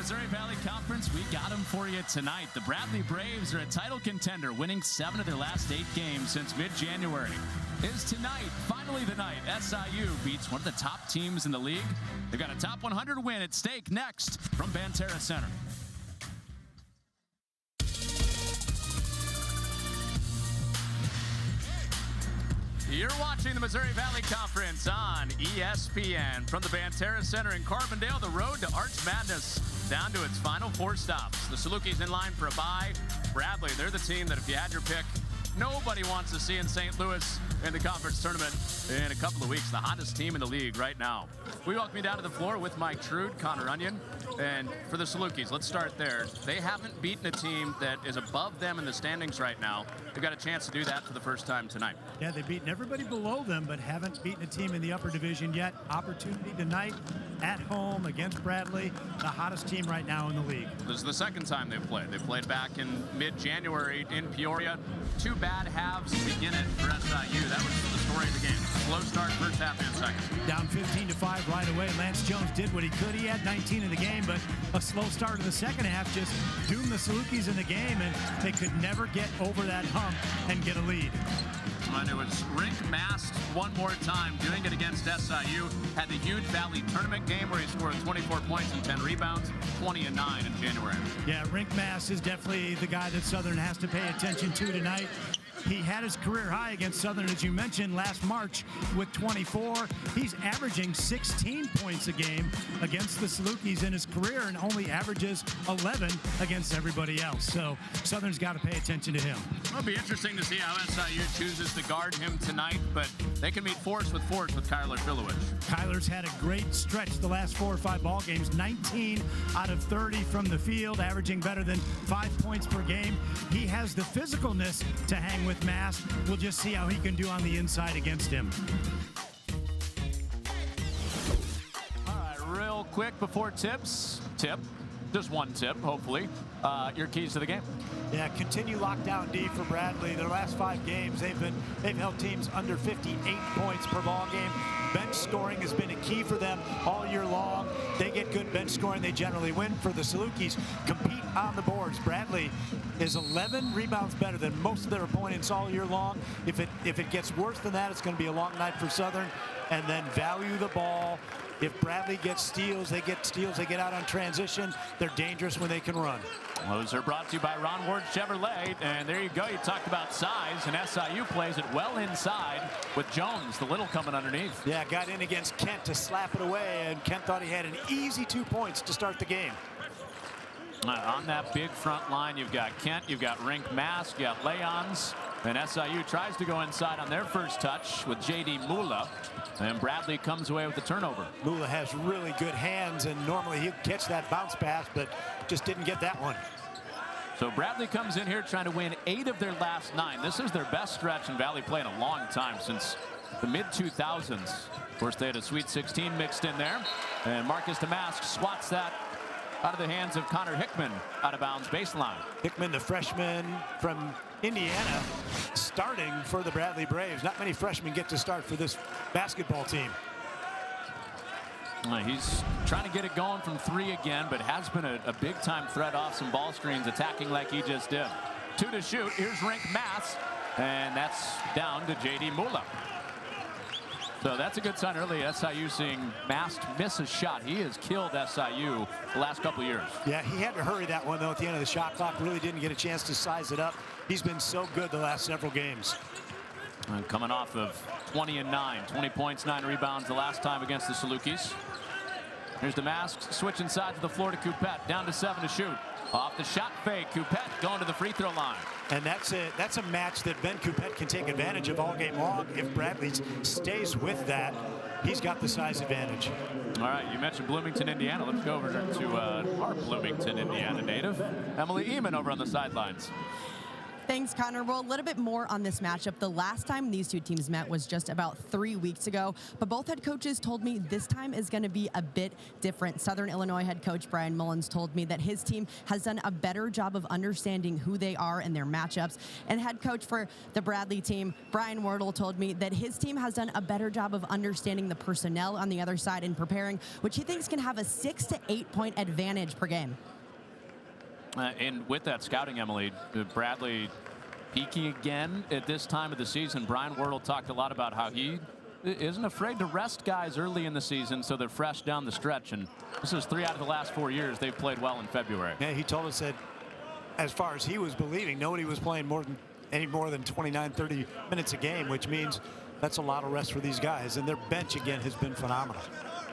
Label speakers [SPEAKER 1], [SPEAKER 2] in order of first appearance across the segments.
[SPEAKER 1] Missouri Valley Conference, we got them for you tonight. The Bradley Braves are a title contender, winning 7 of their last 8 games since mid-January. Is tonight, finally the night, SIU beats one of the top teams in the league. They've got a top 100 win at stake next from Banterra Center. You're watching the Missouri Valley Conference on ESPN. From the Banterra Center in Carbondale, the road to Arch Madness down to its final 4 stops. The Salukis in line for a bye. Bradley, they're the team that if you had your pick, nobody wants to see in St. Louis in the conference tournament in a couple of weeks. The hottest team in the league right now. We welcome you down to the floor with Mike Trude, Connor Onion, and for the Salukis, let's start there. They haven't beaten a team that is above them in the standings right now. They've got a chance to do that for the first time tonight.
[SPEAKER 2] Yeah, they've beaten everybody below them, but haven't beaten a team in the upper division yet. Opportunity tonight at home against Bradley, the hottest team right now in the league.
[SPEAKER 1] This is the second time they've played. They played back in mid-January in Peoria. 2 bad halves to begin it for SIU. That was the story of the game. Slow start first half and second.
[SPEAKER 2] Down 15-5 right away. Lance Jones did what he could. He had 19 in the game, but a slow start in the second half just doomed the Salukis in the game, and they could never get over that hump and get a lead.
[SPEAKER 1] And it was Rink masked one more time, doing it against SIU. Had the huge Valley tournament game where he scored 24 points and 10 rebounds, 20 and 9 in January.
[SPEAKER 2] Yeah, Rink Mass is definitely the guy that Southern has to pay attention to tonight. He had his career high against Southern, as you mentioned, last March with 24. He's averaging 16 points a game against the Salukis in his career and only averages 11 against everybody else. So Southern's got to pay attention to him.
[SPEAKER 1] It'll be interesting to see how SIU chooses to guard him tonight, but they can meet force with Kyler Filowich.
[SPEAKER 2] Kyler's had a great stretch the last 4 or 5 ball games, 19 out of 30 from the field, averaging better than 5 points per game. He has the physicalness to hang with Mass. We'll just see how he can do on the inside against him.
[SPEAKER 1] All right, real quick before tips. Just one tip, hopefully. Your keys to the game.
[SPEAKER 2] Yeah, continue lockdown D for Bradley. Their last 5 games, they've held teams under 58 points per ball game. Bench scoring has been a key for them all year long. They get good bench scoring, they generally win. For the Salukis, compete on the boards. Bradley is 11 rebounds better than most of their opponents all year long. If it gets worse than that, it's going to be a long night for Southern. And then value the ball. If Bradley gets steals, they get out on transition. They're dangerous when they can run.
[SPEAKER 1] Those are brought to you by Ron Ward Chevrolet. And there you go. You talked about size, and SIU plays it well inside with Jones, the little coming underneath.
[SPEAKER 2] Yeah, got in against Kent to slap it away, and Kent thought he had an easy 2 points to start the game.
[SPEAKER 1] On that big front line, you've got Kent, you've got Rink Mask, you got Leons, and SIU tries to go inside on their first touch with J.D. Mula, and Bradley comes away with the turnover.
[SPEAKER 2] Mula has really good hands, and normally he'd catch that bounce pass, but just didn't get that one.
[SPEAKER 1] So Bradley comes in here trying to win 8 of their last 9. This is their best stretch in Valley play in a long time, since the mid-2000s. Of course, they had a Sweet 16 mixed in there, and Marcus Damask swats that out of the hands of Connor Hickman, out of bounds baseline.
[SPEAKER 2] Hickman, the freshman from Indiana, starting for the Bradley Braves. Not many freshmen get to start for this basketball team.
[SPEAKER 1] He's trying to get it going from 3 again, but has been a big-time threat off some ball screens, attacking like he just did. 2 to shoot. Here's Rink Mass, and that's down to J.D. Mula. So that's a good sign early. SIU seeing Mast miss a shot. He has killed SIU the last couple of years.
[SPEAKER 2] Yeah, he had to hurry that one, though, at the end of the shot clock. Really didn't get a chance to size it up. He's been so good the last several games.
[SPEAKER 1] And coming off of 20 and 9, 20 points, 9 rebounds the last time against the Salukis. Here's Damask, switching sides of the floor to Coupette, down to 7 to shoot. Off the shot fake, Coupette going to the free throw line.
[SPEAKER 2] And that's a match that Ben Coupette can take advantage of all game long. If Bradley stays with that, he's got the size advantage.
[SPEAKER 1] All right, you mentioned Bloomington, Indiana. Let's go over to our Bloomington, Indiana native, Emily Eamon, over on the sidelines.
[SPEAKER 3] Thanks, Connor. Well, a little bit more on this matchup. The last time these two teams met was just about 3 weeks ago, but both head coaches told me this time is going to be a bit different. Southern Illinois head coach Brian Mullins told me that his team has done a better job of understanding who they are and their matchups. And head coach for the Bradley team, Brian Wardle, told me that his team has done a better job of understanding the personnel on the other side and preparing, which he thinks can have a 6 to 8 point advantage per game.
[SPEAKER 1] And with that scouting, Emily, Bradley peaking again at this time of the season. Brian Wardle talked a lot about how he isn't afraid to rest guys early in the season so they're fresh down the stretch. And this is 3 out of the last 4 years they've played well in February.
[SPEAKER 2] Yeah, he told us that as far as he was believing, nobody was playing any more than 29, 30 minutes a game, which means that's a lot of rest for these guys. And their bench, again, has been phenomenal.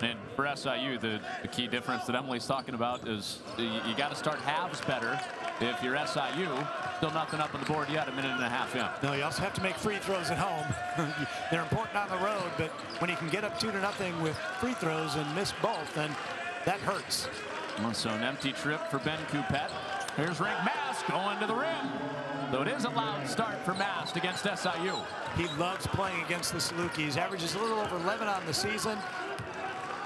[SPEAKER 1] And for SIU, the key difference that Emily's talking about is you got to start halves better. If you're SIU, still nothing up on the board yet, a minute and a half in.
[SPEAKER 2] No, you also have to make free throws at home. They're important on the road, but when you can get up 2-0 with free throws and miss both, then that hurts.
[SPEAKER 1] So an empty trip for Ben Coupet. Here's Rick Mast going to the rim. Though it is a loud start for Mast against SIU.
[SPEAKER 2] He loves playing against the Salukis. Averages a little over 11 on the season.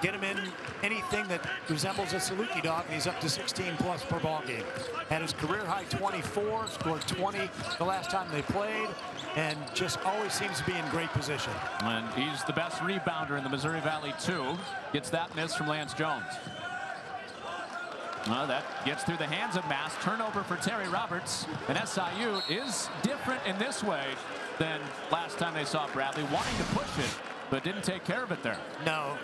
[SPEAKER 2] Get him in anything that resembles a Saluki dog, and he's up to 16+ per ball game. Had his career high 24, scored 20 the last time they played, and just always seems to be in great position.
[SPEAKER 1] And he's the best rebounder in the Missouri Valley, too. Gets that miss from Lance Jones. That gets through the hands of Mast. Turnover for Terry Roberts. And SIU is different in this way than last time they saw Bradley, wanting to push it, but didn't take care of it there.
[SPEAKER 2] No.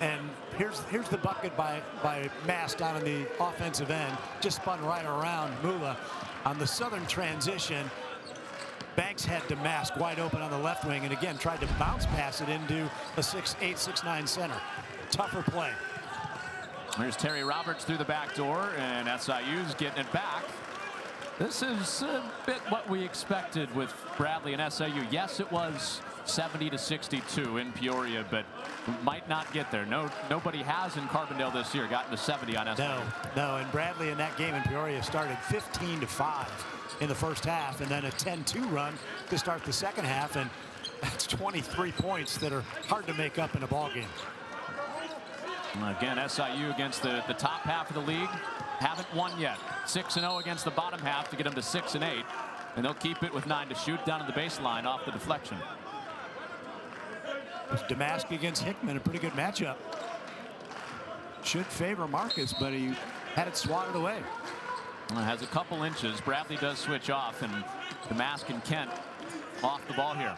[SPEAKER 2] And here's the bucket by Mast down on the offensive end. Just spun right around Mula. On the Southern transition, Banks had to Mast wide open on the left wing, and again tried to bounce pass it into a 6'8", 6'9" center. Tougher play.
[SPEAKER 1] There's Terry Roberts through the back door, and SIU's getting it back. This is a bit what we expected with Bradley and SIU. Yes, it was 70-62 in Peoria, but might not get there. Nobody has in Carbondale this year gotten to 70 on SIU.
[SPEAKER 2] No, and Bradley in that game in Peoria started 15-5 in the first half, and then a 10-2 run to start the second half, and that's 23 points that are hard to make up in a ball game.
[SPEAKER 1] Again, SIU against the top half of the league. Haven't won yet. 6-0 against the bottom half to get them to 6-8. And they'll keep it with 9 to shoot down at the baseline off the deflection.
[SPEAKER 2] Damask against Hickman, a pretty good matchup. Should favor Marcus, but he had it swatted away.
[SPEAKER 1] Has a couple inches. Bradley does switch off, and Damask and Kent off the ball here.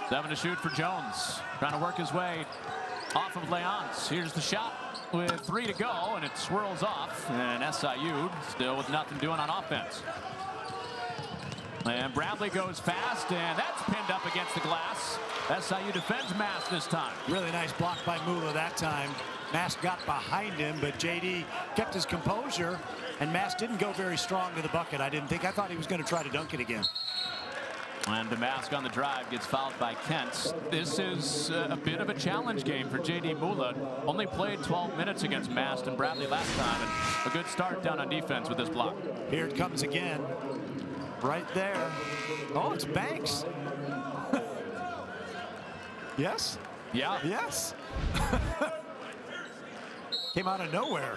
[SPEAKER 1] 7 to shoot for Jones. Trying to work his way off of Leonce. Here's the shot with 3 to go, and it swirls off. And SIU still with nothing doing on offense. And Bradley goes fast, and that's pinned up against the glass. SIU defends Mast this time.
[SPEAKER 2] Really nice block by Mula that time. Mast got behind him, but JD kept his composure, and Mast didn't go very strong to the bucket. I thought he was going to try to dunk it again.
[SPEAKER 1] And Damask on the drive gets fouled by Kent. This is a bit of a challenge game for J.D. Mula. Only played 12 minutes against Mast and Bradley last time, and a good start down on defense with this block.
[SPEAKER 2] Here it comes again. Right there. Oh, it's Banks. Yes?
[SPEAKER 1] Yeah.
[SPEAKER 2] Yes. Came out of nowhere.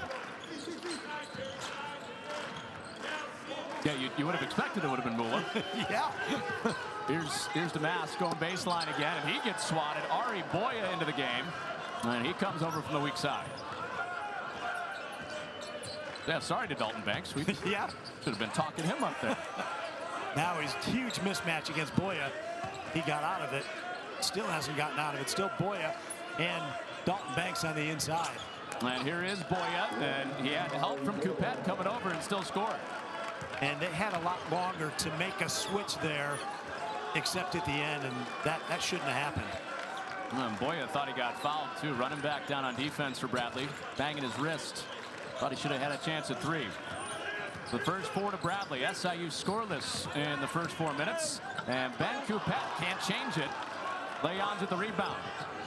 [SPEAKER 1] Yeah, you would have expected it would have been Mula.
[SPEAKER 2] Yeah.
[SPEAKER 1] Here's Damask going baseline again, and he gets swatted. Ari Boya into the game, and he comes over from the weak side. Yeah, sorry to Dalton Banks. We
[SPEAKER 2] yeah.
[SPEAKER 1] should have been talking him up there.
[SPEAKER 2] Now he's huge mismatch against Boya. He got out of it. Still hasn't gotten out of it. Still Boya and Dalton Banks on the inside.
[SPEAKER 1] And here is Boya, and he had help from Coupet coming over and still scored.
[SPEAKER 2] And they had a lot longer to make a switch there, except at the end, and that shouldn't have happened.
[SPEAKER 1] And Boya thought he got fouled too, running back down on defense for Bradley, banging his wrist. Thought he should have had a chance at 3. The first 4 to Bradley. SIU scoreless in the first 4 minutes, and Ben Coupet can't change it. Leon's at the rebound.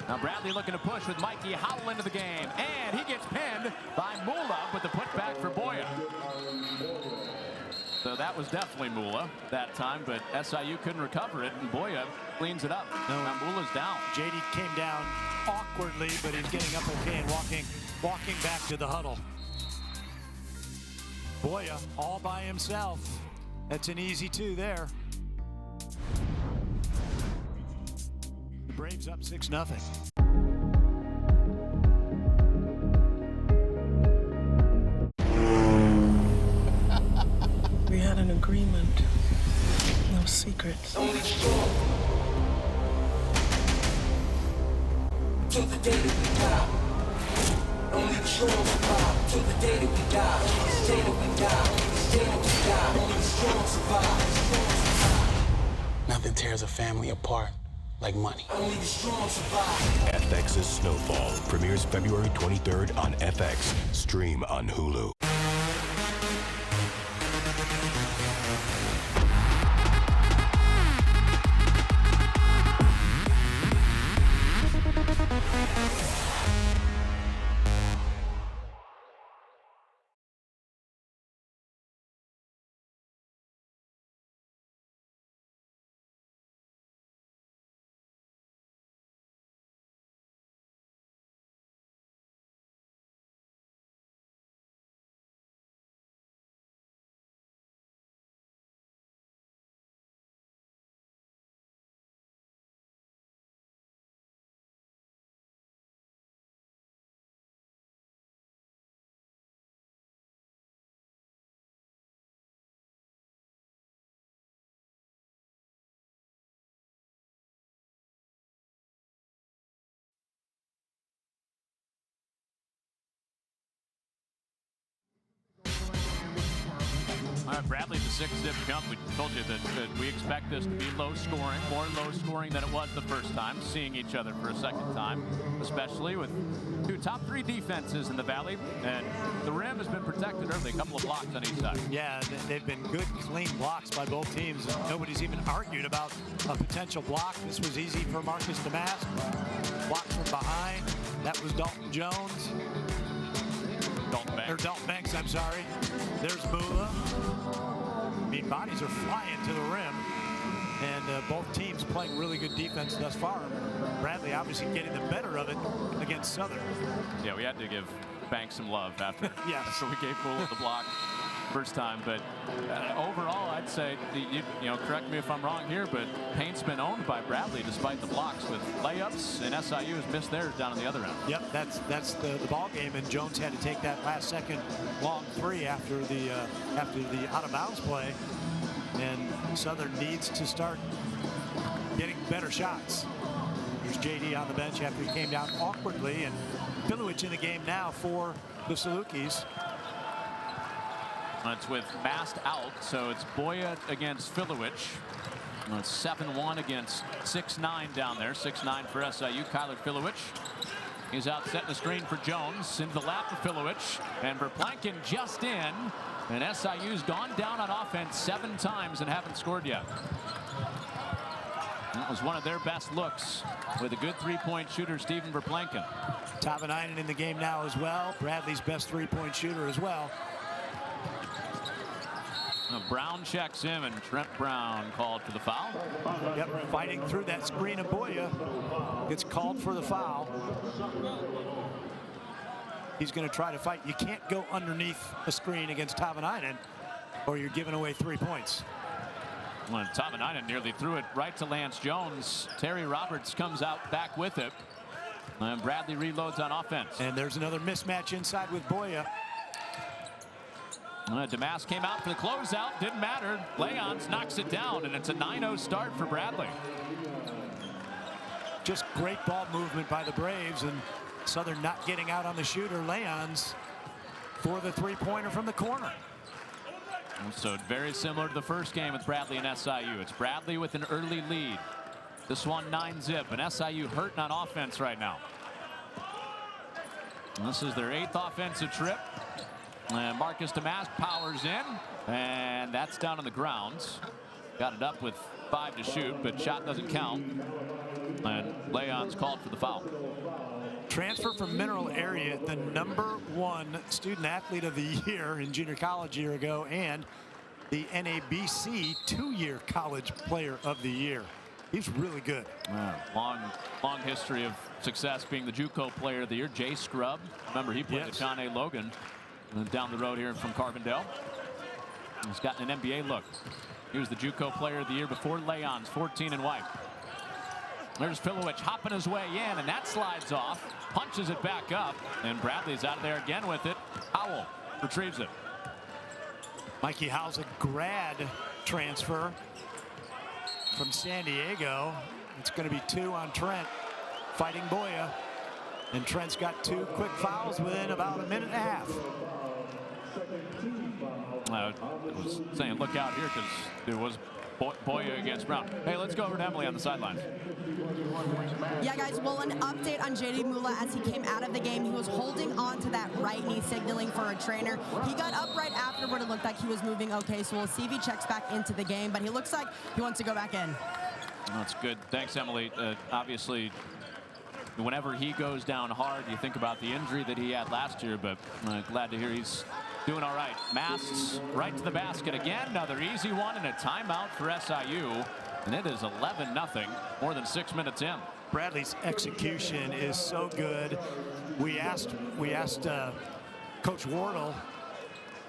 [SPEAKER 1] Now Bradley looking to push with Mikey Howell into the game, and he gets pinned by Mula with the putback for Boya. So that was definitely Mula that time, but SIU couldn't recover it, and Boya cleans it up.
[SPEAKER 2] No.
[SPEAKER 1] Now Mula's down.
[SPEAKER 2] JD came down awkwardly, but he's getting up okay and walking back to the huddle. Boya all by himself. That's an easy 2 there. The Braves up 6-0.
[SPEAKER 4] We had an agreement. No secrets.
[SPEAKER 5] Only strong. Till the day that we die. Only the strong survive. Till the day that we die. This day that we die. This day that we die. Only the strong survive.
[SPEAKER 6] Nothing tears a family apart like money.
[SPEAKER 5] Only the strong survive.
[SPEAKER 7] FX's Snowfall premieres February 23rd on FX. Stream on Hulu.
[SPEAKER 1] All right, Bradley, the 6-zip jump. We told you that we expect this to be low scoring, more low scoring than it was the first time, seeing each other for a second time, especially with 2 top 3 defenses in the Valley. And the rim has been protected early, a couple of blocks on each side.
[SPEAKER 2] Yeah, they've been good, clean blocks by both teams. Nobody's even argued about a potential block. This was easy for Marcus Damask. Block from behind. That was Dalton Jones. Dalton Banks, I'm sorry. There's Mula. I mean, bodies are flying to the rim. And both teams playing really good defense thus far. Bradley obviously getting the better of it against Southern.
[SPEAKER 1] Yeah, we had to give Banks some love after,
[SPEAKER 2] yes.
[SPEAKER 1] after we gave Mula the block first time. But overall, I'd say, you know, correct me if I'm wrong here, but paint's been owned by Bradley despite the blocks with layups, and SIU has missed theirs down on the other end.
[SPEAKER 2] Yep, that's the ball game, and Jones had to take that last second long 3 after the out of bounds play, and Southern needs to start getting better shots. There's JD on the bench after he came down awkwardly, and Filowich in the game now for the Salukis.
[SPEAKER 1] It's with Mast out, so it's Boya against Filowich. It's 7-1 against 6'9" down there. 6'9" for SIU. Kyler Filowich. He's out setting the screen for Jones. Into the lap of Filowich. And Verplanken just in. And SIU's gone down on offense 7 times and haven't scored yet. That was one of their best looks with a good 3-point shooter, Steven Verplanken.
[SPEAKER 2] Tavanainen in the game now as well. Bradley's best 3-point shooter as well.
[SPEAKER 1] Brown checks him, and Trent Brown called for the foul.
[SPEAKER 2] Yep, fighting through that screen of Boya. Gets called for the foul. He's going to try to fight. You can't go underneath a screen against Tavanainen, or you're giving away 3 points.
[SPEAKER 1] Well, Tavanainen nearly threw it right to Lance Jones. Terry Roberts comes out back with it. And Bradley reloads on offense.
[SPEAKER 2] And there's another mismatch inside with Boya.
[SPEAKER 1] Damask came out for the closeout. Didn't matter. Leons knocks it down, and it's a 9-0 start for Bradley.
[SPEAKER 2] Just great ball movement by the Braves, and Southern not getting out on the shooter. Leons for the 3-pointer from the corner.
[SPEAKER 1] So very similar to the first game with Bradley and SIU. It's Bradley with an early lead. This one 9-zip, and SIU hurting on offense right now. This is their 8th offensive trip. And Marcus Damask powers in, and that's down on the grounds. Got it up with 5 to shoot, but shot doesn't count. And Leon's called for the foul.
[SPEAKER 2] Transfer from Mineral Area, the #1 student athlete of the year in junior college a year ago, and the NABC 2-year College Player of the Year. He's really good.
[SPEAKER 1] Long history of success being the JUCO Player of the Year. Jay Scrubb, remember he played with John A. Logan down the road here from Carbondale. He's gotten an NBA look. He was the JUCO Player of the Year before Leon's 14 and white. There's Filowich hopping his way in, and that slides off, punches it back up, and Bradley's out of there again with it. Howell retrieves it.
[SPEAKER 2] Mikey Howell's a grad transfer from San Diego. It's going to be 2 on Trent, fighting Boya. And Trent's got 2 quick fouls within about a minute and a half.
[SPEAKER 1] I was saying look out here because it was Boya against Brown. Hey, let's go over to Emily on the sidelines.
[SPEAKER 3] Yeah, guys, well, an update on J.D. Mula as he came out of the game. He was holding on to that right knee, signaling for a trainer. He got up right afterward. It looked like he was moving okay, so we'll see if he checks back into the game, but he looks like he wants to go back in.
[SPEAKER 1] That's good. Thanks, Emily. Obviously, whenever he goes down hard, you think about the injury that he had last year, but glad to hear he's doing all right. Masts right to the basket again. Another easy one and a timeout for SIU. And it is 11-0, more than 6 minutes in.
[SPEAKER 2] Bradley's execution is so good. We asked Coach Wardle,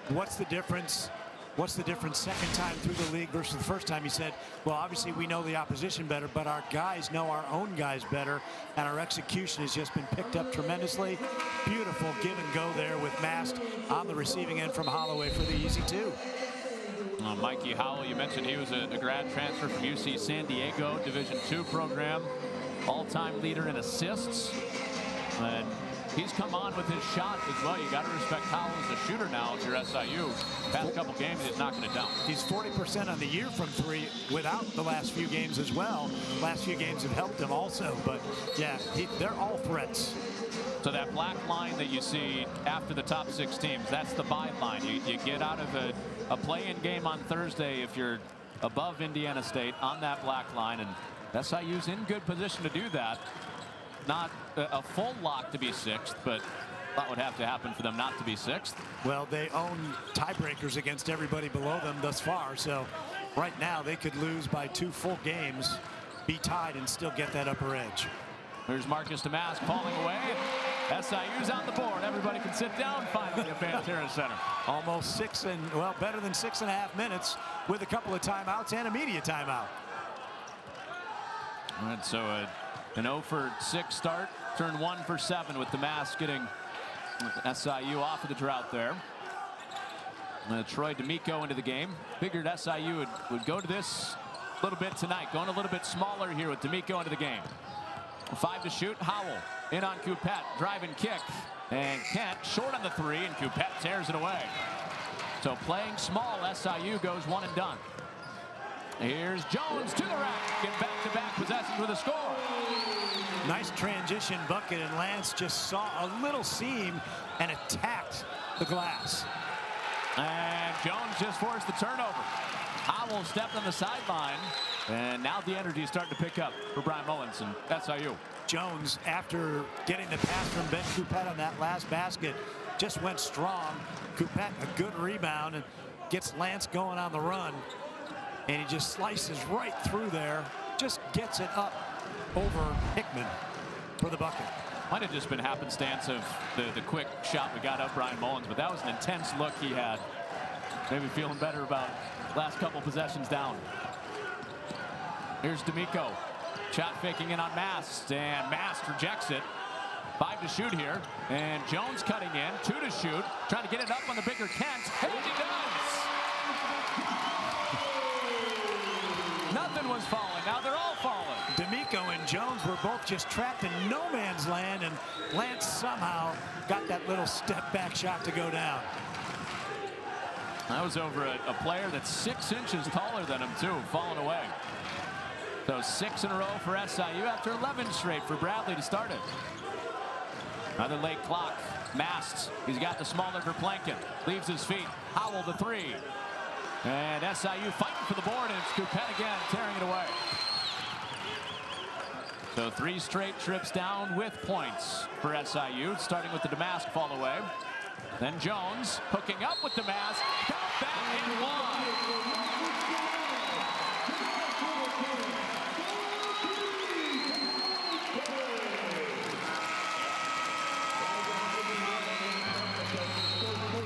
[SPEAKER 2] what's the difference? What's the difference second time through the league versus the first time? He said, well, obviously we know the opposition better, but our guys know our own guys better, and our execution has just been picked up tremendously. Beautiful give and go there with Mast on the receiving end from Holloway for the easy 2.
[SPEAKER 1] Mikey Howell, you mentioned he was a grad transfer from UC San Diego, Division II program, all-time leader in assists. And he's come on with his shot as well. You got to respect Howell as a shooter now if you're SIU. Past couple games, he's knocking it down.
[SPEAKER 2] He's 40% on the year from 3 without the last few games as well. Last few games have helped him also, but yeah, they're all threats.
[SPEAKER 1] So that black line that you see after the top 6 teams, that's the bye line. You get out of a play-in game on Thursday if you're above Indiana State on that black line, and SIU's in good position to do that. Not a full lock to be 6th, but that would have to happen for them not to be 6th.
[SPEAKER 2] Well, they own tiebreakers against everybody below them thus far, so right now they could lose by 2 full games, be tied, and still get that upper edge.
[SPEAKER 1] There's Marcus Damask falling away. SIU's on the board. Everybody can sit down finally at Banterra Center.
[SPEAKER 2] Almost better than 6.5 minutes with a couple of timeouts and a media timeout.
[SPEAKER 1] All right, so an 0 for 6 start, turned 1 for 7 with Damask getting SIU off of the drought there. Troy D'Amico into the game. Figured SIU would go to this a little bit tonight, going a little bit smaller here with D'Amico into the game. 5 to shoot. Howell in on Coupette, drive and kick, and Kent short on the 3, and Coupette tears it away. So playing small, SIU goes 1 and done. Here's Jones to the rack, get back-to-back possessions with a score.
[SPEAKER 2] Nice transition bucket, and Lance just saw a little seam and attacked the glass.
[SPEAKER 1] And Jones just forced the turnover. Howell stepped on the sideline, and now the energy is starting to pick up for Brian Mullins and SIU.
[SPEAKER 2] Jones, after getting the pass from Ben Coupette on that last basket, just went strong. Coupette, a good rebound, and gets Lance going on the run. And he just slices right through there, just gets it up over Hickman for the bucket.
[SPEAKER 1] Might have just been happenstance of the quick shot we got up Brian Mullins, but that was an intense look he had. Maybe feeling better about last couple possessions down. Here's D'Amico. Shot faking in on Mast, and Mast rejects it. 5 to shoot here, and Jones cutting in. 2 to shoot, trying to get it up on the bigger Kent, and he does! Nothing was falling, now they're all falling.
[SPEAKER 2] D'Amico and Jones were both just trapped in no man's land, and Lance somehow got that little step back shot to go down.
[SPEAKER 1] That was over a player that's 6 inches taller than him too, falling away. So 6 in a row for SIU after 11 straight for Bradley to start it. Another late clock. Mast, he's got the smaller for Plankin. Leaves his feet. Howell the 3. And SIU fighting for the board, and it's Coupette again, tearing it away. So 3 straight trips down with points for SIU, starting with the Damask fall away. Then Jones hooking up with Damask. back and wide.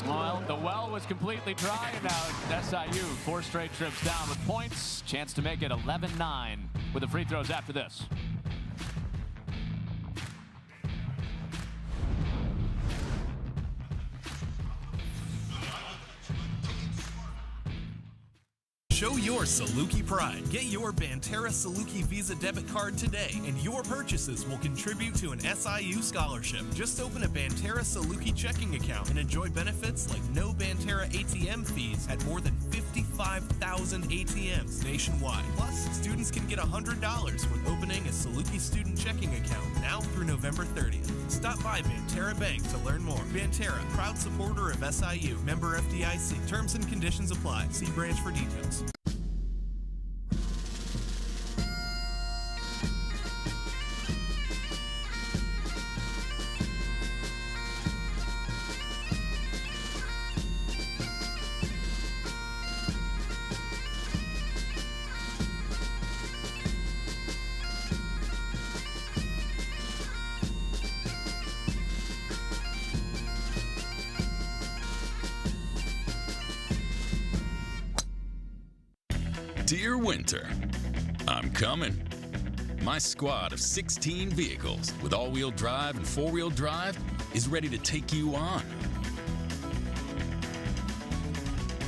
[SPEAKER 1] Well, the well was completely dry, and now SIU 4 straight trips down with points. Chance to make it 11-9 with the free throws after this.
[SPEAKER 8] Show your Saluki pride. Get your Banterra Saluki Visa debit card today, and your purchases will contribute to an SIU scholarship. Just open a Banterra Saluki checking account and enjoy benefits like no Banterra ATM fees at more than 55,000 ATMs nationwide. Plus, students can get $100 when opening a Saluki student checking account now through November 30th. Stop by Banterra Bank to learn more. Banterra, proud supporter of SIU. Member FDIC. Terms and conditions apply. See branch for details.
[SPEAKER 9] Dear Winter, I'm coming. My squad of 16 vehicles with all-wheel drive and four-wheel drive is ready to take you on.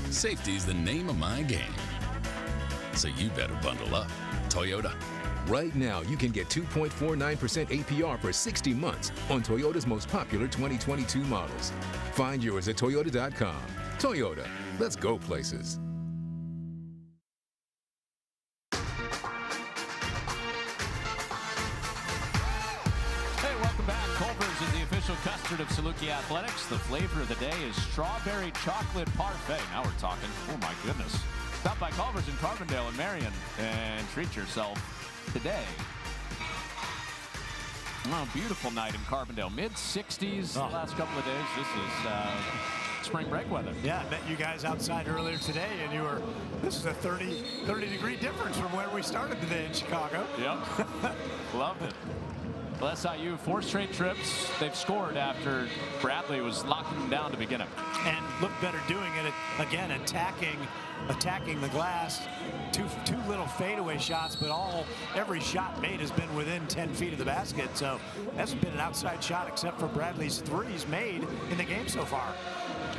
[SPEAKER 9] Safety's the name of my game. So you better bundle up. Toyota.
[SPEAKER 10] Right now, you can get 2.49% APR for 60 months on Toyota's most popular 2022 models. Find yours at Toyota.com. Toyota, let's go places.
[SPEAKER 1] Custard of Saluki Athletics. The flavor of the day is strawberry chocolate parfait. Now we're talking. Oh my goodness. Stop by Culver's in Carbondale and Marion and treat yourself today. Oh, beautiful night in Carbondale. Mid-60s the last couple of days. This is spring break weather.
[SPEAKER 2] Yeah, I met you guys outside earlier today, and this is a 30-degree difference from where we started today in Chicago.
[SPEAKER 1] Yep. Loved it. Well, SIU 4 straight trips. They've scored after Bradley was locking them down to begin it.
[SPEAKER 2] And look better doing it again, attacking the glass. Two little fadeaway shots, but every shot made has been within 10 feet of the basket. So hasn't been an outside shot except for Bradley's threes made in the game so far.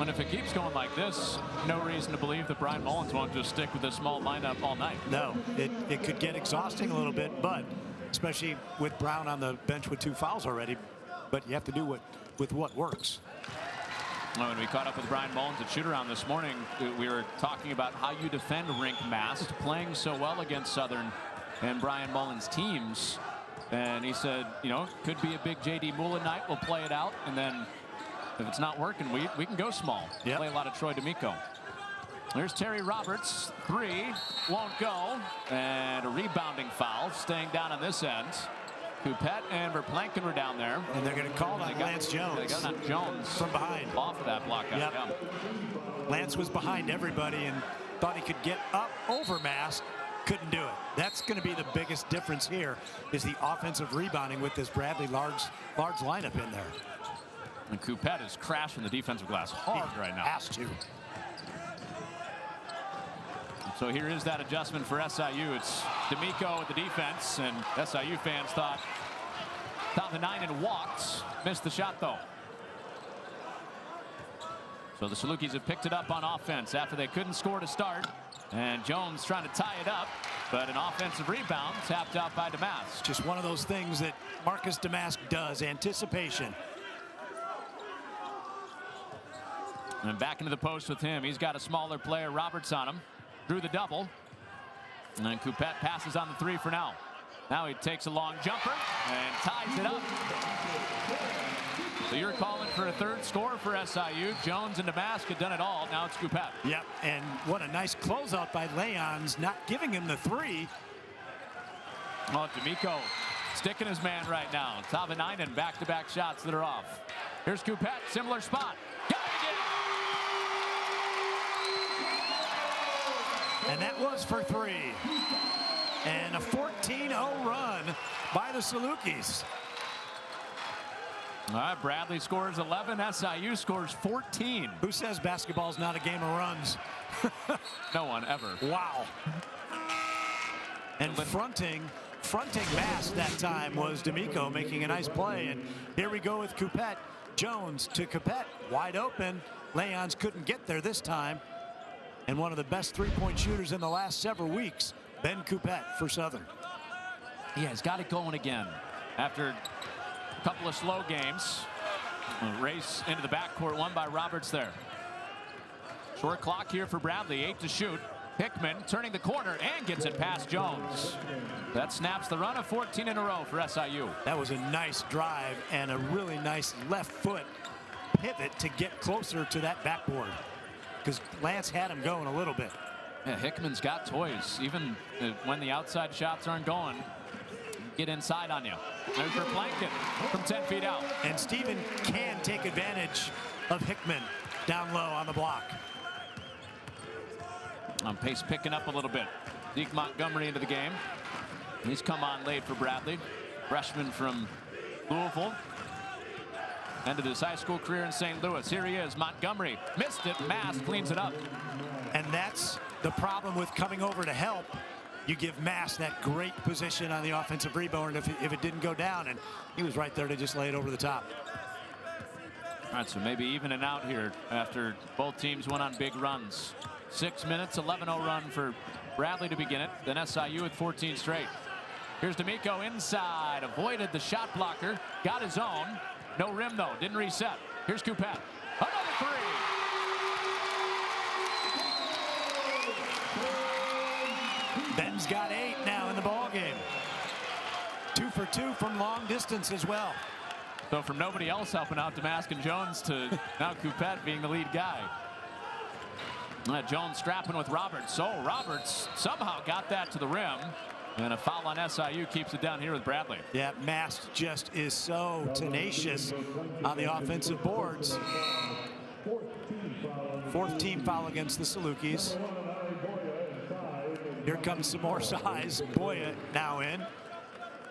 [SPEAKER 1] And if it keeps going like this, no reason to believe that Brian Mullins won't just stick with this small lineup all night.
[SPEAKER 2] No, it could get exhausting a little bit, but especially with Brown on the bench with 2 fouls already, but you have to do with what works.
[SPEAKER 1] When we caught up with Brian Mullins at shoot-around this morning, we were talking about how you defend rink masked, playing so well against Southern and Brian Mullins teams. And he said, could be a big J.D. Mullen night. We'll play it out, and then if it's not working, we can go small. Yep. Play a lot of Troy D'Amico. There's Terry Roberts, 3, won't go, and a rebounding foul, staying down on this end. Coupette and Verplanken were down there.
[SPEAKER 2] And they're going to call on Lance Jones.
[SPEAKER 1] They got on Jones
[SPEAKER 2] from behind.
[SPEAKER 1] Off of that block out.
[SPEAKER 2] Yep. Yeah. Lance was behind everybody and thought he could get up over Mass. Couldn't do it. That's going to be the biggest difference here is the offensive rebounding with this Bradley large lineup in there.
[SPEAKER 1] And Coupette is crashing the defensive glass hard right now.
[SPEAKER 2] Has to.
[SPEAKER 1] So here is that adjustment for SIU. It's D'Amico at the defense, and SIU fans thought the 9 and walked. Missed the shot, though. So the Salukis have picked it up on offense after they couldn't score to start. And Jones trying to tie it up, but an offensive rebound tapped out by Damask.
[SPEAKER 2] Just one of those things that Marcus Damask does, anticipation.
[SPEAKER 1] And back into the post with him. He's got a smaller player, Roberts, on him. Drew the double. And then Coupette passes on the 3 for now. Now he takes a long jumper and ties it up. So you're calling for a 3rd score for SIU. Jones and Damask had done it all. Now it's Coupette.
[SPEAKER 2] Yep, and what a nice closeout by Leons, not giving him the 3.
[SPEAKER 1] Oh, D'Amico sticking his man right now. Tavanainen back-to-back shots that are off. Here's Coupette, similar spot. Got it again.
[SPEAKER 2] And that was for 3. And a 14-0 run by the Salukis.
[SPEAKER 1] All right, Bradley scores 11. SIU scores 14.
[SPEAKER 2] Who says basketball's not a game of runs?
[SPEAKER 1] No one ever.
[SPEAKER 2] Wow. And fronting Mass that time was D'Amico making a nice play. And here we go with Coupette. Jones to Coupette, wide open. Leons couldn't get there this time. And one of the best three-point shooters in the last several weeks, Ben Coupette for Southern.
[SPEAKER 1] Yeah, he's got it going again. After a couple of slow games, a race into the backcourt, won by Roberts there. Short clock here for Bradley, 8 to shoot. Hickman turning the corner and gets it past Jones. That snaps the run of 14 in a row for SIU.
[SPEAKER 2] That was a nice drive and a really nice left foot pivot to get closer to that backboard, because Lance had him going a little bit.
[SPEAKER 1] Yeah, Hickman's got toys. Even when the outside shots aren't going, get inside on you. There's Verplanken from 10 feet out.
[SPEAKER 2] And Steven can take advantage of Hickman down low on the block.
[SPEAKER 1] Pace picking up a little bit. Deke Montgomery into the game. He's come on late for Bradley. Freshman from Louisville. Ended his high school career in St. Louis. Here he is, Montgomery. Missed it, Mass cleans it up.
[SPEAKER 2] And that's the problem with coming over to help. You give Mass that great position on the offensive rebound if it didn't go down, and he was right there to just lay it over the top.
[SPEAKER 1] All right, so maybe even and out here after both teams went on big runs. 6 minutes, 11-0 run for Bradley to begin it. Then SIU with 14 straight. Here's D'Amico inside, avoided the shot blocker, got his own. No rim though, didn't reset. Here's Coupette, another 3.
[SPEAKER 2] Ben's got 8 now in the ball game. 2 for 2 from long distance as well.
[SPEAKER 1] So from nobody else helping out Damask and Jones to now Coupette being the lead guy. Jones strapping with Roberts. So Roberts somehow got that to the rim. And a foul on SIU keeps it down here with Bradley.
[SPEAKER 2] Yeah, Mast just is so tenacious on the offensive boards. 4th team foul against the Salukis. Here comes some more size. Boya now in.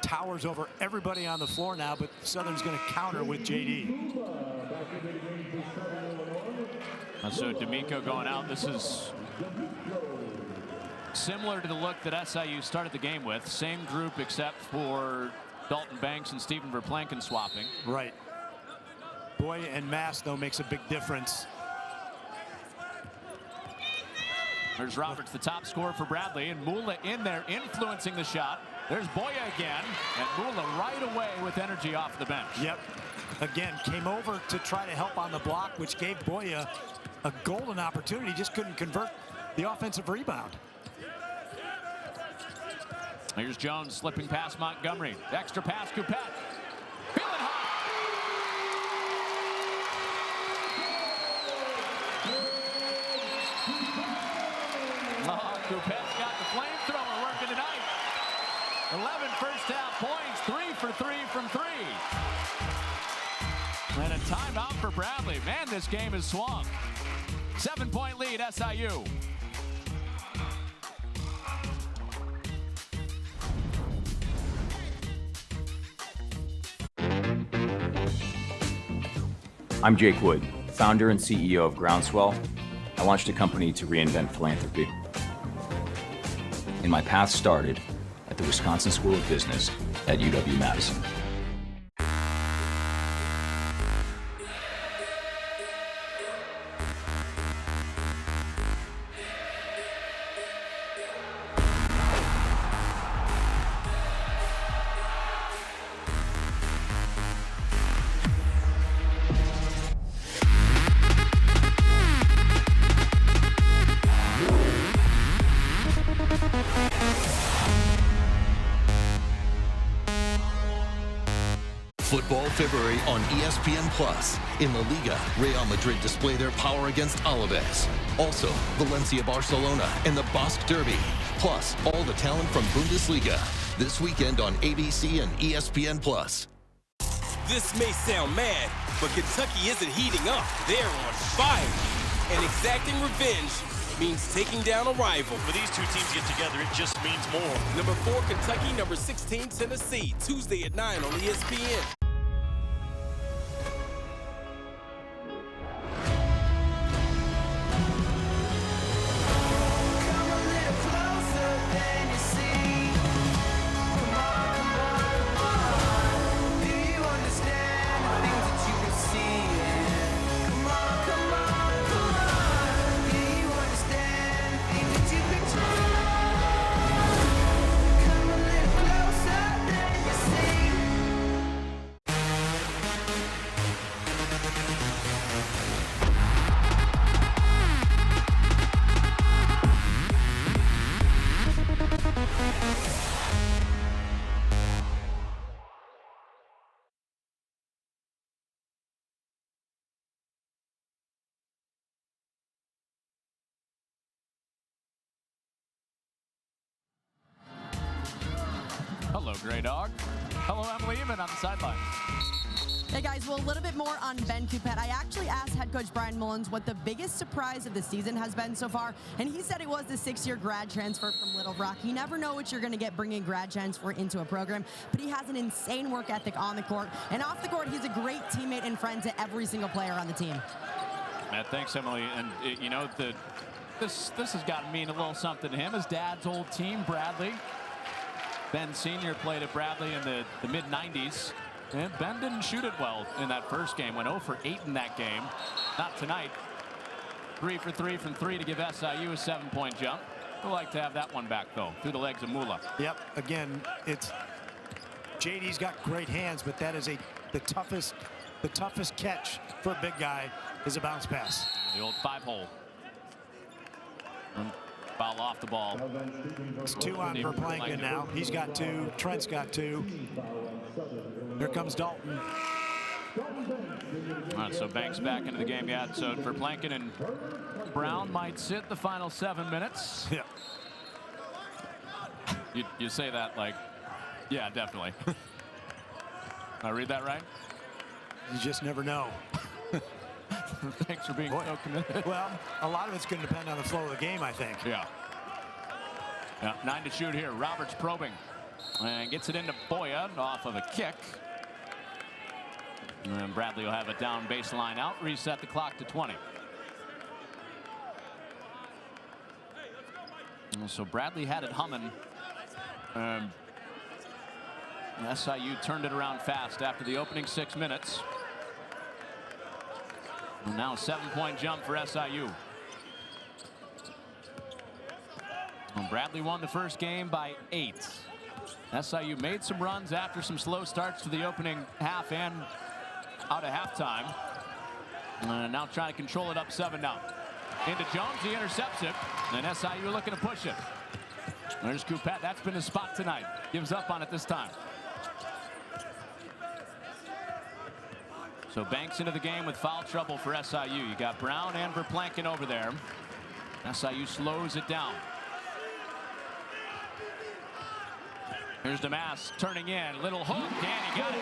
[SPEAKER 2] Towers over everybody on the floor now, but Southern's going to counter with JD.
[SPEAKER 1] So D'Amico going out. This is similar to the look that SIU started the game with. Same group except for Dalton Banks and Steven Verplanken swapping.
[SPEAKER 2] Right. Boya and Mass, though, makes a big difference.
[SPEAKER 1] There's Roberts, the top scorer for Bradley, and Mula in there influencing the shot. There's Boya again, and Mula right away with energy off the bench.
[SPEAKER 2] Yep. Again, came over to try to help on the block, which gave Boya a golden opportunity. Just couldn't convert the offensive rebound.
[SPEAKER 1] Here's Jones slipping past Montgomery. Extra pass, Coupette. Feeling hot. Oh, Coupette's got the flamethrower working tonight. 11 first half points, 3 for 3 from 3. And a timeout for Bradley. Man, this game is swung. 7-point lead, SIU.
[SPEAKER 11] I'm Jake Wood, founder and CEO of Groundswell. I launched a company to reinvent philanthropy. And my path started at the Wisconsin School of Business at UW-Madison.
[SPEAKER 12] Football February on ESPN Plus. In La Liga, Real Madrid display their power against Alaves. Also, Valencia Barcelona and the Basque Derby. Plus, all the talent from Bundesliga. This weekend on ABC and ESPN Plus.
[SPEAKER 13] This may sound mad, but Kentucky isn't heating up. They're on fire and exacting revenge means taking down a rival.
[SPEAKER 14] When these two teams get together, it just means more.
[SPEAKER 13] Number 4, Kentucky. Number 16, Tennessee. Tuesday at 9 on ESPN.
[SPEAKER 1] Hello, Grey Dog. Hello, Emily Eman on the sideline.
[SPEAKER 3] Hey guys, well, a little bit more on Ben Coupette. I actually asked head coach Brian Mullins what the biggest surprise of the season has been so far, and he said it was the 6-year grad transfer from Little Rock. You never know what you're going to get bringing grad transfer into a program, but he has an insane work ethic on the court, and off the court, he's a great teammate and friend to every single player on the team.
[SPEAKER 1] Thanks, Emily. And you know, this has got to mean a little something to him. His dad's old team, Bradley. Ben Sr. played at Bradley in the mid-90s. And Ben didn't shoot it well in that first game. Went 0 for 8 in that game. Not tonight. 3 for 3 from 3 to give SIU a 7-point jump. We'd like to have that one back, though, through the legs of Mula.
[SPEAKER 2] Yep. Again, it's JD's got great hands, but that is the toughest catch for a big guy is a bounce pass.
[SPEAKER 1] The old 5-hole. Foul off the ball.
[SPEAKER 2] It's 2 on for Plankin now. He's got 2. Trent's got 2. Here comes Dalton.
[SPEAKER 1] All right, so Banks back into the game. Yeah, so for Plankin and Brown might sit the final 7 minutes.
[SPEAKER 2] Yeah.
[SPEAKER 1] You say that like, yeah, definitely. I read that right?
[SPEAKER 2] You just never know.
[SPEAKER 1] Thanks for being so committed.
[SPEAKER 2] Well, a lot of it's going to depend on the flow of the game, I think.
[SPEAKER 1] Yeah. 9 to shoot here. Roberts probing and gets it into Boya off of a kick. And Bradley will have a down baseline out. Reset the clock to 20. And so Bradley had it humming. SIU turned it around fast after the opening 6 minutes. And now a 7-point jump for SIU. And Bradley won the first game by 8. SIU made some runs after some slow starts to the opening half and out of halftime. Now trying to control it up 7 now. Into Jones, he intercepts it, and SIU looking to push it. There's Coupette. That's been his spot tonight. Gives up on it this time. So Banks into the game with foul trouble for SIU. You got Brown and Verplanken over there. SIU slows it down. Here's DeMass turning in. Little hook, and he got it.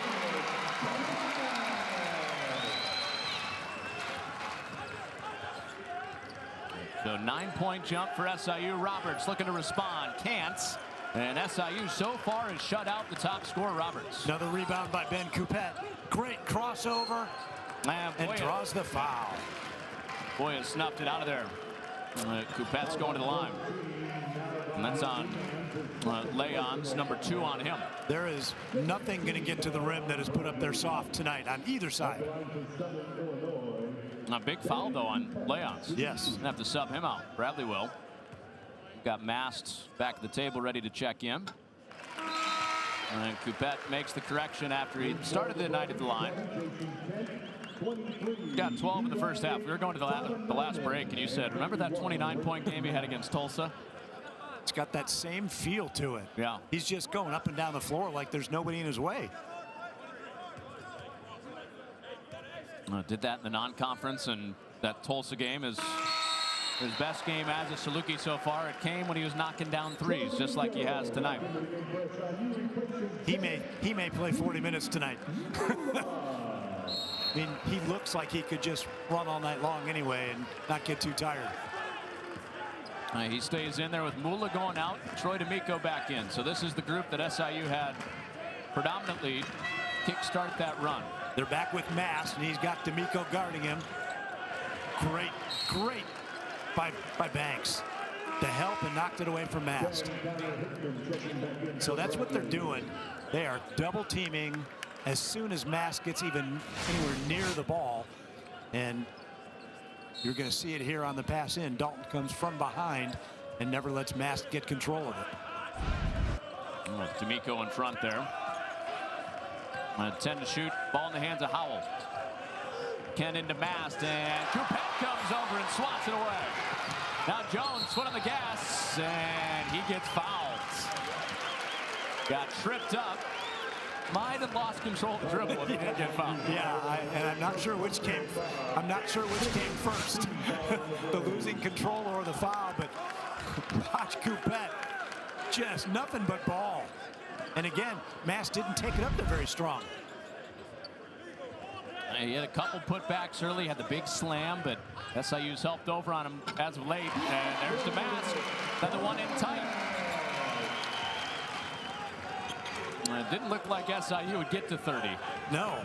[SPEAKER 1] So 9-point jump for SIU. Roberts looking to respond. Can't. And SIU so far has shut out the top scorer, Roberts.
[SPEAKER 2] Another rebound by Ben Coupette. Great crossover. And draws the foul.
[SPEAKER 1] Boy, has snuffed it out of there. Coupette's going to the line. And that's on Leon's number 2 on him.
[SPEAKER 2] There is nothing going to get to the rim that is put up there soft tonight on either side.
[SPEAKER 1] A big foul, though, on Leon's.
[SPEAKER 2] Yes.
[SPEAKER 1] Gonna have to sub him out. Bradley will. Got Mast back at the table ready to check in. And Coupette makes the correction after he started the night at the line. Got 12 in the first half. We were going to the last break, and you said, remember that 29-point game he had against Tulsa?
[SPEAKER 2] It's got that same feel to it.
[SPEAKER 1] Yeah.
[SPEAKER 2] He's just going up and down the floor like there's nobody in his way.
[SPEAKER 1] Did that in the non-conference, and that Tulsa game is his best game as a Saluki so far. It came when he was knocking down threes, just like he has tonight.
[SPEAKER 2] He may play 40 minutes tonight. I mean, he looks like he could just run all night long anyway and not get too tired.
[SPEAKER 1] He stays in there with Mula going out, Troy D'Amico back in. So this is the group that SIU had predominantly kickstart that run.
[SPEAKER 2] They're back with Mast, and he's got D'Amico guarding him. Great by Banks to help and knocked it away from Mast. So that's what they're doing. They are double teaming as soon as Mast gets even anywhere near the ball. And you're going to see it here on the pass in. Dalton comes from behind and never lets Mast get control of it.
[SPEAKER 1] Oh, D'Amico in front there. 10 to shoot. Ball in the hands of Howell. Ken into Mast, and Coupette comes over and swats it away. Now Jones, foot on the gas, and he gets fouled. Got tripped up. Might have lost control of the dribble if he didn't get fouled.
[SPEAKER 2] Yeah, and I'm not sure which came first, the losing control or the foul. But watch Coupette, just nothing but ball. And again, Mast didn't take it up there very strong.
[SPEAKER 1] He had a couple putbacks early, had the big slam, but SIU's helped over on him as of late. And there's the Mast. Another one in tight. It didn't look like SIU would get to 30.
[SPEAKER 2] No.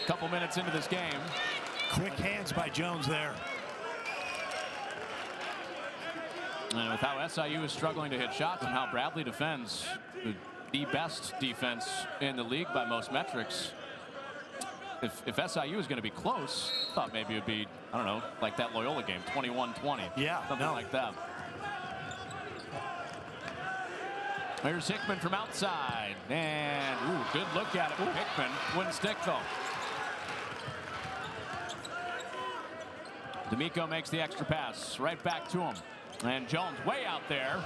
[SPEAKER 1] A couple minutes into this game.
[SPEAKER 2] Quick hands by Jones there.
[SPEAKER 1] And with how SIU is struggling to hit shots and how Bradley defends, the best defense in the league by most metrics. If SIU is going to be close, I thought maybe it would be, I don't know, like that Loyola game, 21-20.
[SPEAKER 2] Yeah,
[SPEAKER 1] something like that. Here's Hickman from outside, and good look at it. Hickman wouldn't stick though. D'Amico makes the extra pass right back to him, and Jones way out there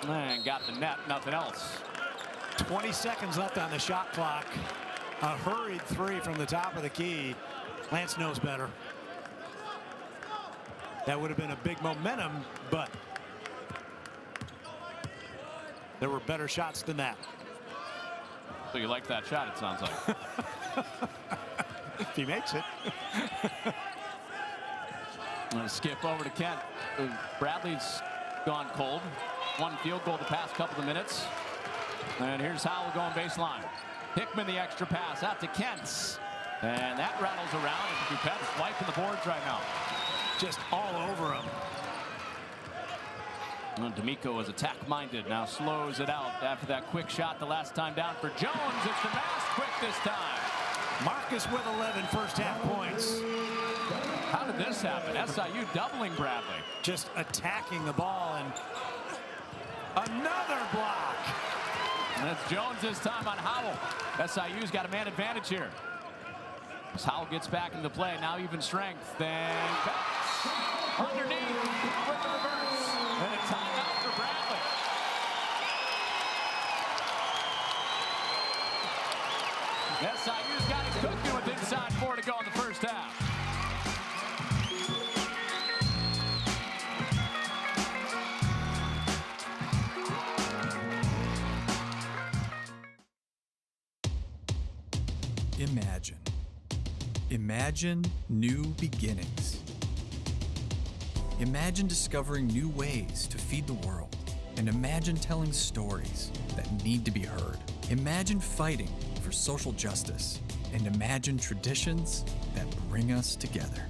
[SPEAKER 1] and got the net. Nothing else.
[SPEAKER 2] 20 seconds left on the shot clock. A hurried three from the top of the key. Lance knows better. That would have been a big momentum, but there were better shots than that.
[SPEAKER 1] So you like that shot, it sounds like.
[SPEAKER 2] If he makes it.
[SPEAKER 1] I'm going to skip over to Kent. Bradley's gone cold. One field goal the past couple of minutes. And here's Howell going baseline. Hickman the extra pass out to Kent. And that rattles around, and Coupette's wiping the boards right now.
[SPEAKER 2] Just all over him.
[SPEAKER 1] And D'Amico is attack-minded, now slows it out after that quick shot the last time down for Jones. It's the Mast quick this time.
[SPEAKER 2] Marcus with 11 first half points.
[SPEAKER 1] How did this happen? SIU doubling Bradley.
[SPEAKER 2] Just attacking the ball, and another block.
[SPEAKER 1] And it's Jones this time on Howell. SIU's got a man advantage here. As Howell gets back into play, now even strength, and underneath with the reverse. And a timeout for Bradley. SIU's got it cooking with inside 4 to go in the first half.
[SPEAKER 15] Imagine. Imagine new beginnings. Imagine discovering new ways to feed the world. And imagine telling stories that need to be heard. Imagine fighting for social justice. And imagine traditions that bring us together.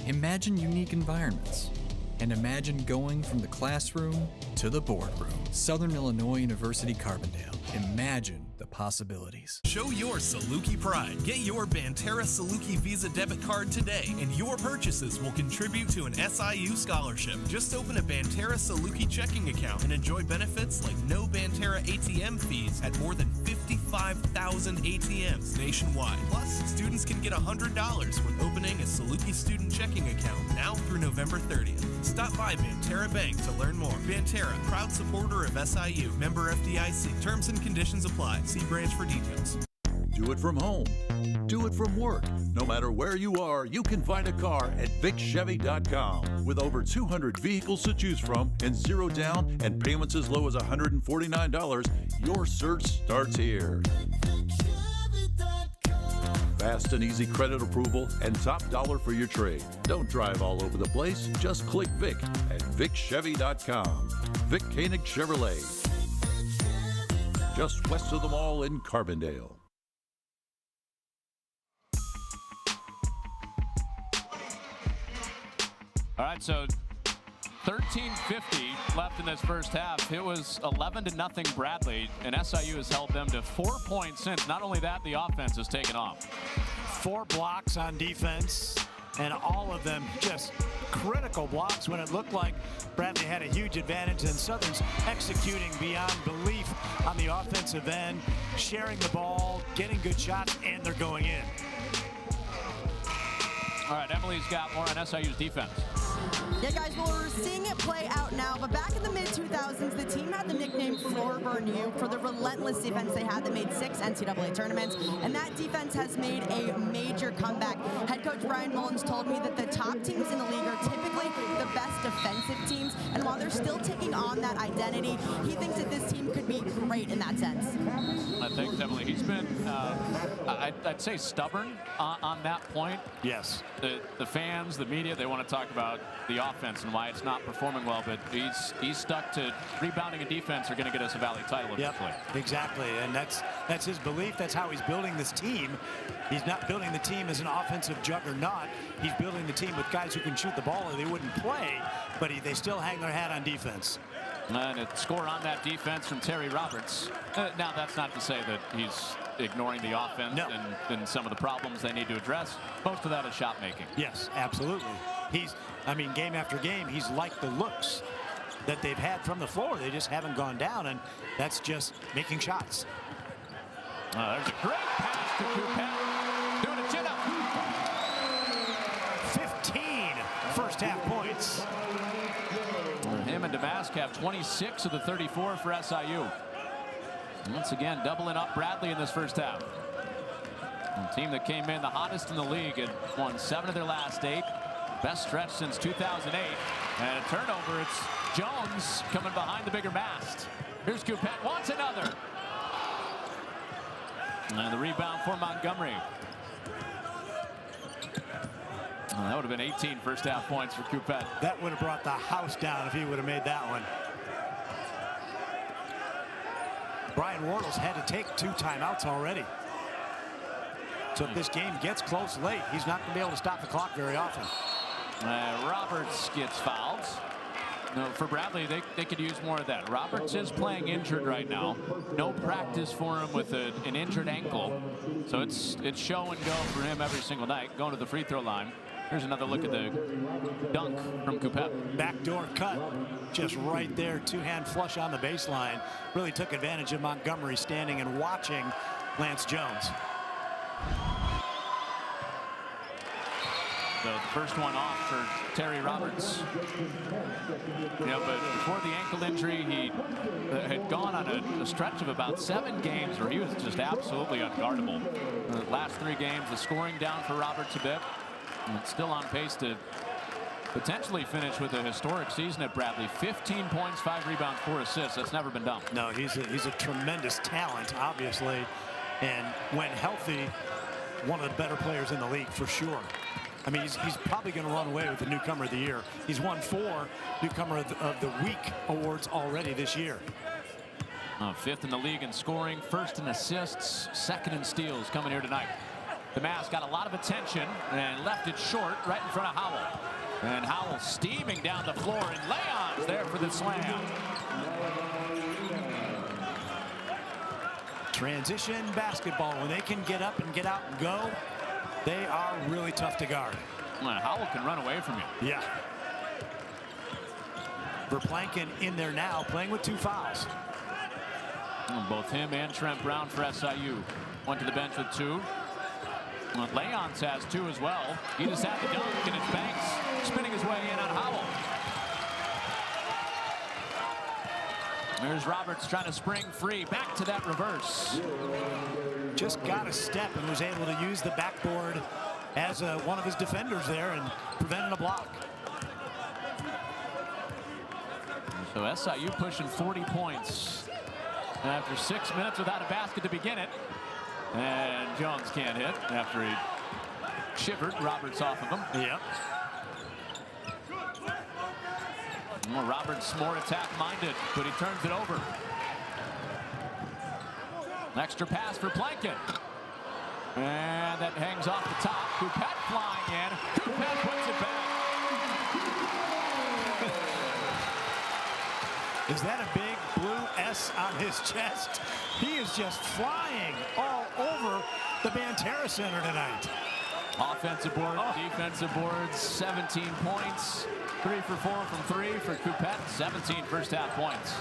[SPEAKER 15] Imagine unique environments. And imagine going from the classroom to the boardroom. Southern Illinois University, Carbondale. Imagine the possibilities.
[SPEAKER 8] Show your Saluki pride. Get your Banterra Saluki Visa debit card today, and your purchases will contribute to an SIU scholarship. Just open a Banterra Saluki checking account and enjoy benefits like no Banterra ATM fees at more than 55,000 ATMs nationwide. Plus, students can get $100 when opening a Saluki student checking account now through November 30th. Stop by Banterra Bank to learn more. Banterra, proud supporter of SIU. Member FDIC. Terms and conditions apply. See branch for details.
[SPEAKER 16] Do it from home. Do it from work. No matter where you are, you can find a car at VicChevy.com. With over 200 vehicles to choose from and zero down and payments as low as $149, your search starts here. Fast and easy credit approval and top dollar for your trade. Don't drive all over the place. Just click Vic at VicChevy.com. Vic Koenig Chevrolet. Just west of the mall in Carbondale.
[SPEAKER 1] All right, so 13:50 left in this first half. It was 11-0 Bradley, and SIU has held them to 4 points since. Not only that, the offense has taken off.
[SPEAKER 2] 4 blocks on defense, and all of them just critical blocks when it looked like Bradley had a huge advantage, and Southern's executing beyond belief on the offensive end, sharing the ball, getting good shots, and they're going in.
[SPEAKER 1] All right, Emily's got more on SIU's defense.
[SPEAKER 3] Yeah, guys, well, we're seeing it play out now, but back in the mid-2000s, the team had the nickname Floor Burn U for the relentless defense they had that made 6 NCAA tournaments, and that defense has made a major comeback. Head coach Brian Mullins told me that the top teams in the league are typically the best defensive teams, and while they're still taking on that identity, he thinks that this team could be great in that sense.
[SPEAKER 1] I think definitely he's been, I'd say, stubborn on that point.
[SPEAKER 2] Yes.
[SPEAKER 1] The fans, the media, they want to talk about the offense and why it's not performing well, but he's stuck to rebounding and defense are going to get us a Valley title eventually.
[SPEAKER 2] Yep, exactly, and that's his belief. That's how he's building this team. He's not building the team as an offensive juggernaut. He's building the team with guys who can shoot the ball or they wouldn't play, but they still hang their hat on defense.
[SPEAKER 1] And a score on that defense from Terry Roberts. Now, that's not to say that he's ignoring the offense and some of the problems they need to address. Most of that is shot making.
[SPEAKER 2] Yes, absolutely. Game after game, he's liked the looks that they've had from the floor. They just haven't gone down, and that's just making shots.
[SPEAKER 1] There's a great pass to Coupet. Doing a chin-up.
[SPEAKER 2] 15 first half points.
[SPEAKER 1] Him and Damask have 26 of the 34 for SIU. Once again, doubling up Bradley in this first half. A team that came in the hottest in the league and won 7 of their last 8. Best stretch since 2008. And a turnover, it's Jones coming behind the bigger mast. Here's Coupet, wants another. And the rebound for Montgomery. That would have been 18 first half points for Coupet.
[SPEAKER 2] That would have brought the house down if he would have made that one. Brian Wardle's had to take 2 timeouts already. So if this game gets close late, he's not going to be able to stop the clock very often.
[SPEAKER 1] Roberts gets fouled. No, for Bradley, they could use more of that. Roberts is playing injured right now. No practice for him with an injured ankle. So it's show and go for him every single night, going to the free throw line. Here's another look at the dunk from Coupet.
[SPEAKER 2] Backdoor cut, just right there, 2-hand flush on the baseline. Really took advantage of Montgomery standing and watching Lance Jones.
[SPEAKER 1] So the first one off for Terry Roberts. But before the ankle injury, he had gone on a stretch of about 7 games where he was just absolutely unguardable. The last 3 games, the scoring down for Roberts a bit. And it's still on pace to potentially finish with a historic season at Bradley. 15 points, 5 rebounds, 4 assists. That's never been done.
[SPEAKER 2] No, he's a tremendous talent, obviously. And when healthy, one of the better players in the league for sure. I mean, he's probably going to run away with the Newcomer of the Year. He's won 4 Newcomer of the Week awards already this year.
[SPEAKER 1] 5th in the league in scoring, 1st in assists, 2nd in steals coming here tonight. The Mask got a lot of attention and left it short right in front of Howell. And Howell steaming down the floor, and Leon's there for the slam.
[SPEAKER 2] Transition basketball. When they can get up and get out and go, they are really tough to guard.
[SPEAKER 1] Howell can run away from you.
[SPEAKER 2] Yeah. Verplanken in there now, playing with 2 fouls.
[SPEAKER 1] Both him and Trent Brown for SIU went to the bench with 2. Leon's has 2 as well. He just had the dunk, and it's Banks spinning his way in on Howell. There's Roberts trying to spring free. Back to that reverse.
[SPEAKER 2] Just got a step and was able to use the backboard as one of his defenders there and prevented a block.
[SPEAKER 1] So SIU pushing 40 points after 6 minutes without a basket to begin it. And Jones can't hit after he shivered Roberts off of him.
[SPEAKER 2] Yep.
[SPEAKER 1] Well, Roberts more attack-minded, but he turns it over. Extra pass for Blanket. And that hangs off the top. Coupette flying in. Coupette puts it back.
[SPEAKER 2] Is that a big blue S on his chest? He is just flying all over the Banterra Center tonight.
[SPEAKER 1] Offensive board, defensive boards, 17 points. 3 for 4 from 3 for Coupette. 17 first half points.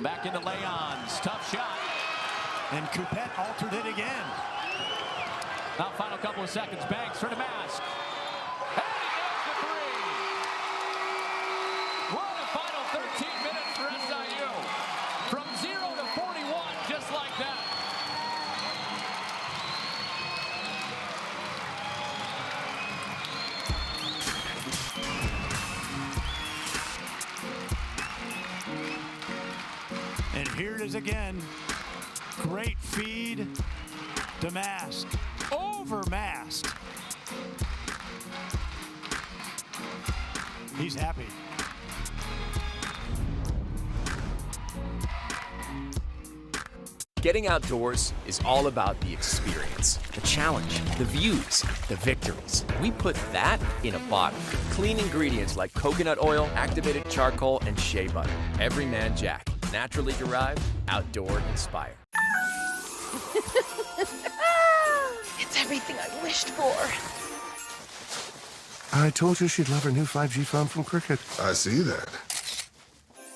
[SPEAKER 1] Back into Leon's tough shot.
[SPEAKER 2] And Coupette altered it again.
[SPEAKER 1] Now final couple of seconds. Banks for Damask. And he nails the three. What a final 13 minutes for SIU. From 0 to 41, just like that.
[SPEAKER 2] And here it is again. Great feed to Mask. Over Mask. He's happy.
[SPEAKER 17] Getting outdoors is all about the experience, the challenge, the views, the victories. We put that in a bottle. Clean ingredients like coconut oil, activated charcoal, and shea butter. Everyman Jack. Naturally derived, outdoor inspired.
[SPEAKER 18] It's everything I wished for.
[SPEAKER 19] I told you she'd love her new 5G phone from Cricket.
[SPEAKER 20] I see that.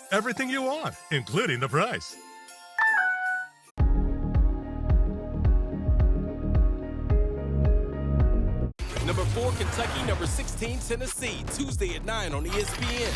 [SPEAKER 21] Everything you want, including the price.
[SPEAKER 13] Number 4 Kentucky, number 16 Tennessee, Tuesday at 9 on ESPN.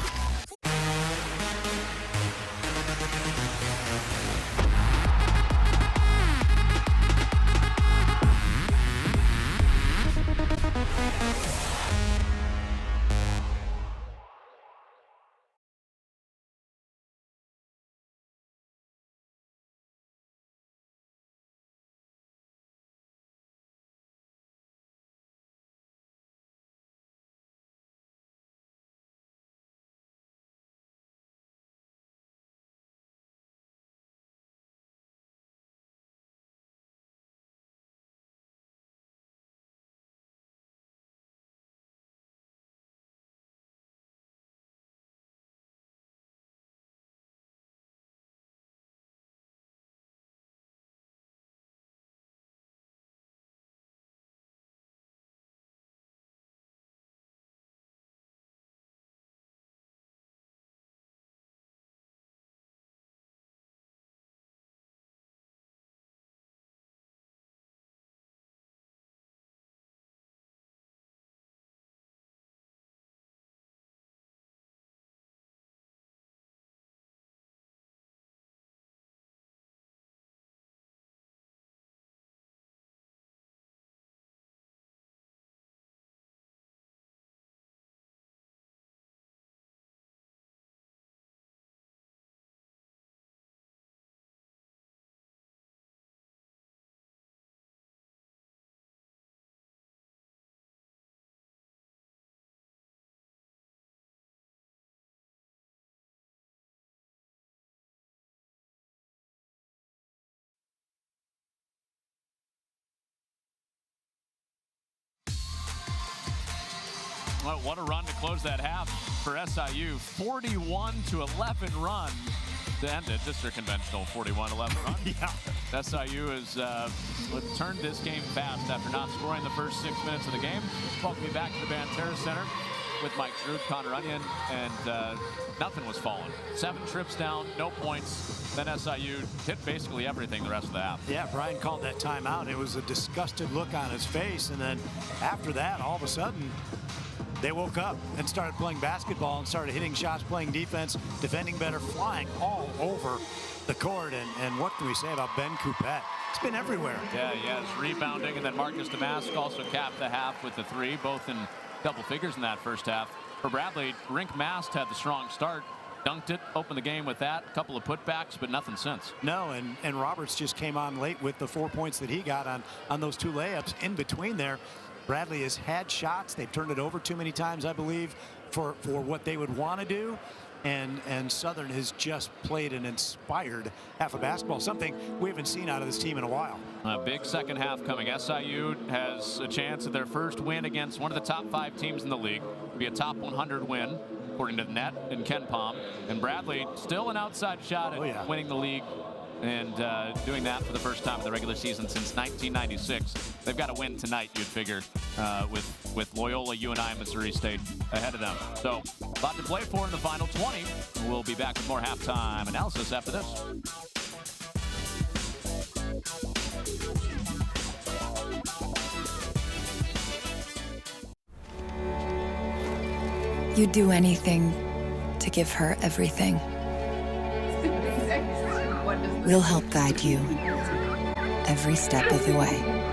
[SPEAKER 1] Well, what a run to close that half for SIU. 41-11 run to end it. Just their conventional 41-11 run.
[SPEAKER 2] Yeah.
[SPEAKER 1] SIU has turned this game fast after not scoring the first 6 minutes of the game. Welcome me back to the Banterra Center with Mike Drew, Connor Onion, and nothing was falling. 7 trips down, no points. Then SIU hit basically everything the rest of the half.
[SPEAKER 2] Yeah, Brian called that timeout. It was a disgusted look on his face, and then after that, all of a sudden, they woke up and started playing basketball and started hitting shots, playing defense, defending better, flying all over the court. And what can we say about Ben Coupette? It's been everywhere.
[SPEAKER 1] Yeah, it's rebounding, and then Marcus Damask also capped the half with the 3, both in double figures in that first half. For Bradley, Rink Mast had the strong start, dunked it, opened the game with that, a couple of putbacks, but nothing since.
[SPEAKER 2] No, and Roberts just came on late with the 4 points that he got on those 2 layups in between there. Bradley has had shots. They've turned it over too many times, I believe, for what they would want to do. And Southern has just played an inspired half of basketball, something we haven't seen out of this team in a while.
[SPEAKER 1] A big second half coming. SIU has a chance at their first win against one of the top 5 teams in the league. It'll be a top 100 win, according to the net and Ken Palm. And Bradley, still an outside shot at winning the league and doing that for the first time in the regular season since 1996. They've got to win tonight, you'd figure, with Loyola, UNI, and Missouri State ahead of them. So, a lot to play for in the final 20. We'll be back with more halftime analysis after this.
[SPEAKER 20] You'd do anything to give her everything. We'll help guide you every step of the way.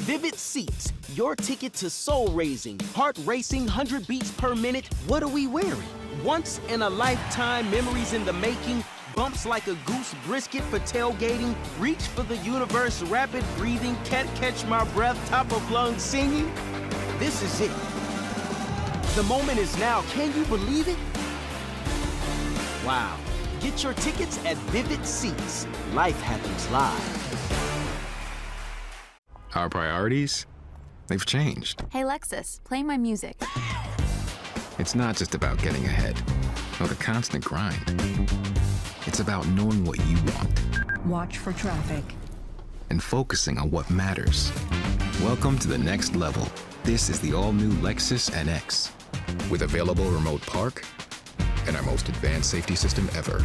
[SPEAKER 22] Vivid Seats, your ticket to soul-raising, heart-racing, 100 beats per minute. What are we wearing? Once-in-a-lifetime memories in the making, bumps like a goose brisket for tailgating, reach for the universe, rapid breathing, can't catch my breath, top of lungs singing. This is it. The moment is now. Can you believe it? Wow. Get your tickets at Vivid Seats. Life happens live.
[SPEAKER 10] Our priorities, they've changed.
[SPEAKER 23] Hey, Lexus, play my music.
[SPEAKER 10] It's not just about getting ahead or the constant grind. It's about knowing what you want.
[SPEAKER 20] Watch for traffic.
[SPEAKER 10] And focusing on what matters. Welcome to the next level. This is the all-new Lexus NX with available remote park and our most advanced safety system ever.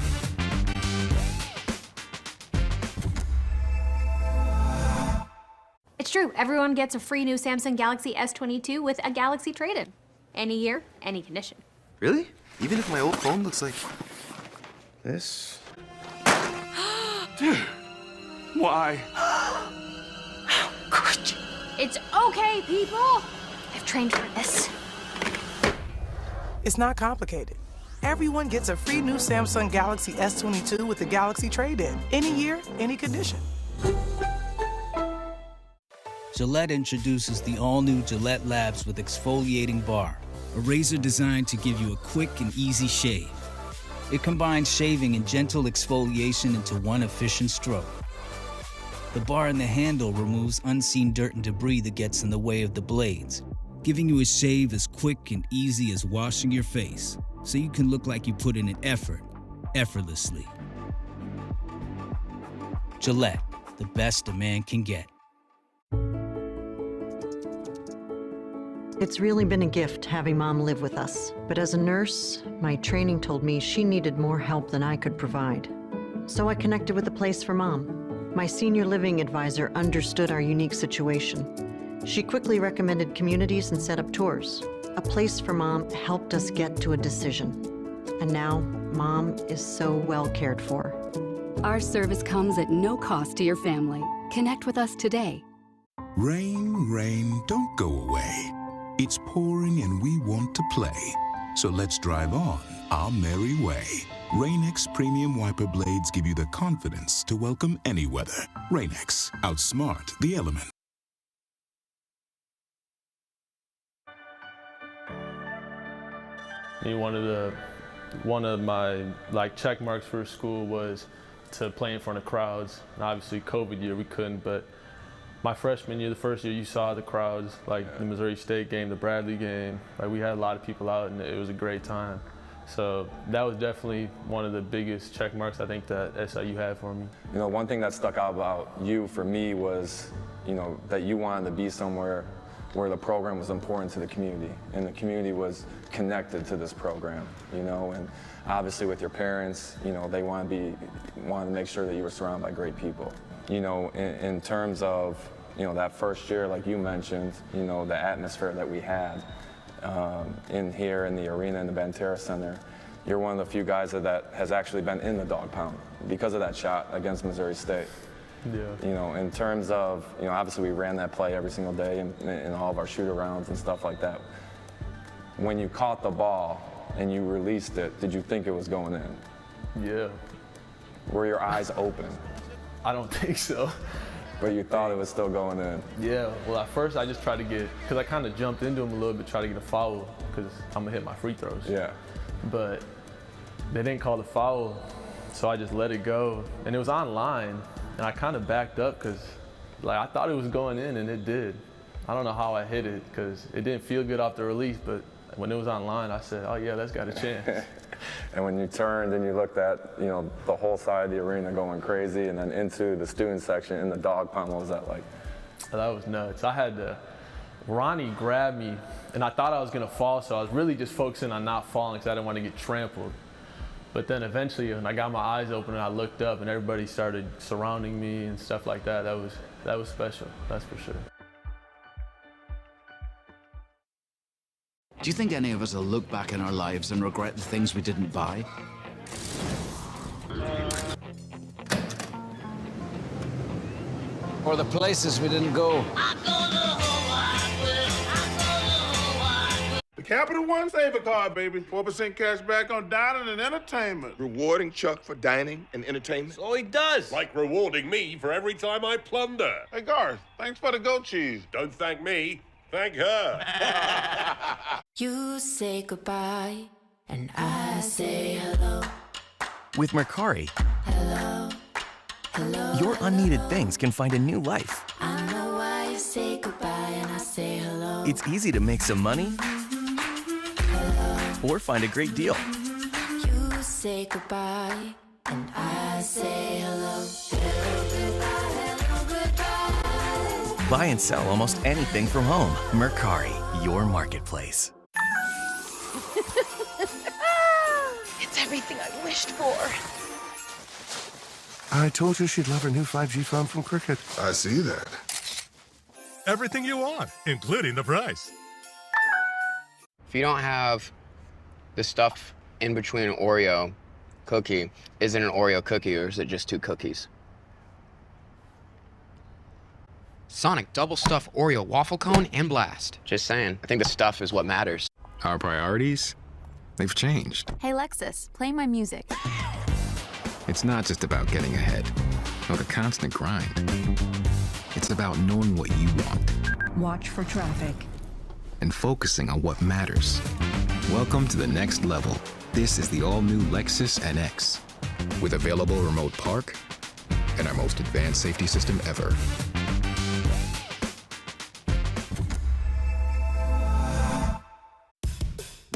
[SPEAKER 24] It's true. Everyone gets a free new Samsung Galaxy S22 with a Galaxy trade-in. Any year, any condition.
[SPEAKER 25] Really? Even if my old phone looks like this? Dude, why?
[SPEAKER 24] How could you? It's okay, people. I've trained for this.
[SPEAKER 4] It's not complicated. Everyone gets a free new Samsung Galaxy S22 with the Galaxy trade-in. Any year, any condition.
[SPEAKER 26] Gillette introduces the all-new Gillette Labs with exfoliating bar, a razor designed to give you a quick and easy shave. It combines shaving and gentle exfoliation into one efficient stroke. The bar and the handle removes unseen dirt and debris that gets in the way of the blades, giving you a shave as quick and easy as washing your face, so you can look like you put in an effort, effortlessly. Gillette, the best a man can get.
[SPEAKER 27] It's really been a gift having Mom live with us. But as a nurse, my training told me she needed more help than I could provide. So I connected with a place for Mom. My senior living advisor understood our unique situation. She quickly recommended communities and set up tours. A place for Mom helped us get to a decision. And now, Mom is so well cared for.
[SPEAKER 28] Our service comes at no cost to your family. Connect with us today.
[SPEAKER 29] Rain, rain, don't go away. It's pouring and we want to play. So let's drive on our merry way. Rain-X Premium Wiper Blades give you the confidence to welcome any weather. Rain-X, outsmart the element.
[SPEAKER 30] One of my check marks for school was to play in front of crowds. And obviously COVID year we couldn't, but my freshman year, the first year, you saw the crowds, like the Missouri State game, the Bradley game. Like we had a lot of people out and it was a great time. So that was definitely one of the biggest check marks I think that SIU had for me.
[SPEAKER 31] You know, one thing that stuck out about you for me was, you know, that you wanted to be somewhere where the program was important to the community and the community was connected to this program, you know, and obviously with your parents, you know, they wanted to make sure that you were surrounded by great people. You know, in terms of, you know, that first year, like you mentioned, you know, the atmosphere that we had in here in the arena in the Banterra Center, you're one of the few guys that has actually been in the dog pound because of that shot against Missouri State.
[SPEAKER 30] Yeah.
[SPEAKER 31] You know, in terms of, you know, obviously we ran that play every single day in all of our shoot-arounds and stuff like that. When you caught the ball and you released it, did you think it was going in?
[SPEAKER 30] Yeah.
[SPEAKER 31] Were your eyes open?
[SPEAKER 30] I don't think so.
[SPEAKER 31] but you thought it was still going in.
[SPEAKER 30] Yeah, well, at first I just tried to get, because I kind of jumped into him a little bit, try to get a foul, because I'm going to hit my free throws.
[SPEAKER 31] Yeah.
[SPEAKER 30] But they didn't call the foul, so I just let it go. And it was online, and I kind of backed up because like, I thought it was going in, and it did. I don't know how I hit it, because it didn't feel good off the release, but when it was online, I said, oh yeah, that's got a chance.
[SPEAKER 31] And when you turned and you looked at, you know, the whole side of the arena going crazy, and then into the student section in the dog pound, what was that like?
[SPEAKER 30] That was nuts. I had to, Ronnie grabbed me, and I thought I was gonna fall, so I was really just focusing on not falling because I didn't want to get trampled. But then eventually, when I got my eyes open and I looked up and everybody started surrounding me and stuff like that, that was special, that's for sure.
[SPEAKER 3] Do you think any of us will look back in our lives and regret the things we didn't buy? Or the places we didn't go?
[SPEAKER 5] The Capital One Saver Card, baby. 4% cash back on dining and entertainment.
[SPEAKER 19] Rewarding Chuck for dining and entertainment?
[SPEAKER 5] Oh, he does.
[SPEAKER 21] Like rewarding me for every time I plunder.
[SPEAKER 5] Hey, Garth, thanks for the goat cheese.
[SPEAKER 21] Don't thank me, thank her.
[SPEAKER 6] You say goodbye, and I say hello.
[SPEAKER 7] With Mercari,
[SPEAKER 6] Hello, hello.
[SPEAKER 7] your unneeded things can find a new life.
[SPEAKER 6] I know why you say goodbye, and I say hello.
[SPEAKER 7] It's easy to make some money or find a great deal.
[SPEAKER 6] You say goodbye, and I say hello. Hello, goodbye, hello, goodbye.
[SPEAKER 7] Buy and sell almost anything from home. Mercari, your marketplace.
[SPEAKER 18] It's everything I wished for.
[SPEAKER 19] I told you she'd love her new 5G phone from Cricket.
[SPEAKER 21] I see that. Everything you want, including the price.
[SPEAKER 8] If you don't have the stuff in between an Oreo cookie, is it an Oreo cookie or is it just two cookies? Sonic double stuffed Oreo waffle cone and blast. Just saying. I think the stuff is what matters.
[SPEAKER 10] Our priorities, they've changed.
[SPEAKER 23] Hey Lexus, play my music.
[SPEAKER 10] It's not just about getting ahead or the constant grind. It's about knowing what you want.
[SPEAKER 9] Watch for traffic.
[SPEAKER 10] And focusing on what matters. Welcome to the next level. This is the all-new Lexus NX with available remote park and our most advanced safety system ever.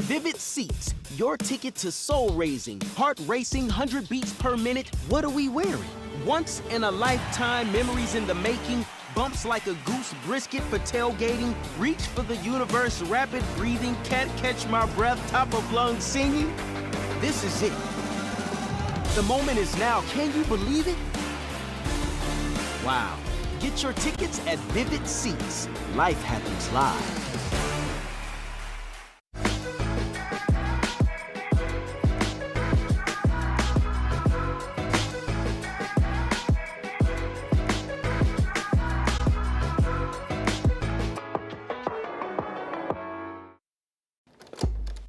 [SPEAKER 22] Vivid Seats, your ticket to soul-raising, heart-racing, 100 beats per minute. What are we wearing? Once-in-a-lifetime memories in the making, bumps like a goose brisket for tailgating, reach for the universe, rapid breathing, can't catch my breath, top of lungs singing. This is it. The moment is now. Can you believe it? Wow. Get your tickets at Vivid Seats. Life happens live.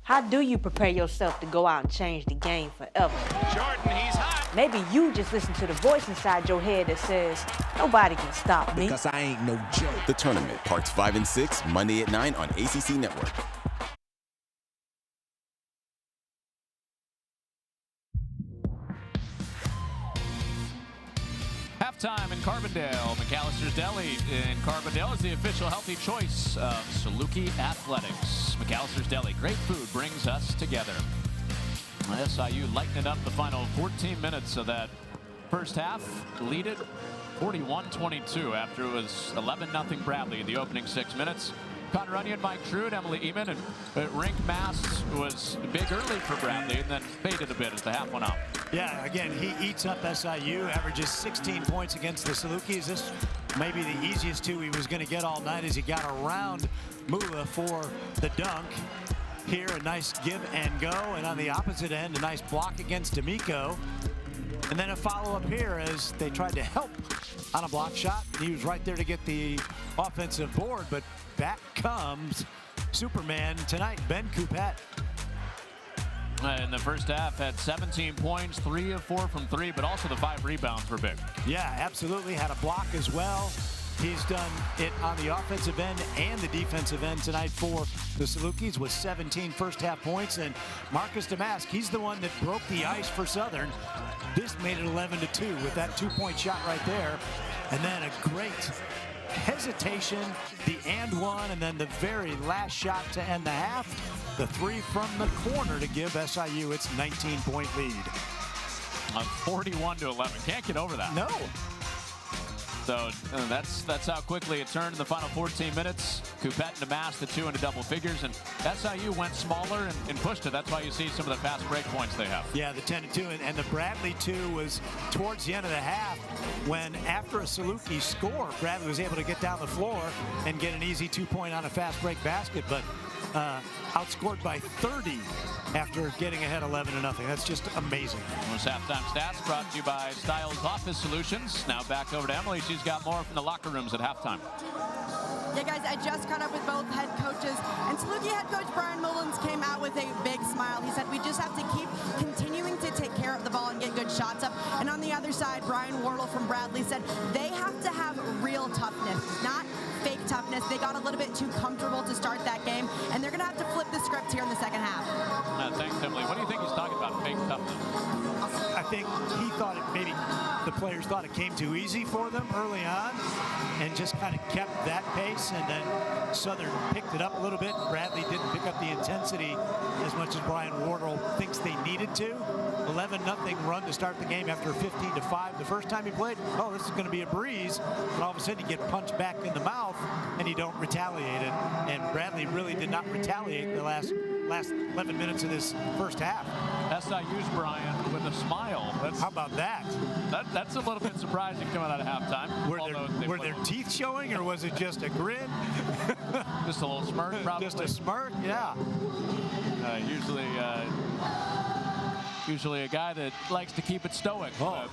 [SPEAKER 11] How do you prepare yourself to go out and change the game forever?
[SPEAKER 21] Jordan, he's hot.
[SPEAKER 11] Maybe you just listen to the voice inside your head that says, nobody can stop me.
[SPEAKER 12] Because I ain't no joke. The Tournament, Parts 5 and 6, Monday at 9 on ACC Network.
[SPEAKER 1] Halftime in Carbondale. McAllister's Deli in Carbondale is the official healthy choice of Saluki Athletics. McAllister's Deli, great food brings us together. SIU lighting it up the final 14 minutes of that first half. Lead it 41-22 after it was 11-0 Bradley in the opening 6 minutes. Connor Onion, Mike Trude, Emily Eamon, and Rink Mast was big early for Bradley and then faded a bit as the half went up.
[SPEAKER 2] Yeah, again, he eats up SIU, averages 16 points against the Salukis. This may be the easiest two he was going to get all night as he got around Mula for the dunk. Here, a nice give and go, and on the opposite end, a nice block against D'Amico. And then a follow-up here as they tried to help on a block shot. He was right there to get the offensive board, but back comes Superman tonight, Ben Coupette.
[SPEAKER 1] In the first half, had 17 points, 3 of 4 from 3, but also the 5 rebounds were big.
[SPEAKER 2] Yeah, absolutely. Had a block as well. He's done it on the offensive end and the defensive end tonight for the Salukis with 17 first half points. And Marcus Damask, he's the one that broke the ice for Southern. This made it 11-2 with that 2-point shot right there. And then a great hesitation, the and one, and then the very last shot to end the half. The 3 from the corner to give SIU its 19-point lead.
[SPEAKER 1] 41-11. Can't get over that.
[SPEAKER 2] No.
[SPEAKER 1] So that's how quickly it turned in the final 14 minutes. Coupette and Damask, the 2 into double figures, and SIU went smaller and pushed it. That's why you see some of the fast break points they have.
[SPEAKER 2] Yeah, the 10-2, and the Bradley 2 was towards the end of the half when, after a Saluki score, Bradley was able to get down the floor and get an easy 2-point on a fast break basket, but outscored by 30 after getting ahead 11-0. That's just amazing.
[SPEAKER 1] Those halftime stats brought to you by Styles Office Solutions. Now back over to Emily. She's got more from the locker rooms at halftime.
[SPEAKER 4] Yeah, guys, I just caught up with both head coaches, and Saluki head coach Brian Mullins came out with a big smile. He said, we just have to keep continuing to take care of the ball and get good shots up. And on the other side, Brian Wardle from Bradley said they have to have real toughness, not fake toughness. They got a little bit too comfortable to start that game, and they're going to have to flip the script here in the second half.
[SPEAKER 1] Thanks, Emily. What do you think he's talking about, fake toughness?
[SPEAKER 2] I think he thought maybe the players thought it came too easy for them early on and just kind of kept that pace, and then Southern picked it up a little bit. Bradley didn't pick up the intensity as much as Brian Wardle thinks they needed to. 11-0 run to start the game after 15-5. The first time he played, oh, this is going to be a breeze, but all of a sudden you get punched back in the mouth and you don't retaliate. And Bradley really did not retaliate the last 11 minutes of this first half.
[SPEAKER 1] SIU's Brian with a smile.
[SPEAKER 2] How about that?
[SPEAKER 1] That's a little bit surprising coming out of halftime.
[SPEAKER 2] Were their teeth showing, or was it just a grin?
[SPEAKER 1] Just a little smirk, probably.
[SPEAKER 2] Just a smirk, yeah.
[SPEAKER 1] Usually a guy that likes to keep it stoic.
[SPEAKER 2] Oh.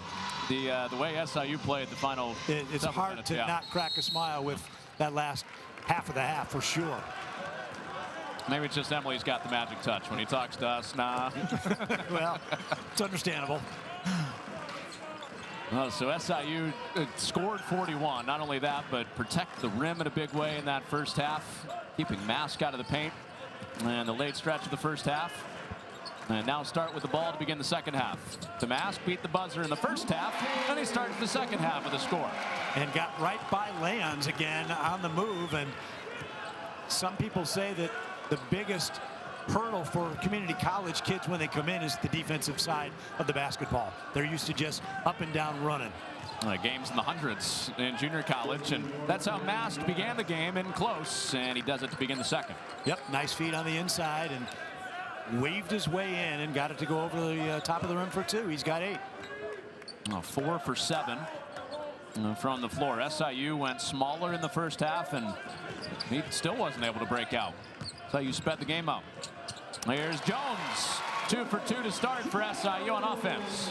[SPEAKER 1] The way SIU played the final.
[SPEAKER 2] It's hard minutes, to not crack a smile with that last half of the half, for sure.
[SPEAKER 1] Maybe it's just Emily's got the magic touch when he talks to us. Nah.
[SPEAKER 2] Well, it's understandable.
[SPEAKER 1] Well, so SIU scored 41. Not only that, but protect the rim in a big way in that first half, keeping Mask out of the paint. And the late stretch of the first half. And now start with the ball to begin the second half. Damask beat the buzzer in the first half, and he starts the second half with a score.
[SPEAKER 2] And got right by Leons again on the move. And some people say that the biggest hurdle for community college kids when they come in is the defensive side of the basketball. They're used to just up and down running.
[SPEAKER 1] Games in the hundreds in junior college, and that's how Mask began the game in close, and he does it to begin the second.
[SPEAKER 2] Yep, nice feed on the inside and waved his way in and got it to go over the top of the rim for 2. He's got 8.
[SPEAKER 1] 4 for 7 from the floor. SIU went smaller in the first half, and he still wasn't able to break out. SIU sped the game up. Here's Jones. 2 for 2 to start for SIU on offense.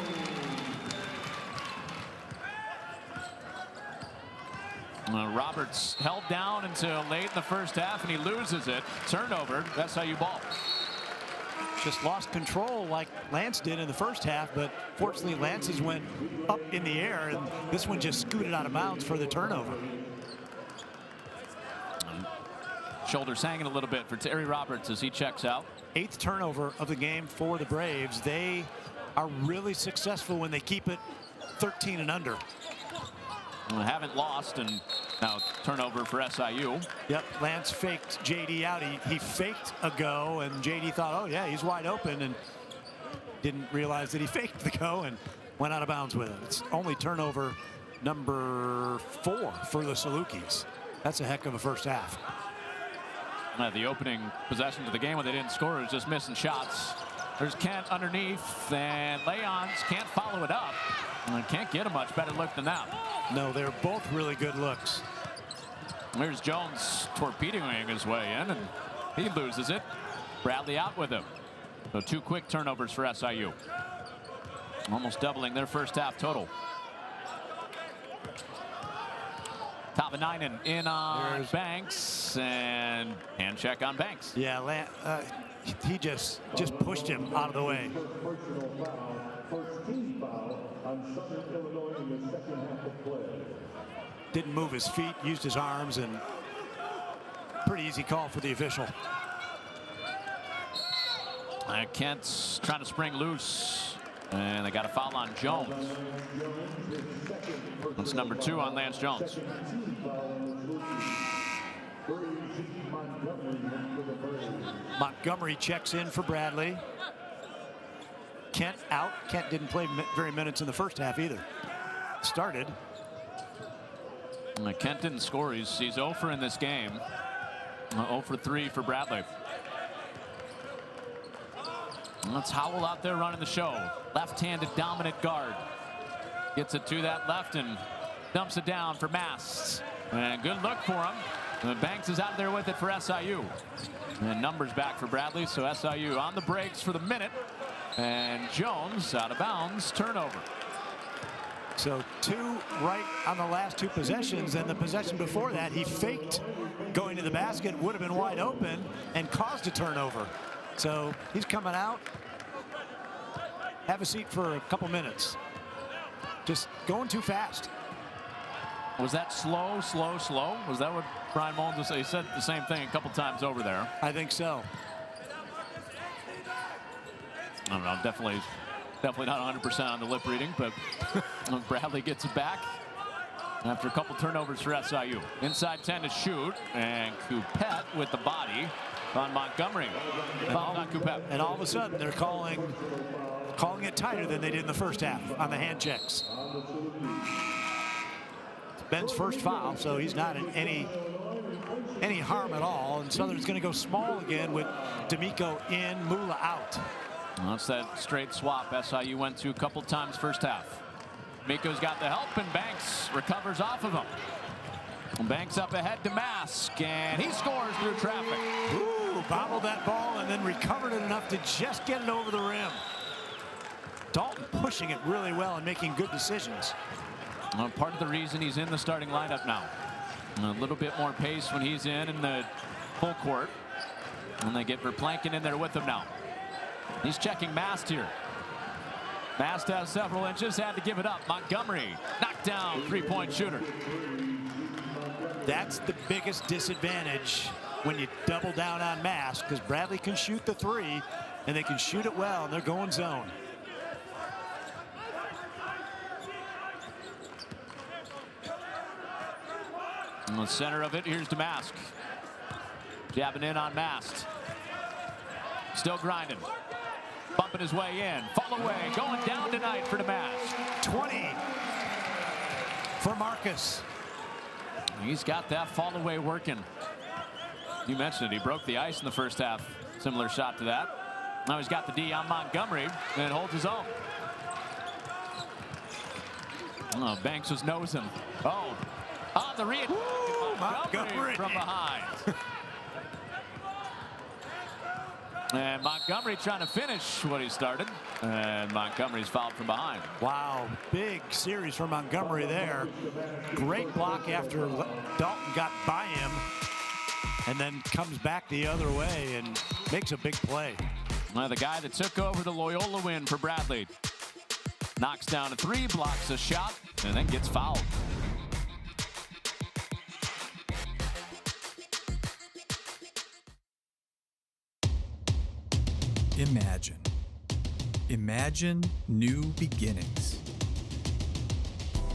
[SPEAKER 1] Roberts held down until late in the first half, and he loses it. Turnover, SIU ball.
[SPEAKER 2] Just lost control like Lance did in the first half, but fortunately Lance's went up in the air, and this one just scooted out of bounds for the turnover.
[SPEAKER 1] Shoulders hanging a little bit for Terry Roberts as he checks out.
[SPEAKER 2] 8th turnover of the game for the Braves. They are really successful when they keep it 13 and under.
[SPEAKER 1] Haven't lost, and now turnover for SIU.
[SPEAKER 2] Yep, Lance faked JD out. He faked a go, and JD thought, oh yeah, he's wide open, and didn't realize that he faked the go and went out of bounds with it. It's only turnover number 4 for the Salukis. That's a heck of a first half.
[SPEAKER 1] The opening possession of the game when they didn't score was just missing shots. There's Kent underneath, and Leons can't follow it up. And can't get a much better look than that.
[SPEAKER 2] No, they're both really good looks.
[SPEAKER 1] There's Jones torpedoing his way in, and he loses it. Bradley out with him. So 2 quick turnovers for SIU. Almost doubling their first half total. Tavanainen in on Banks, and hand check on Banks.
[SPEAKER 2] Yeah, he just pushed him out of the way. Didn't move his feet, used his arms, and pretty easy call for the official.
[SPEAKER 1] Kent's trying to spring loose, and they got a foul on Jones. That's number 2 on Lance Jones.
[SPEAKER 2] Montgomery checks in for Bradley. Kent out. Kent didn't play very minutes in the first half either. Started.
[SPEAKER 1] Kent didn't score. He's 0 for in this game. 0 for 3 for Bradley. That's Howell out there running the show. Left-handed dominant guard. Gets it to that left and dumps it down for Mast. And good look for him. And Banks is out there with it for SIU. And numbers back for Bradley, so SIU on the brakes for the minute. And Jones out of bounds, turnover.
[SPEAKER 2] So 2 right on the last 2 possessions, and the possession before that, he faked going to the basket, would have been wide open, and caused a turnover. So he's coming out. Have a seat for a couple minutes. Just going too fast.
[SPEAKER 1] Was that slow? Was that what Brian Mullins was saying? He said the same thing a couple times over there.
[SPEAKER 2] I think so.
[SPEAKER 1] I don't know, definitely not 100% on the lip reading, but Bradley gets it back after a couple turnovers for SIU. Inside 10 to shoot, and Coupette with the body on Montgomery.
[SPEAKER 2] And all of a sudden, they're calling it tighter than they did in the first half on the hand checks. It's Ben's first foul, so he's not in any harm at all. And Southern's going to go small again with D'Amico in, Mula out.
[SPEAKER 1] That's that straight swap SIU went to a couple times first half. D'Amico's got the help, and Banks recovers off of him. And Banks up ahead to Mask, and he scores through traffic.
[SPEAKER 2] Ooh, bobbled that ball and then recovered it enough to just get it over the rim. Dalton pushing it really well and making good decisions.
[SPEAKER 1] Well, part of the reason he's in the starting lineup now. A little bit more pace when he's in the full court. And they get Verplanken in there with him now. He's checking Mast here. Mast has several inches, had to give it up. Montgomery, knocked down, 3-point shooter.
[SPEAKER 2] That's the biggest disadvantage when you double down on Mast, because Bradley can shoot the 3, and they can shoot it well, and they're going zone.
[SPEAKER 1] In the center of it, here's Damask. Jabbing in on Mast. Still grinding. Bumping his way in. Fall away. Going down tonight for Damask.
[SPEAKER 2] 20 for Marcus.
[SPEAKER 1] He's got that fall away working. You mentioned it. He broke the ice in the first half. Similar shot to that. Now he's got the D on Montgomery and holds his own. Oh, Banks was nosing. Oh, on the read. Montgomery from behind. And Montgomery trying to finish what he started. And Montgomery's fouled from behind.
[SPEAKER 2] Wow, big series for Montgomery there. Great block after Dalton got by him. And then comes back the other way and makes a big play.
[SPEAKER 1] Well, the guy that took over the Loyola win for Bradley. Knocks down a 3, blocks a shot, and then gets fouled.
[SPEAKER 9] Imagine. Imagine new beginnings.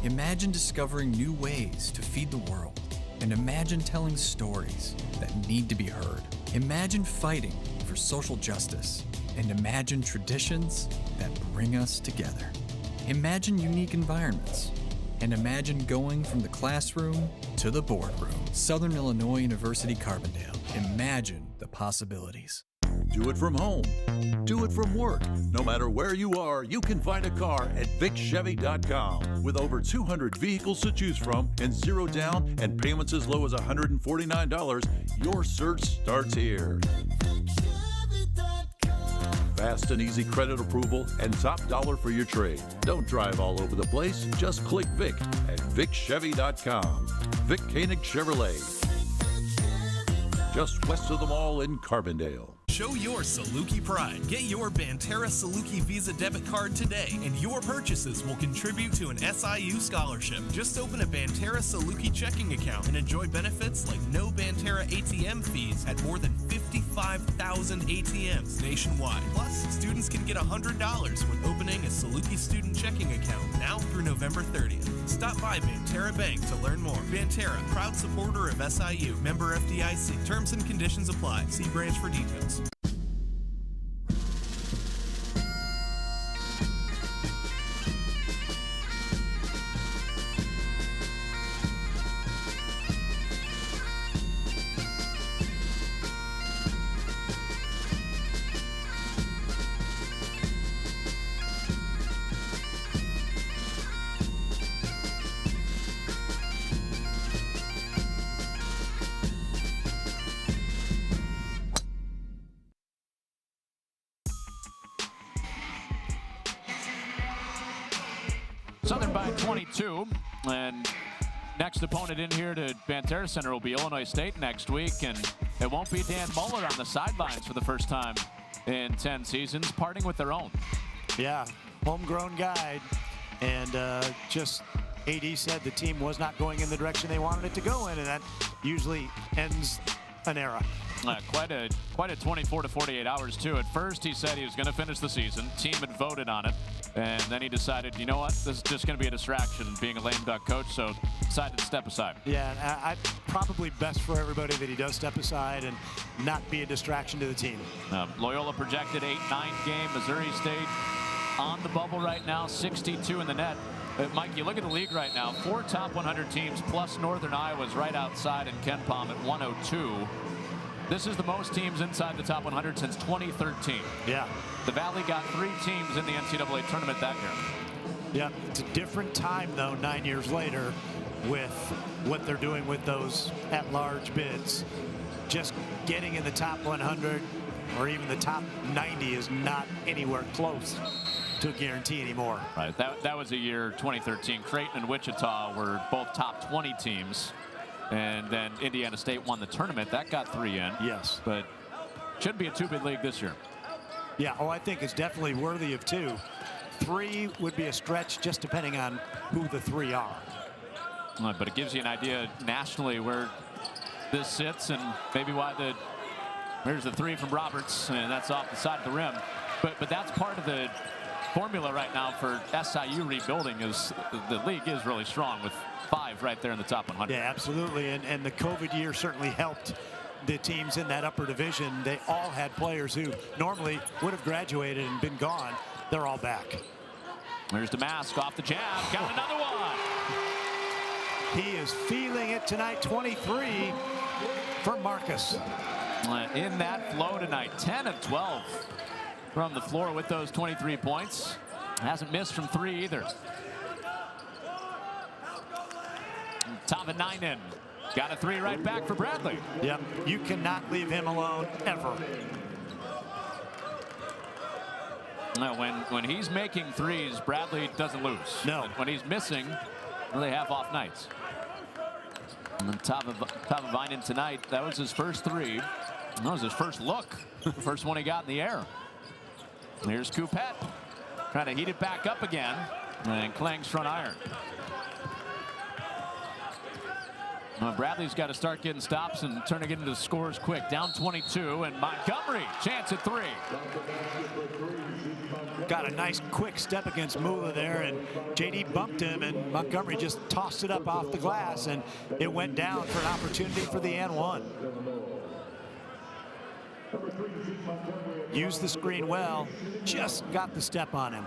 [SPEAKER 9] Imagine discovering new ways to feed the world. And imagine telling stories that need to be heard. Imagine fighting for social justice. And imagine traditions that bring us together. Imagine unique environments. And imagine going from the classroom to the boardroom. Southern Illinois University Carbondale. Imagine the possibilities.
[SPEAKER 13] Do it from home. Do it from work. No matter where you are, you can find a car at VicChevy.com. With over 200 vehicles to choose from and 0 down and payments as low as $149, your search starts here. Fast and easy credit approval and top dollar for your trade. Don't drive all over the place. Just click Vic at VicChevy.com. Vic Koenig Chevrolet. Just west of the mall in Carbondale.
[SPEAKER 14] Show your Saluki pride. Get your Banterra Saluki Visa debit card today, and your purchases will contribute to an SIU scholarship. Just open a Banterra Saluki checking account and enjoy benefits like no Banterra ATM fees at more than 55,000 ATMs nationwide. Plus, students can get $100 when opening a Saluki student checking account now through November 30th. Stop by Banterra Bank to learn more. Banterra, proud supporter of SIU. Member FDIC. Terms and conditions apply. See branch for details.
[SPEAKER 1] Southern by 22, and next opponent in here to Banterra Center will be Illinois State next week, and it won't be Dan Muller on the sidelines for the first time in 10 seasons, parting with their own.
[SPEAKER 2] Yeah, homegrown guy, and just AD said the team was not going in the direction they wanted it to go in, and that usually ends an era.
[SPEAKER 1] Quite a 24 to 48 hours too. At first he said he was going to finish the season. Team had voted on it, and then he decided, you know what, this is just going to be a distraction being a lame duck coach, so decided to step aside.
[SPEAKER 2] Yeah, I probably best for everybody that he does step aside and not be a distraction to the team.
[SPEAKER 1] Loyola projected 8-9 game. Missouri State on the bubble right now, 62 in the net. Mike, you look at the league right now, 4 top 100 teams plus Northern Iowa's right outside in Ken Palm at 102. This is the most teams inside the top 100 since 2013.
[SPEAKER 2] Yeah.
[SPEAKER 1] The Valley got 3 teams in the NCAA tournament that year.
[SPEAKER 2] Yeah, it's a different time, though, 9 years later, with what they're doing with those at-large bids. Just getting in the top 100 or even the top 90 is not anywhere close to a guarantee anymore.
[SPEAKER 1] Right, that was a year, 2013. Creighton and Wichita were both top 20 teams. And then Indiana State won the tournament. That got 3 in.
[SPEAKER 2] Yes.
[SPEAKER 1] But should be a 2-bid league this year.
[SPEAKER 2] Yeah, I think it's definitely worthy of 2. 3 would be a stretch just depending on who the 3 are.
[SPEAKER 1] But it gives you an idea nationally where this sits and maybe why there's the 3 from Roberts, and that's off the side of the rim. But that's part of the formula right now for SIU rebuilding. Is the league is really strong with 5 right there in the top 100.
[SPEAKER 2] Yeah, absolutely. And the COVID year certainly helped the teams in that upper division. They all had players who normally would have graduated and been gone. They're all back.
[SPEAKER 1] There's Damask off the jab. Got another one.
[SPEAKER 2] He is feeling it tonight. 23 for Marcus.
[SPEAKER 1] In that flow tonight, 10 of 12 from the floor with those 23 points. Hasn't missed from 3 either. Top of 9 in. Got a 3 right back for Bradley.
[SPEAKER 2] Yep, you cannot leave him alone ever.
[SPEAKER 1] No, when he's making 3s, Bradley doesn't lose.
[SPEAKER 2] No.
[SPEAKER 1] But when he's missing, they have off nights. And then top of Vinen tonight, that was his first 3. That was his first look. The first one he got in the air. And here's Coupette trying to heat it back up again. And Klang's front iron. Well, Bradley's got to start getting stops and turning it into scores quick. Down 22, and Montgomery, chance at 3.
[SPEAKER 2] Got a nice quick step against Mula there, and JD bumped him, and Montgomery just tossed it up off the glass, and it went down for an opportunity for the N1. Used the screen well, just got the step on him.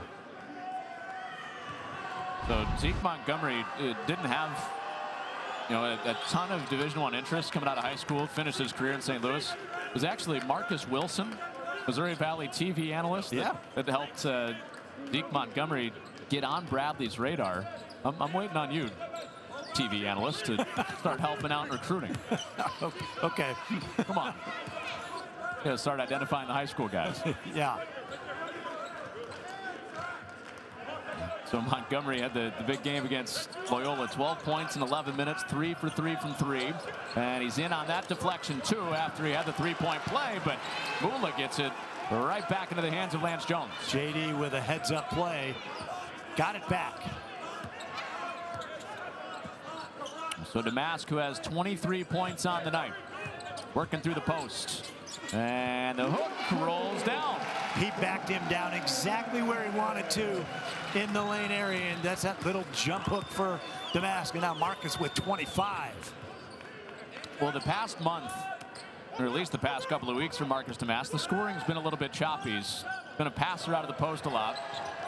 [SPEAKER 1] So Zeke Montgomery didn't have a ton of Division I interest coming out of high school, finished his career in St. Louis. It was actually Marcus Wilson, Missouri Valley TV analyst, that helped Zeke Montgomery get on Bradley's radar. I'm waiting on you, TV analyst, to start helping out in recruiting.
[SPEAKER 2] Okay.
[SPEAKER 1] Come on. Gonna start identifying the high school guys.
[SPEAKER 2] Yeah.
[SPEAKER 1] So Montgomery had the big game against Loyola. 12 points in 11 minutes, 3 for 3 from 3. And he's in on that deflection, too, after he had the three-point play. But Mula gets it right back into the hands of Lance Jones.
[SPEAKER 2] JD with a heads-up play. Got it back.
[SPEAKER 1] So Damask, who has 23 points on the night, working through the post. And the hook rolls down.
[SPEAKER 2] He backed him down exactly where he wanted to in the lane area, and that's that little jump hook for Damask. And now Marcus with 25.
[SPEAKER 1] Well, the past month, or at least the past couple of weeks for Marcus Damask, the scoring's been a little bit choppy. He's been a passer out of the post a lot.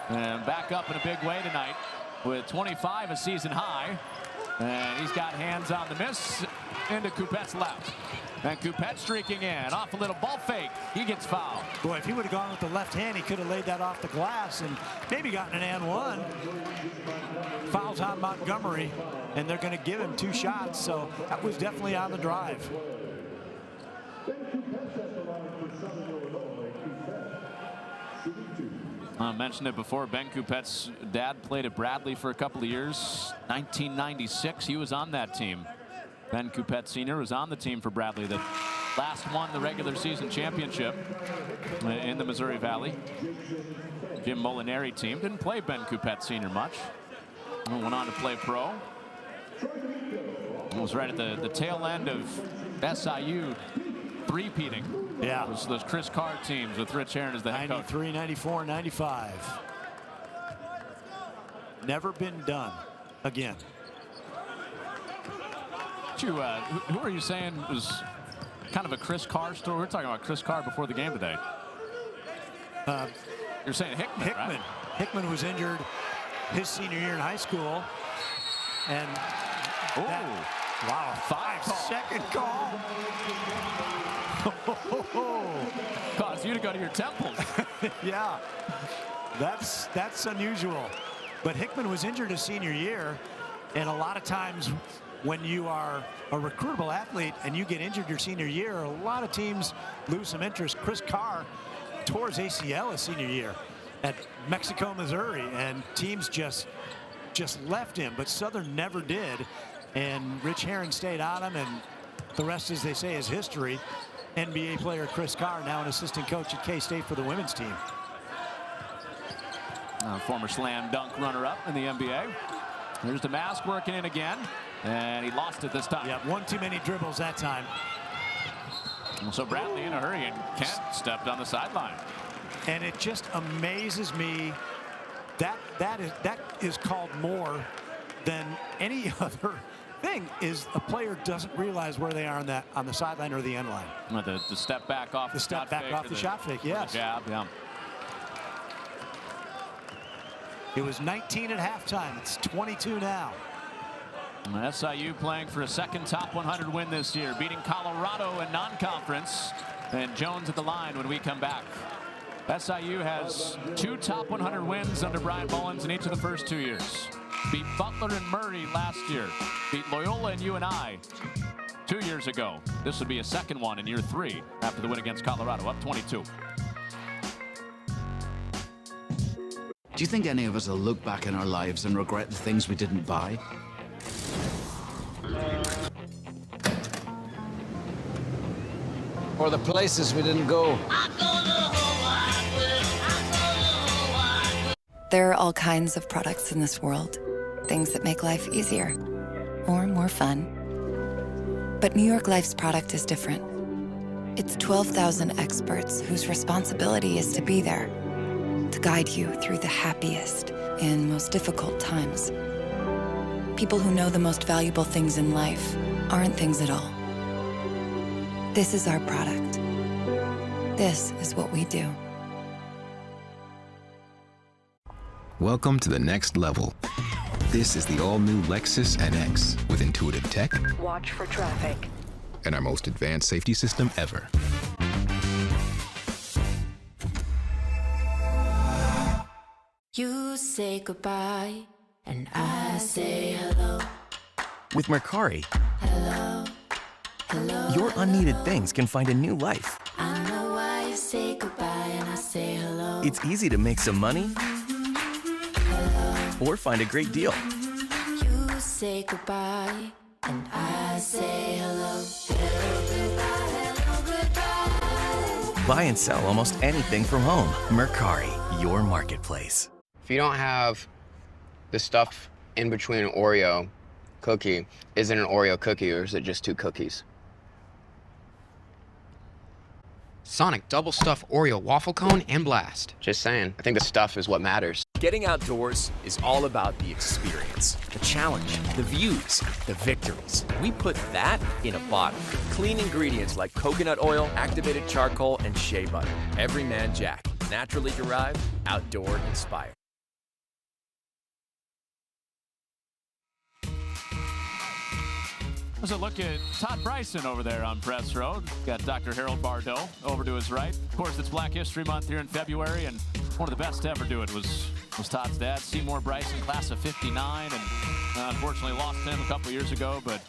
[SPEAKER 1] And back up in a big way tonight with 25, a season high. And he's got hands on the miss into Coupette's left. And Coupette streaking in off a little ball fake. He gets fouled.
[SPEAKER 2] Boy, if he would have gone with the left hand, he could have laid that off the glass and maybe gotten an and one. Fouls on Montgomery, and they're going to give him 2 shots. So that was definitely on the drive.
[SPEAKER 1] I mentioned it before. Ben Coupette's dad played at Bradley for a couple of years. 1996, he was on that team. Ben Coupette Sr. was on the team for Bradley that last won the regular season championship in the Missouri Valley. Jim Molinari team didn't play Ben Coupette Sr. much. Went on to play pro. It was right at the tail end of SIU three-peating.
[SPEAKER 2] Yeah.
[SPEAKER 1] Those Chris Carr teams with Rich Herron as the head coach.
[SPEAKER 2] 93, 94, 95. Never been done again.
[SPEAKER 1] Who are you saying was kind of a Chris Carr story? We're talking about Chris Carr before the game today. You're saying Hickman, right?
[SPEAKER 2] Hickman was injured his senior year in high school. And wow, 5-second call.
[SPEAKER 1] Caused you to go to your temples.
[SPEAKER 2] Yeah, that's unusual. But Hickman was injured his senior year, and a lot of times when you are a recruitable athlete and you get injured your senior year, a lot of teams lose some interest. Chris Carr tore his ACL his senior year at Mexico, Missouri, and teams just left him, but Southern never did. And Rich Herron stayed on him, and the rest, as they say, is history. NBA player Chris Carr, now an assistant coach at K-State for the women's team.
[SPEAKER 1] Former slam dunk runner-up in the NBA. There's Damask working in again, and he lost it this time.
[SPEAKER 2] Yeah, one too many dribbles that time.
[SPEAKER 1] So Bradley in a hurry, and Kent stepped on the sideline.
[SPEAKER 2] And it just amazes me that is called more than any other thing, is a player doesn't realize where they are on the sideline or the end line.
[SPEAKER 1] The step back off the
[SPEAKER 2] step back off the shot fake, yes.
[SPEAKER 1] The jab, yeah.
[SPEAKER 2] It was 19 at halftime. It's 22 now.
[SPEAKER 1] SIU playing for a second top 100 win this year, beating Colorado in non-conference. And Jones at the line when we come back. SIU has 2 top 100 wins under Brian Mullins in each of the first 2 years. Beat Butler and Murray last year. Beat Loyola and UNI 2 years ago. This would be a second one in year 3 after the win against Colorado, up 22.
[SPEAKER 3] Do you think any of us will look back in our lives and regret the things we didn't buy?
[SPEAKER 15] Or the places we didn't go.
[SPEAKER 16] There are all kinds of products in this world. Things that make life easier or more fun. But New York Life's product is different. It's 12,000 experts whose responsibility is to be there, to guide you through the happiest and most difficult times. People who know the most valuable things in life aren't things at all. This is our product. This is what we do.
[SPEAKER 10] Welcome to the next level. This is the all-new Lexus NX with intuitive tech.
[SPEAKER 18] Watch for traffic.
[SPEAKER 10] And our most advanced safety system ever.
[SPEAKER 6] You say goodbye, and I say hello.
[SPEAKER 7] With Mercari,
[SPEAKER 6] Hello, hello.
[SPEAKER 7] your unneeded things can find a new life.
[SPEAKER 6] I know
[SPEAKER 7] It's easy to make some money or find a great deal.
[SPEAKER 6] You say goodbye, and I say hello. Hello, goodbye, hello, goodbye.
[SPEAKER 7] Buy and sell almost anything from home. Mercari, your marketplace.
[SPEAKER 8] If you don't have the stuff in between an Oreo cookie, is it an Oreo cookie or is it just two cookies? Sonic double stuffed Oreo waffle cone and blast. Just saying, I think the stuff is what matters.
[SPEAKER 15] Getting outdoors is all about the experience, the challenge, the views, the victories. We put that in a bottle. Clean ingredients like coconut oil, activated charcoal, and shea butter. Everyman Jack, naturally derived, outdoor inspired.
[SPEAKER 1] Let's look at Todd Bryson over there on Press Road. Got Dr. Harold Bardot over to his right. Of course, it's Black History Month here in February, and one of the best to ever do it was Todd's dad, Seymour Bryson, class of '59, and unfortunately lost him a couple years ago, but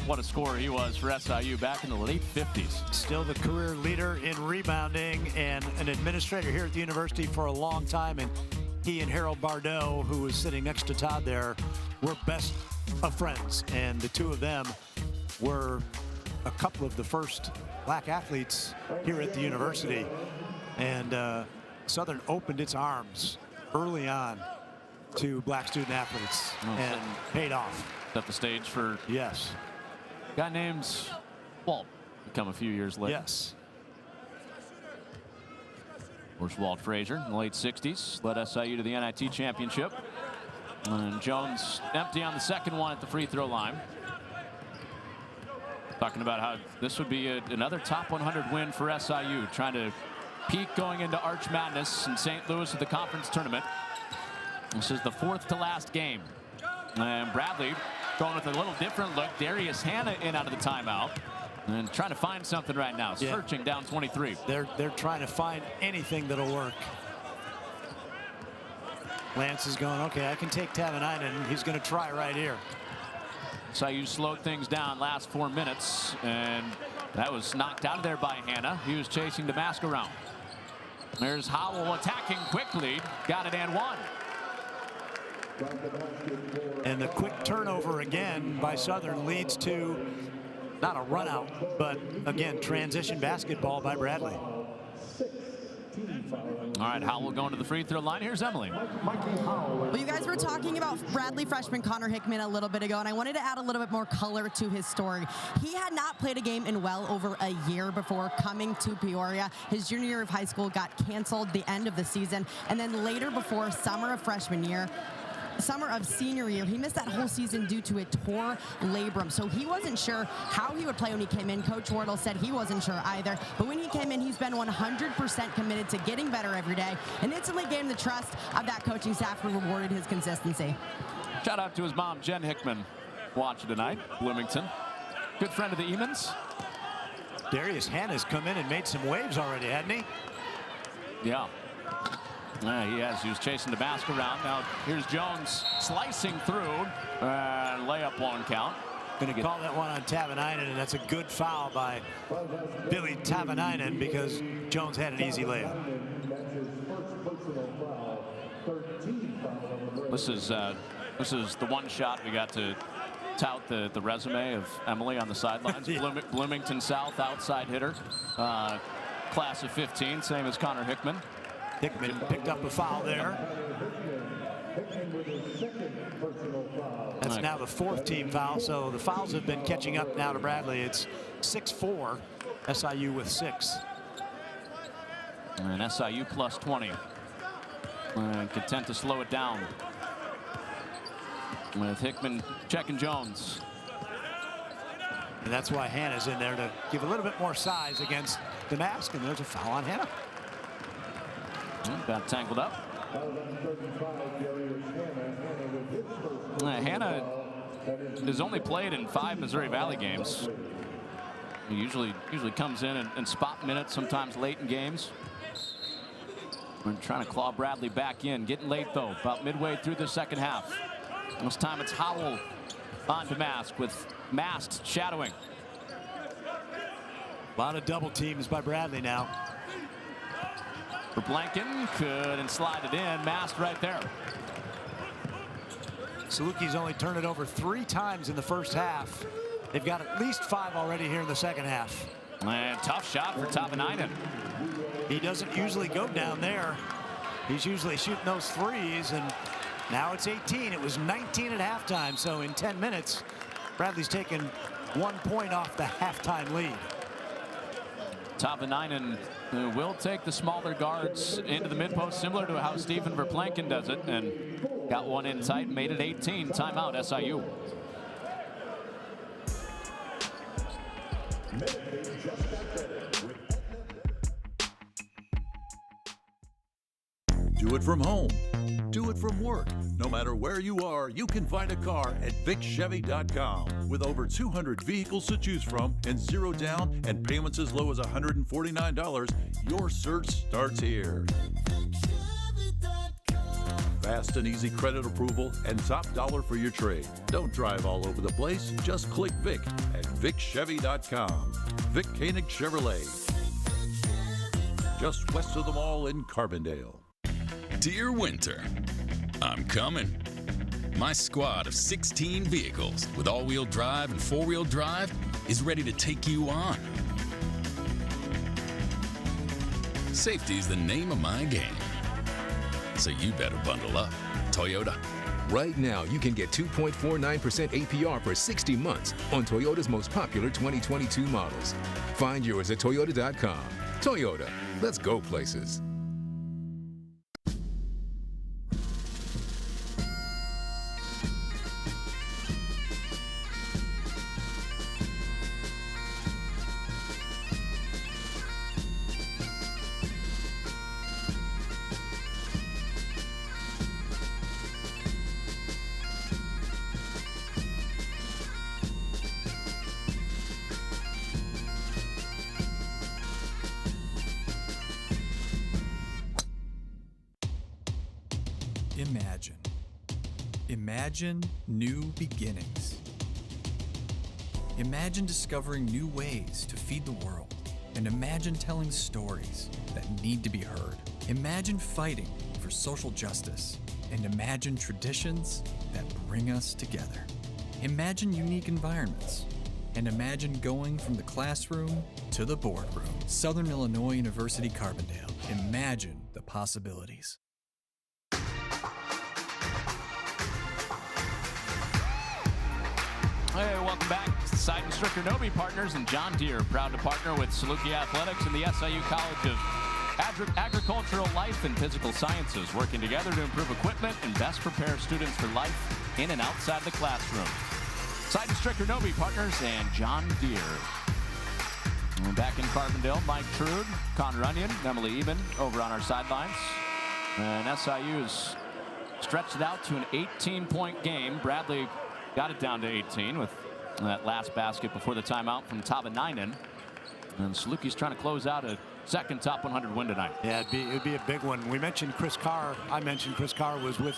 [SPEAKER 1] what a scorer he was for SIU back in the late 50s.
[SPEAKER 2] Still the career leader in rebounding and an administrator here at the university for a long time, and he and Harold Bardot, who was sitting next to Todd there, were best of friends, and the two of them were a couple of the first black athletes here at the university. And Southern opened its arms early on to black student athletes and paid off.
[SPEAKER 1] Set the stage for a guy named Walt, become a few years later.
[SPEAKER 2] Yes.
[SPEAKER 1] Of course, Walt Frazier in the late 60s led SIU to the NIT championship. And Jones empty on the second one at the free throw line. Talking about how this would be another top 100 win for SIU, trying to peak going into Arch Madness in St. Louis at the conference tournament. This is the fourth to last game. And Bradley going with a little different look. Darius Hannah in out of the timeout. And trying to find something right now, searching down 23.
[SPEAKER 2] They're trying to find anything that'll work. Lance is going, okay, I can take Tavanainen. He's going to try right here.
[SPEAKER 1] SIU slowed things down last 4 minutes, and that was knocked out of there by Hannah. He was chasing Damask around. There's Howell attacking quickly. Got it and one.
[SPEAKER 2] And the quick turnover again by Southern leads to not a run out, but again, transition basketball by Bradley.
[SPEAKER 1] All right, Howell going to the free throw line. Here's Emily.
[SPEAKER 4] Well, you guys were talking about Bradley freshman Connor Hickman a little bit ago, and I wanted to add a little bit more color to his story. He had not played a game in well over a year before coming to Peoria. His junior year of high school got canceled the end of the season, and then later before summer of senior year, he missed that whole season due to a torn labrum. So he wasn't sure how he would play when he came in. Coach Wardle said he wasn't sure either. But when he came in, he's been 100% committed to getting better every day and instantly gained the trust of that coaching staff who rewarded his consistency.
[SPEAKER 1] Shout out to his mom, Jen Hickman, watching tonight, Bloomington. Good friend of the Emans.
[SPEAKER 2] Darius Hannah's come in and made some waves already, hadn't he?
[SPEAKER 1] Yeah. He has. He was chasing the basket around. Now here's Jones slicing through. Layup won't count.
[SPEAKER 2] Going to call that one on Tavanainen, and that's a good foul by Billy Tavanainen because Jones had an easy layup.
[SPEAKER 1] This is the one shot we got to tout the resume of Emily on the sidelines. Bloomington South outside hitter, class of 15, same as Connor Hickman.
[SPEAKER 2] Hickman picked up a foul there. That's now the fourth team foul, so the fouls have been catching up now to Bradley. It's 6-4, SIU with 6.
[SPEAKER 1] And SIU plus 20. Content to slow it down. With Hickman checking Jones.
[SPEAKER 2] And that's why Hannah's in there to give a little bit more size against Damask, and there's a foul on Hannah.
[SPEAKER 1] Got tangled up. Hannah has only played in 5 Missouri Valley games. He usually comes in and spot minutes, sometimes late in games. We're trying to claw Bradley back in. Getting late, though, about midway through the second half. This time it's Howell on Damask with Mast shadowing.
[SPEAKER 2] A lot of double teams by Bradley now.
[SPEAKER 1] For Blanken, couldn't slide it in. Mast right there.
[SPEAKER 2] Salukis only turned it over 3 times in the first half. They've got at least 5 already here in the second half.
[SPEAKER 1] And tough shot for Tavanainen.
[SPEAKER 2] He doesn't usually go down there. He's usually shooting those threes, and now it's 18. It was 19 at halftime, so in 10 minutes, Bradley's taken 1 point off the halftime lead.
[SPEAKER 1] Tavanainen will take the smaller guards into the mid-post, similar to how Stephen Verplanken does it, and got one in tight, made it 18. Timeout, SIU.
[SPEAKER 13] Do it from home. Do it from work. No matter where you are, you can find a car at VicChevy.com. With over 200 vehicles to choose from and 0 down and payments as low as $149, your search starts here. Fast and easy credit approval and top dollar for your trade. Don't drive all over the place. Just click Vic at VicChevy.com. Vic Koenig Chevrolet. Just west of the mall in Carbondale.
[SPEAKER 5] Dear Winter, I'm coming. My squad of 16 vehicles with all-wheel drive and 4-wheel drive is ready to take you on. Safety's the name of my game. So you better bundle up. Toyota.
[SPEAKER 10] Right now, you can get 2.49% APR for 60 months on Toyota's most popular 2022 models. Find yours at Toyota.com. Toyota, let's go places.
[SPEAKER 9] Imagine. Imagine new beginnings. Imagine discovering new ways to feed the world. And imagine telling stories that need to be heard. Imagine fighting for social justice. And imagine traditions that bring us together. Imagine unique environments. And imagine going from the classroom to the boardroom. Southern Illinois University Carbondale. Imagine the possibilities.
[SPEAKER 1] Hey, welcome back. Side and Stricker Nobi partners and John Deere, proud to partner with Saluki Athletics and the SIU College of Agricultural Life and Physical Sciences, working together to improve equipment and best prepare students for life in and outside the classroom. Side and Stricker Nobi partners and John Deere. And back in Carbondale, Mike Trude, Connor Onion, Emily Eben over on our sidelines. And SIU has stretched it out to an 18-point game. Bradley got it down to 18 with that last basket before the timeout from Tavanainen. And Salukis trying to close out a second top 100 win tonight.
[SPEAKER 2] Yeah, it'd be a big one. We mentioned Chris Carr. I mentioned Chris Carr was with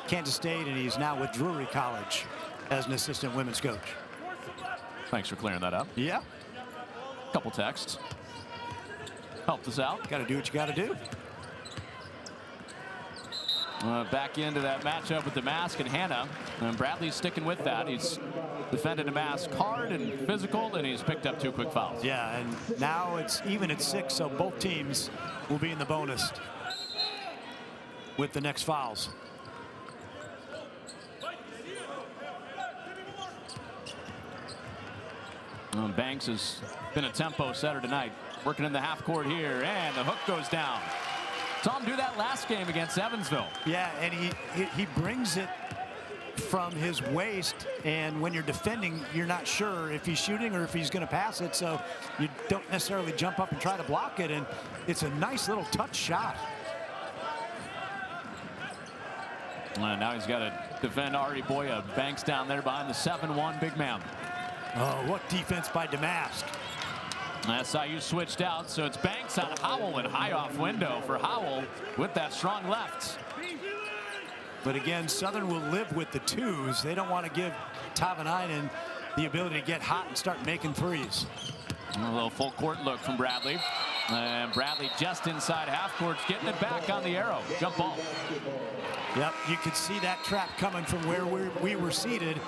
[SPEAKER 2] Kansas State, and he's now with Drury College as an assistant women's coach.
[SPEAKER 1] Thanks for clearing that up.
[SPEAKER 2] Yeah.
[SPEAKER 1] Couple texts. Helped us out.
[SPEAKER 2] Got to do what you got to do.
[SPEAKER 1] Back into that matchup with the Mask and Hannah. And Bradley's sticking with that. He's defended the Mask hard and physical, and he's picked up 2 quick fouls.
[SPEAKER 2] Yeah, and now it's even at 6, so both teams will be in the bonus with the next fouls.
[SPEAKER 1] Banks has been a tempo setter tonight. Working in the half court here, and the hook goes down. Saw him do that last game against Evansville.
[SPEAKER 2] Yeah, and he brings it from his waist, and when you're defending, you're not sure if he's shooting or if he's going to pass it, so you don't necessarily jump up and try to block it, and it's a nice little touch shot.
[SPEAKER 1] Now he's got to defend Artie Boya. Banks down there behind the 7-1 big man.
[SPEAKER 2] Oh, what defense by Damask.
[SPEAKER 1] SIU switched out, so it's Banks on Howell and high off window for Howell with that strong left.
[SPEAKER 2] But again, Southern will live with the twos. They don't want to give Tavanainen the ability to get hot and start making threes.
[SPEAKER 1] A little full court look from Bradley. And Bradley just inside half court, getting it back on the arrow. Jump ball.
[SPEAKER 2] Yep, you could see that trap coming from where we were seated.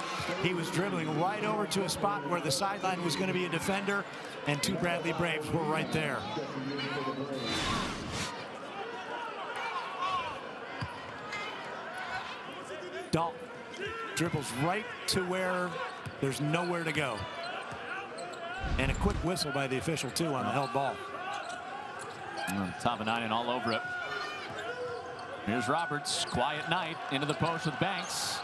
[SPEAKER 2] He was dribbling right over to a spot where the sideline was going to be a defender, and 2 Bradley Braves were right there. Dalton dribbles right to where there's nowhere to go. And a quick whistle by the official, too, on the held ball.
[SPEAKER 1] Top of 9 and all over it. Here's Roberts, quiet night, into the post with Banks.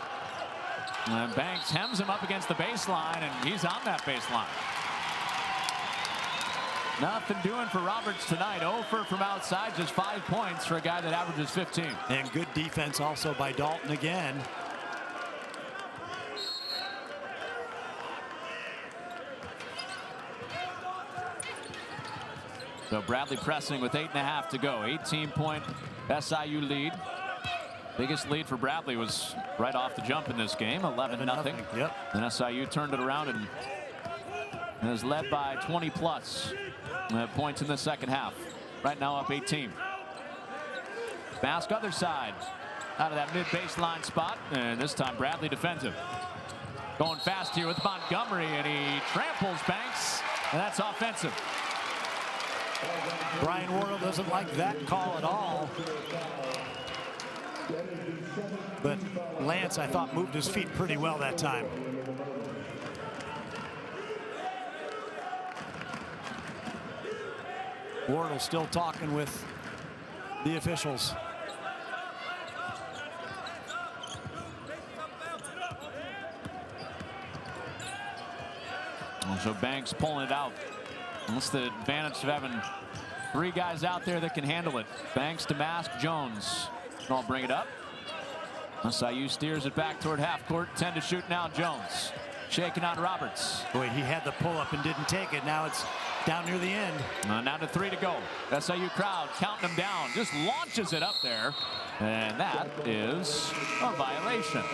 [SPEAKER 1] And Banks hems him up against the baseline, and he's on that baseline. Nothing doing for Roberts tonight. 0 from outside, just 5 points for a guy that averages 15.
[SPEAKER 2] And good defense also by Dalton again.
[SPEAKER 1] So Bradley pressing with 8.5 to go. 18-point SIU lead. Biggest lead for Bradley was right off the jump in this game, 11-0.
[SPEAKER 2] Yep.
[SPEAKER 1] And SIU turned it around and is led by 20+ points in the second half. Right now up 18. Bask other side, out of that mid-baseline spot, and this time Bradley defends him. Going fast here with Montgomery, and he tramples Banks, and that's offensive.
[SPEAKER 2] Brian Worrell doesn't like that call at all. But Lance, I thought, moved his feet pretty well that time. Wardle still talking with the officials.
[SPEAKER 1] So Banks pulling it out. That's the advantage of having 3 guys out there that can handle it. Banks to Mask, Jones. I'll bring it up. SIU steers it back toward half court. 10 to shoot now, Jones. Shaking on Roberts.
[SPEAKER 2] Boy, he had the pull up and didn't take it. Now it's down near the end.
[SPEAKER 1] Now to 3 to go. SIU crowd counting them down. Just launches it up there. And that is a violation.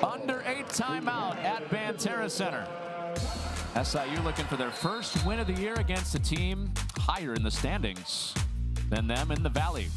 [SPEAKER 1] Under 8 timeout at Banterra Center. SIU looking for their first win of the year against a team higher in the standings than them in the Valley.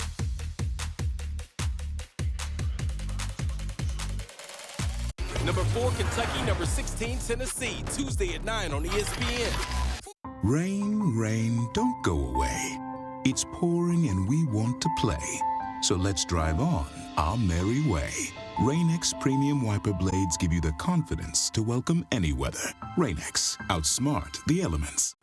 [SPEAKER 17] Number 4, Kentucky. Number 16, Tennessee. Tuesday at 9 on ESPN.
[SPEAKER 19] Rain, rain, don't go away. It's pouring and we want to play. So let's drive on our merry way. Rain-X Premium Wiper Blades give you the confidence to welcome any weather. Rain-X, outsmart the elements.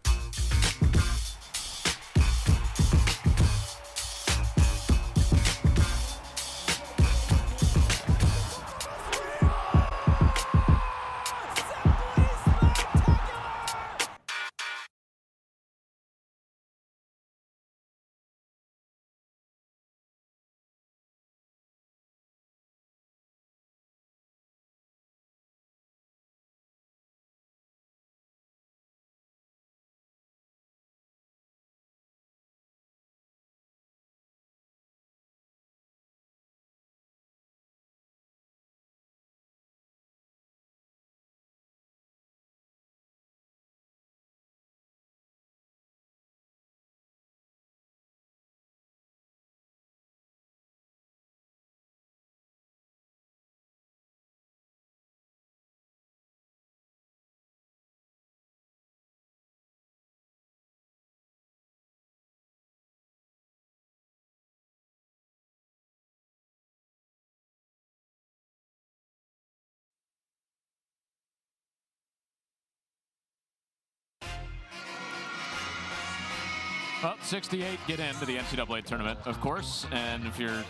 [SPEAKER 1] Well, 68 get into the NCAA tournament, of course, and if you're,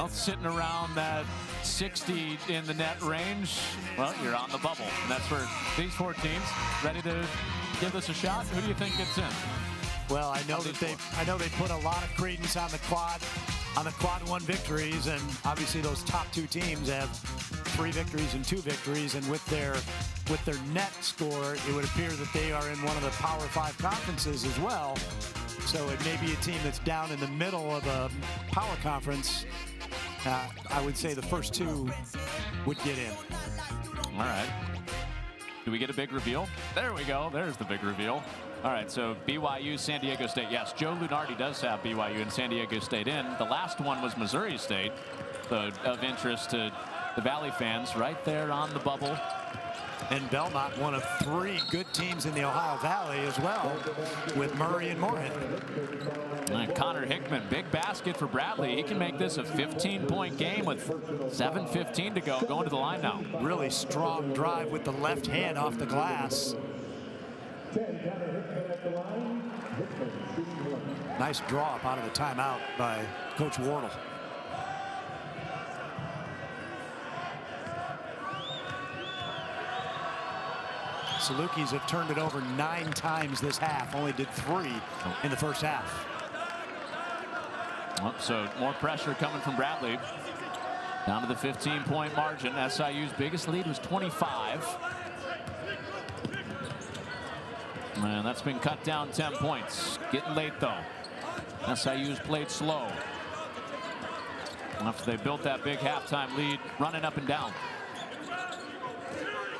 [SPEAKER 1] sitting around that 60 in the net range, well, you're on the bubble. And that's for these 4 teams. Ready to give this a shot? Who do you think gets in?
[SPEAKER 2] Well, I know they put a lot of credence on the quad 1 victories, and obviously those top 2 teams have 3 victories and 2 victories, and with their net score, it would appear that they are in one of the Power 5 conferences as well. So it may be a team that's down in the middle of a power conference. I would say the first 2 would get in.
[SPEAKER 1] All right. Do we get a big reveal? There we go. There's the big reveal. All right, so BYU, San Diego State. Yes, Joe Lunardi does have BYU and San Diego State in. The last one was Missouri State, of interest to the Valley fans, right there on the bubble.
[SPEAKER 2] And Belmont, one of 3 good teams in the Ohio Valley as well, with Murray and Moorhead.
[SPEAKER 1] And Connor Hickman, big basket for Bradley. He can make this a 15-point game with 7:15 to go. Going to the line now.
[SPEAKER 2] Really strong drive with the left hand off the glass. Nice draw up out of the timeout by Coach Wardle. Salukis have turned it over 9 times this half. Only did 3 in the first half.
[SPEAKER 1] Well, so more pressure coming from Bradley. Down to the 15-point margin. SIU's biggest lead was 25. And that's been cut down 10 points. Getting late, though. SIU's played slow. After they built that big halftime lead, running up and down.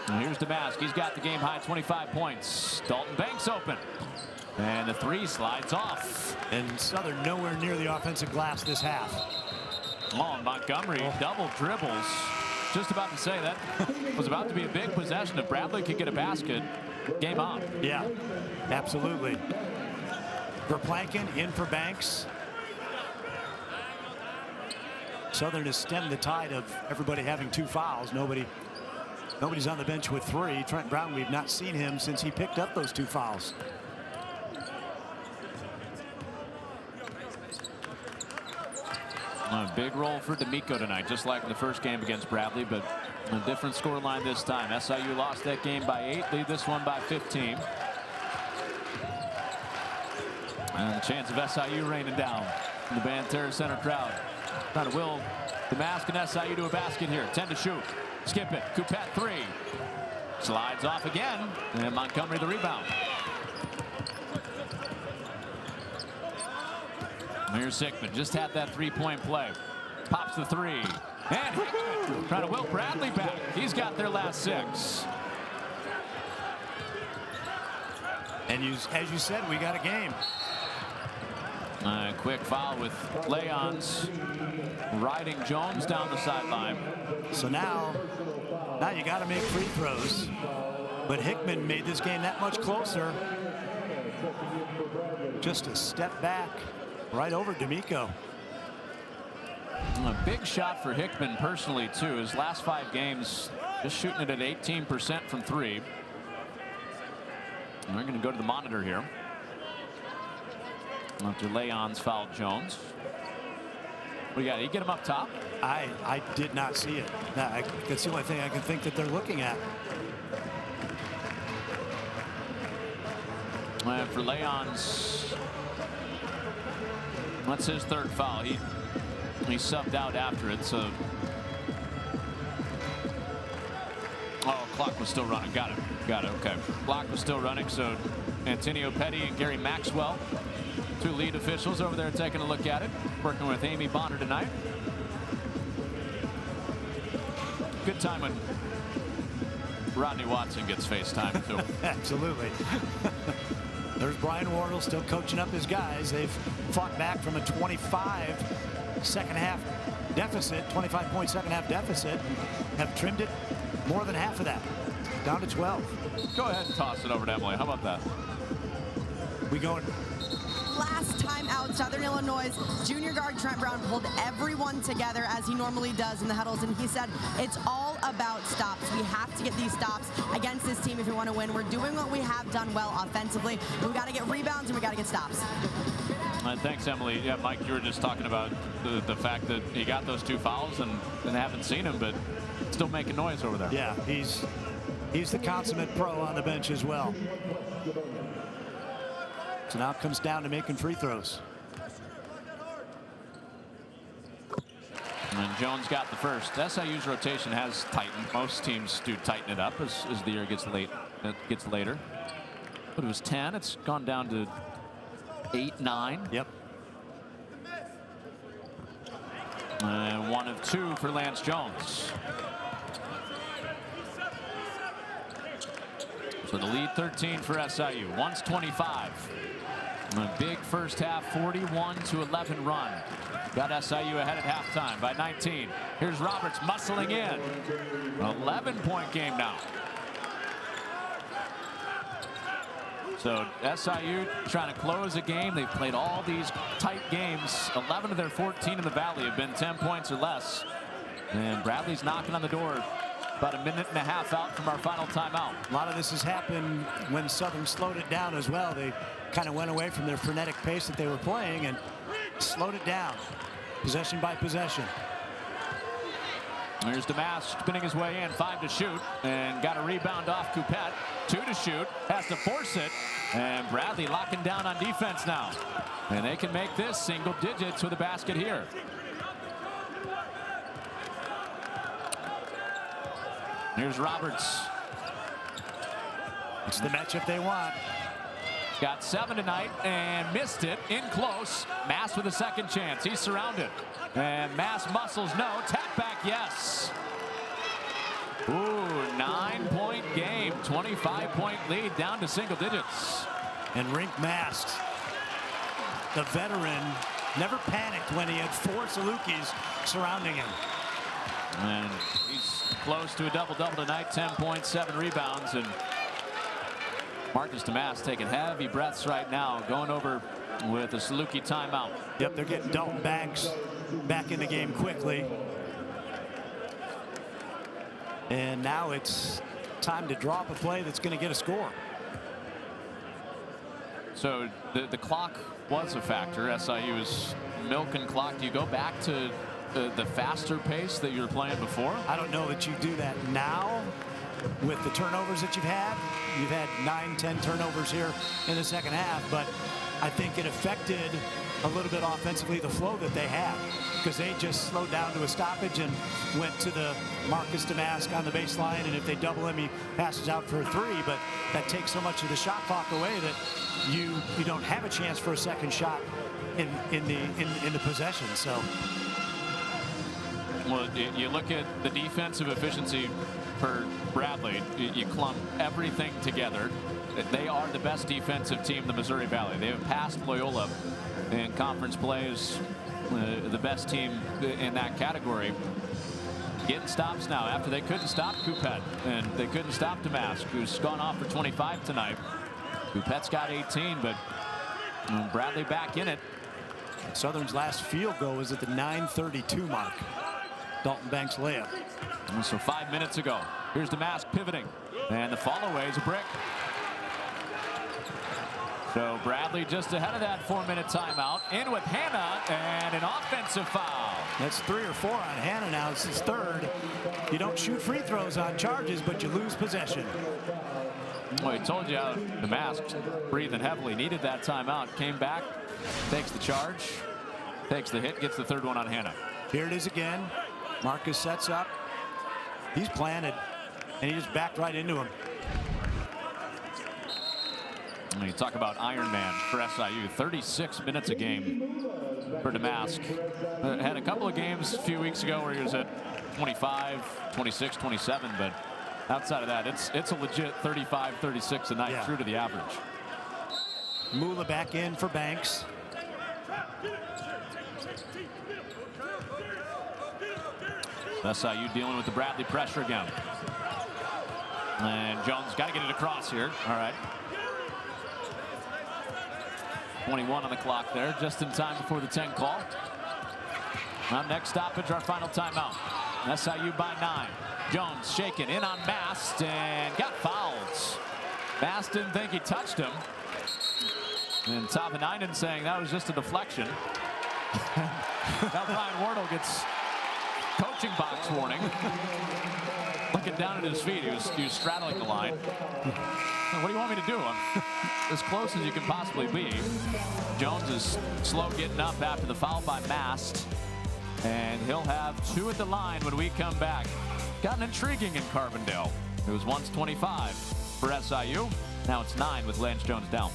[SPEAKER 1] Now here's Damask. He's got the game-high 25 points. Dalton Banks open. And the 3 slides off.
[SPEAKER 2] And Southern nowhere near the offensive glass this half.
[SPEAKER 1] Oh, Montgomery double dribbles. Just about to say that was about to be a big possession. If Bradley could get a basket, game on.
[SPEAKER 2] Yeah, absolutely. Verplanken in for Banks. Southern has stemmed the tide of everybody having 2 fouls. Nobody's on the bench with 3. Trent Brown, we've not seen him since he picked up those 2 fouls.
[SPEAKER 1] A big role for D'Amico tonight, just like in the first game against Bradley, but a different scoreline this time. SIU lost that game by 8, lead this one by 15. And the chance of SIU raining down from the Banterra Center crowd. Trying to will Damask and SIU to a basket here. 10 to shoot. Skip it. Coupette 3. Slides off again. And Montgomery the rebound. Here's Hickman. Just had that 3-point play. Pops the 3. And Hickman trying to will Bradley back. He's got their last 6.
[SPEAKER 2] And as you said, we got a game.
[SPEAKER 1] Quick foul with Leons riding Jones down the sideline.
[SPEAKER 2] So now you got to make free throws. But Hickman made this game that much closer. Just a step back right over D'Amico.
[SPEAKER 1] A big shot for Hickman personally, too. His last 5 games, just shooting it at 18% from 3. And we're going to go to the monitor here. After Leons fouled Jones. What do you got? Did you get him up top?
[SPEAKER 2] I did not see it. That's the only thing I can think that they're looking at.
[SPEAKER 1] And for Leons, that's his 3rd foul. He subbed out after it. So, clock was still running. Got it. Okay. Clock was still running. So Antonio Petty and Gary Maxwell, 2 lead officials over there taking a look at it. Working with Amy Bonner tonight. Good time when Rodney Watson gets FaceTime too.
[SPEAKER 2] Absolutely. There's Brian Wardle still coaching up his guys. They've fought back from a 25 second half deficit, 25-point second half deficit, and have trimmed it more than half of that, down to 12.
[SPEAKER 1] Go ahead and toss it over to Emily. How about that?
[SPEAKER 2] We going.
[SPEAKER 4] Last time out, Southern Illinois junior guard Trent Brown pulled everyone together as he normally does in the huddles, and he said it's all about stops. We have to get these stops against this team if we want to win. We're doing what we have done well offensively. We've got to get rebounds and we got to get stops.
[SPEAKER 1] Thanks, Emily. Yeah, Mike, you were just talking about the fact that he got those 2 fouls and haven't seen him, but still making noise over there.
[SPEAKER 2] Yeah, he's the consummate pro on the bench as well. So now it comes down to making free throws.
[SPEAKER 1] And Jones got the first. SIU's rotation has tightened. Most teams do tighten it up as the year gets later. But it was 10. It's gone down to 8, 9.
[SPEAKER 2] Yep.
[SPEAKER 1] And 1 of 2 for Lance Jones. So the lead 13 for SIU, 125. A big first half 41-11 run. Got SIU ahead at halftime by 19. Here's Roberts muscling in. 11-point game now. So SIU trying to close a game. They've played all these tight games. 11 of their 14 in the Valley have been 10 points or less. And Bradley's knocking on the door. About a minute and a half out from our final timeout.
[SPEAKER 2] A lot of this has happened when Southern slowed it down as well. They kind of went away from their frenetic pace that they were playing and slowed it down. Possession by possession.
[SPEAKER 1] There's Damask spinning his way in. 5 to shoot. And got a rebound off Coupette. 2 to shoot. Has to force it. And Bradley locking down on defense now. And they can make this single digits with a basket here. Here's Roberts.
[SPEAKER 2] It's the matchup they want.
[SPEAKER 1] Got 7 tonight and missed it in close. Mass with a second chance. He's surrounded. And Mass muscles no. Tap back, yes. Ooh, 9-point game. 25-point lead down to single digits.
[SPEAKER 2] And Rink Masks, the veteran, never panicked when he had 4 Salukis surrounding him.
[SPEAKER 1] And he's close to a double-double tonight. 10 points, 7 rebounds. And Marcus Damask taking heavy breaths right now, going over with a Saluki timeout.
[SPEAKER 2] Yep, they're getting Dalton Banks back in the game quickly. And now it's time to drop a play that's going to get a score.
[SPEAKER 1] So the clock was a factor. SIU is milking clock. Do you go back to the faster pace that you were playing before?
[SPEAKER 2] I don't know that you do that now with the turnovers that you've had. You've had 9-10 turnovers here in the second half, but I think it affected a little bit offensively the flow that they had, because they just slowed down to a stoppage and went to the Marcus Damask on the baseline, and if they double him, he passes out for a 3, but that takes so much of the shot clock away that you don't have a chance for a second shot in the possession. So
[SPEAKER 1] well, you look at the defensive efficiency for Bradley. You clump everything together. They are the best defensive team in the Missouri Valley. They have passed Loyola in conference play as the best team in that category. Getting stops now after they couldn't stop Coupette and they couldn't stop Damask, who's gone off for 25 tonight. Coupette's got 18, but Bradley back in it.
[SPEAKER 2] Southern's last field goal was at the 9:32 mark. Dalton Banks layup.
[SPEAKER 1] So 5 minutes ago. Here's Damask pivoting, and the follow away is a brick. So Bradley just ahead of that 4-minute timeout. In with Hanna, and an offensive foul.
[SPEAKER 2] That's 3 or 4 on Hanna now. It's his 3rd. You don't shoot free throws on charges, but you lose possession.
[SPEAKER 1] Well, he told you how Damask breathing heavily. Needed that timeout. Came back, takes the charge, takes the hit, gets the 3rd one on Hanna.
[SPEAKER 2] Here it is again. Marcus sets up. He's planted, and he just backed right into him.
[SPEAKER 1] And you talk about Iron Man for SIU. 36 minutes a game for Damask. Had a couple of games a few weeks ago where he was at 25, 26, 27, but outside of that, it's a legit 35, 36 a night, true to the average.
[SPEAKER 2] Mula back in for Banks.
[SPEAKER 1] SIU dealing with the Bradley pressure again. And Jones got to get it across here. All right. 21 on the clock there, just in time before the 10 call. Now next stoppage, our final timeout. SIU by 9. Jones shaken in on Mast and got fouled. Mast didn't think he touched him. And Tavanainen saying that was just a deflection. Now Brian Wardle gets coaching box warning. Looking down at his feet, he was straddling the line. What do you want me to do? I'm as close as you can possibly be. Jones is slow getting up after the foul by Mast. And he'll have 2 at the line when we come back. Gotten intriguing in Carbondale. It was once 25 for SIU. Now it's 9 with Lance Jones down.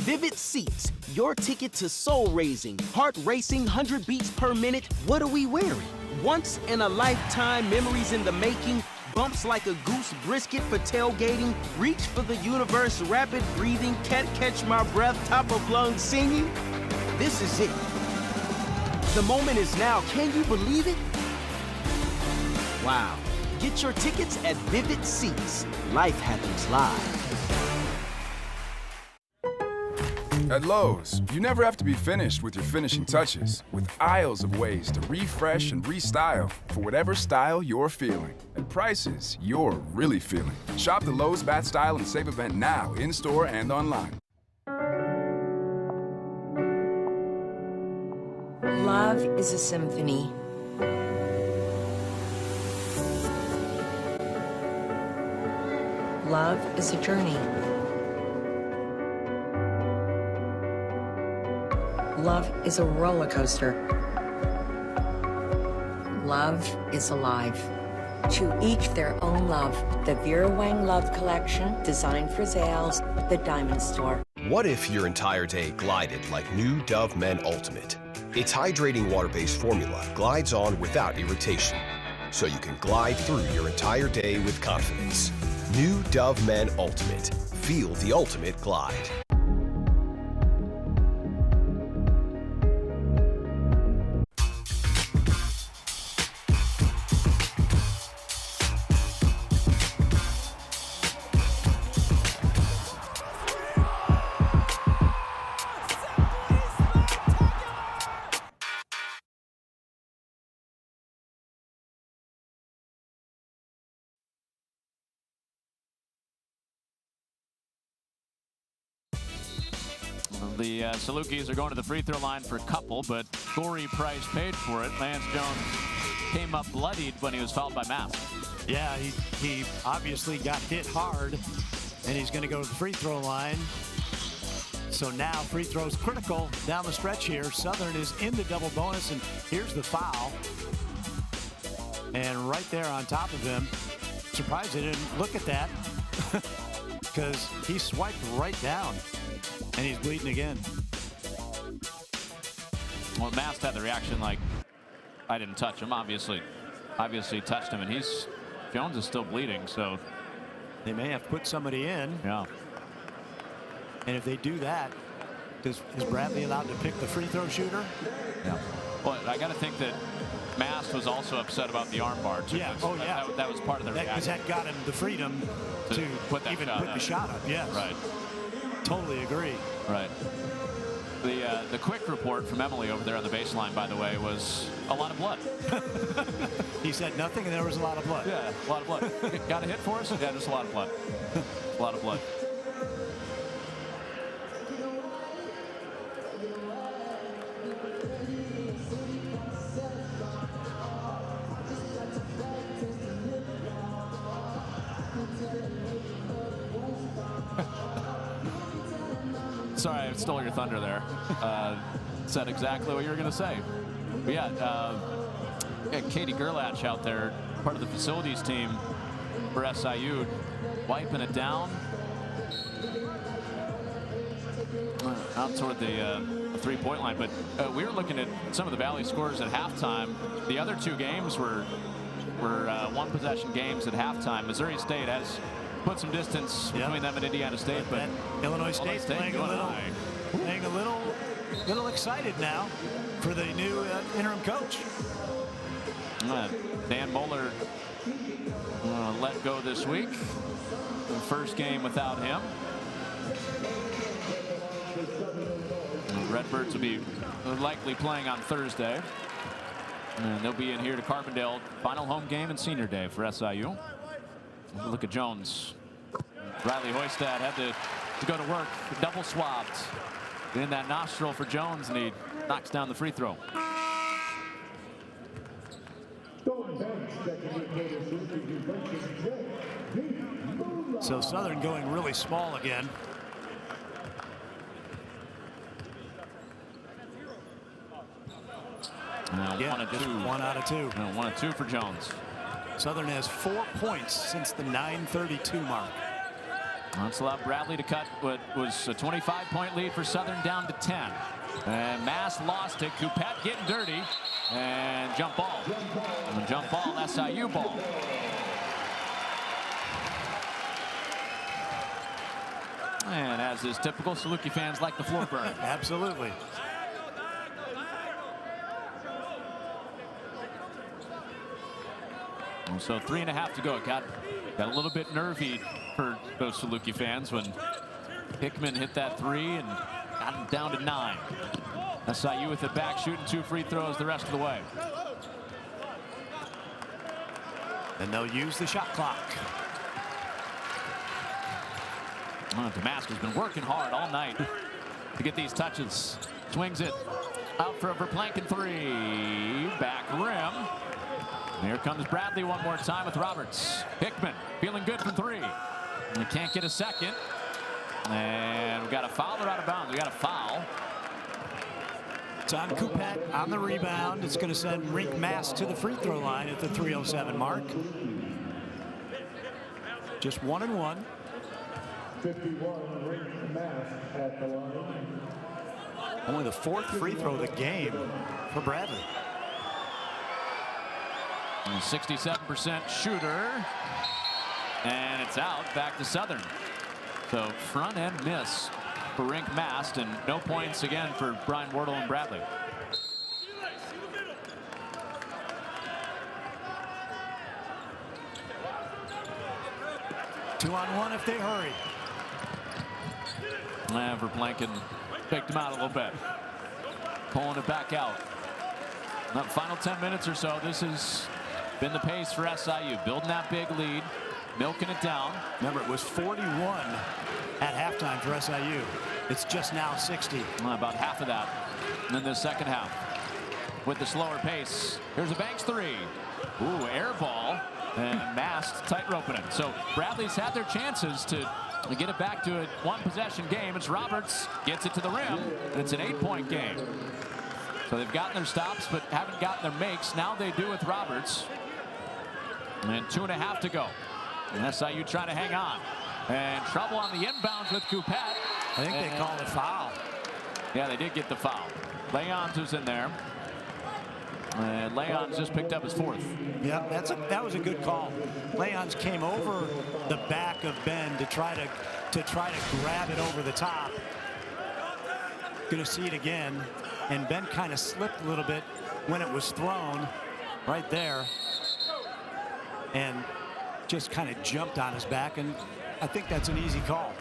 [SPEAKER 20] Vivid Seats, your ticket to soul-raising, heart-racing, 100 beats per minute. What are we wearing? Once-in-a-lifetime memories in the making, bumps like a goose brisket for tailgating, reach for the universe, rapid breathing, can't catch my breath, top of lungs singing. This is it. The moment is now. Can you believe it? Wow. Get your tickets at Vivid Seats. Life happens live.
[SPEAKER 22] At Lowe's, you never have to be finished with your finishing touches, with aisles of ways to refresh and restyle for whatever style you're feeling, and prices you're really feeling. Shop the Lowe's Bath Style and Save event now, in-store and online.
[SPEAKER 23] Love is a symphony. Love is a journey. Love is a roller coaster. Love is alive. To each their own love. The Vera Wang Love Collection, designed for Zales, the Diamond Store.
[SPEAKER 24] What if your entire day glided like new Dove Men Ultimate? Its hydrating water-based formula glides on without irritation, so you can glide through your entire day with confidence. New Dove Men Ultimate. Feel the ultimate glide.
[SPEAKER 1] The Salukis are going to the free throw line for a couple, but Corey Price paid for it. Lance Jones came up bloodied when he was fouled by Mass.
[SPEAKER 2] Yeah, he obviously got hit hard, and he's going to go to the free throw line. So now free throws critical down the stretch here. Southern is in the double bonus, and here's the foul. And right there on top of him, surprised they didn't look at that because he swiped right down. And he's bleeding again.
[SPEAKER 1] Well, Mast had the reaction like, I didn't touch him. Obviously touched him, and Jones is still bleeding, so
[SPEAKER 2] they may have put somebody in.
[SPEAKER 1] Yeah.
[SPEAKER 2] And if they do that, is Bradley allowed to pick the free throw shooter?
[SPEAKER 1] Yeah. Well, I got to think that Mast was also upset about the arm bar too.
[SPEAKER 2] Yeah.
[SPEAKER 1] That was part of the reaction.
[SPEAKER 2] Because that got him the freedom to
[SPEAKER 1] put
[SPEAKER 2] even put the shot up. Yes.
[SPEAKER 1] Right.
[SPEAKER 2] Totally agree.
[SPEAKER 1] Right. The quick report from Emily over there on the baseline, by the way, was a lot of blood.
[SPEAKER 2] He said nothing, and there was a lot of blood.
[SPEAKER 1] Yeah, a lot of blood. Got a hit for us? Yeah, just a lot of blood. A lot of blood. Sorry, I stole your thunder there. Said exactly what you were going to say. But yeah, Katie Gerlach out there, part of the facilities team for SIU, wiping it down. Out toward the three-point line. But we were looking at some of the Valley scores at halftime. The other two games were one-possession games at halftime. Missouri State has put some distance between them and Indiana State, but
[SPEAKER 2] Illinois State playing a little excited now for the new interim coach.
[SPEAKER 1] Dan Moeller let go this week. The first game without him. Redbirds will be likely playing on Thursday, and they'll be in here to Carbondale. Final home game and senior day for SIU. Look at Jones. Riley Hoystad had to go to work, double swabbed in that nostril for Jones, and he knocks down the free throw.
[SPEAKER 2] So Southern going really small again.
[SPEAKER 1] One of two.
[SPEAKER 2] 1 out of 2.
[SPEAKER 1] 1 of 2 for Jones.
[SPEAKER 2] Southern has 4 points since the 9:32 mark.
[SPEAKER 1] That's allowed Bradley to cut what was a 25-point lead for Southern down to 10. And Mass lost it. Coupette getting dirty. And jump ball. And jump ball, SIU ball. And as is typical, Saluki fans like the floor burn.
[SPEAKER 2] Absolutely.
[SPEAKER 1] So 3.5 to go. It got a little bit nervy for those Saluki fans when Hickman hit that 3 and got him down to 9. SIU with it back, shooting 2 free throws the rest of the way.
[SPEAKER 2] And they'll use the shot clock.
[SPEAKER 1] Damask has been working hard all night to get these touches. Swings it out for a Verplanken 3. Back rim. Here comes Bradley one more time with Roberts. Hickman feeling good from 3. And can't get a second. And we've got a foul or out of bounds. We got a foul.
[SPEAKER 2] It's on Coupette on the rebound. It's going to send Rink Mass to the free throw line at the 3:07 mark. Just 1 and 1.
[SPEAKER 11] 51, Rink Mass at the line.
[SPEAKER 2] Only the 4th free throw of the game for Bradley.
[SPEAKER 1] And 67% shooter. And it's out back to Southern. So front end miss for Rink Mast, and no points again for Brian Wardle and Bradley.
[SPEAKER 2] Two on one if they hurry.
[SPEAKER 1] Verplanken picked him out a little bit. Pulling it back out. That final 10 minutes or so, this has been the pace for SIU. Building that big lead, milking it down.
[SPEAKER 2] Remember, it was 41 at halftime for SIU. It's just now 60.
[SPEAKER 1] About half of that in the second half. With the slower pace, here's a Banks 3. Ooh, air ball, and Mast tight-roping it. So Bradley's had their chances to get it back to a 1-possession game. It's Roberts, gets it to the rim, and it's an 8-point game. So they've gotten their stops, but haven't gotten their makes. Now they do with Roberts. And 2.5 to go. And SIU trying to hang on. And trouble on the inbounds with Coupette.
[SPEAKER 2] I think they called a foul.
[SPEAKER 1] Yeah, they did get the foul. Leons was in there. And Leons just picked up his 4th.
[SPEAKER 2] Yeah, that was a good call. Leons came over the back of Ben to try to grab it over the top. Gonna see it again. And Ben kind of slipped a little bit when it was thrown right there. And just kind of jumped on his back, and I think that's an easy call.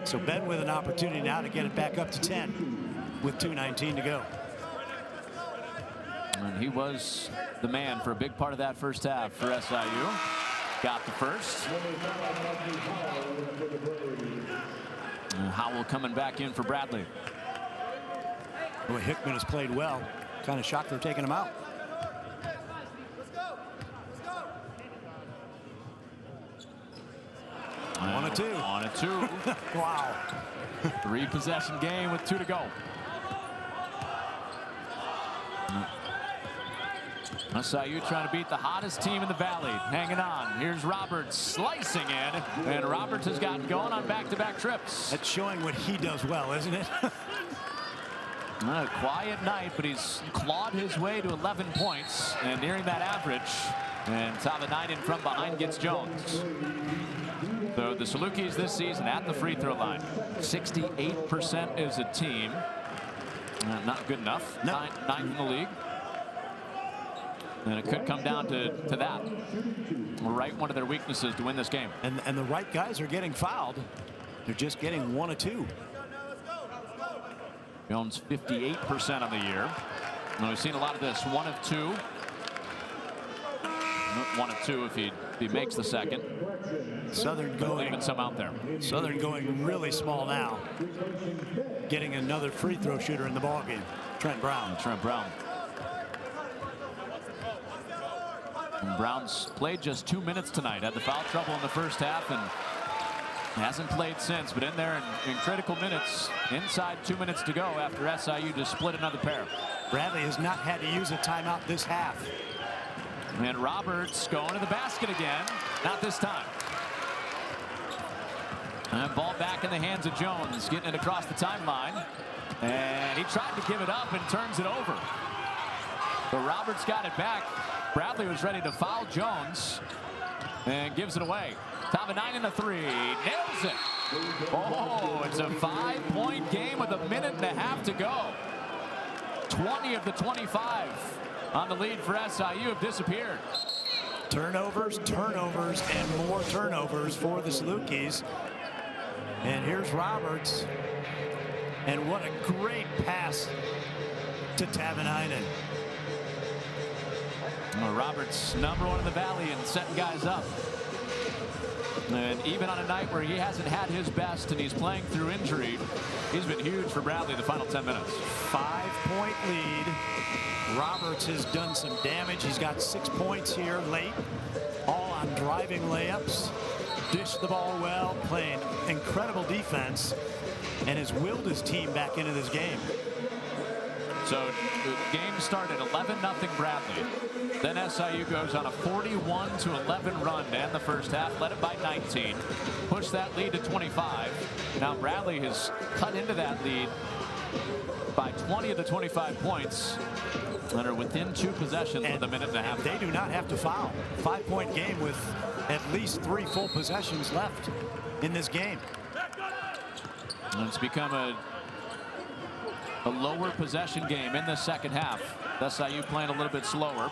[SPEAKER 2] So Ben with an opportunity now to get it back up to 10 with 2:19 to go.
[SPEAKER 1] And he was the man for a big part of that first half for SIU. Got the first. And Howell coming back in for Bradley.
[SPEAKER 2] Boy, Hickman has played well. Kind of shocked they're taking him out. On a 2.
[SPEAKER 1] On a 2.
[SPEAKER 2] Wow.
[SPEAKER 1] 3-possession game with 2 to go. SIU trying to beat the hottest team in the valley. Hanging on. Here's Roberts slicing in. And Roberts has gotten going on back-to-back trips.
[SPEAKER 2] That's showing what he does well, isn't it?
[SPEAKER 1] A quiet night, but he's clawed his way to 11 points and nearing that average. And Tavanainen from behind gets Jones. So the Salukis this season at the free throw line. 68% as a team. Not good enough.
[SPEAKER 2] No.
[SPEAKER 1] Ninth in the league. And it could come down to that. Right, one of their weaknesses to win this game.
[SPEAKER 2] And the right guys are getting fouled. They're just getting 1 or 2.
[SPEAKER 1] Jones 58% on the year. And we've seen a lot of this. 1 of 2. 1 of 2 if he makes the second.
[SPEAKER 2] Southern going.
[SPEAKER 1] Leaving some out there.
[SPEAKER 2] Southern going really small now. Getting another free throw shooter in the ballgame. Trent Brown.
[SPEAKER 1] And Brown's played just 2 minutes tonight. Had the foul trouble in the first half and hasn't played since, but in there in critical minutes, inside 2 minutes to go after SIU just split another pair.
[SPEAKER 2] Bradley has not had to use a timeout this half.
[SPEAKER 1] And Roberts going to the basket again. Not this time. And ball back in the hands of Jones, getting it across the timeline. And he tried to give it up and turns it over. But Roberts got it back. Bradley was ready to foul Jones and gives it away. Tavanainen a three, nails it. Oh, it's a 5-point game with 1.5 minutes to go. 20 of the 25 on the lead for SIU have disappeared.
[SPEAKER 2] Turnovers, turnovers, and more turnovers for the Salukis. And here's Roberts. And what a great pass to Tavanainen.
[SPEAKER 1] Well, Roberts, #1 in the Valley and setting guys up. And even on a night where he hasn't had his best and he's playing through injury, he's been huge for Bradley the final 10 minutes.
[SPEAKER 2] 5-point lead. Roberts has done some damage. He's got 6 points here late, all on driving layups. Dished the ball well, playing incredible defense, and has willed his team back into this game.
[SPEAKER 1] So the game started 11-0 Bradley. Then SIU goes on a 41-11 run to end the first half, led it by 19. Pushed that lead to 25. Now Bradley has cut into that lead by 20 of the 25 points and are within 2 possessions with 1.5 minutes.
[SPEAKER 2] They do not have to foul. 5-point game with at least 3 full possessions left in this game.
[SPEAKER 1] And it's become a lower possession game in the second half. SIU playing a little bit slower.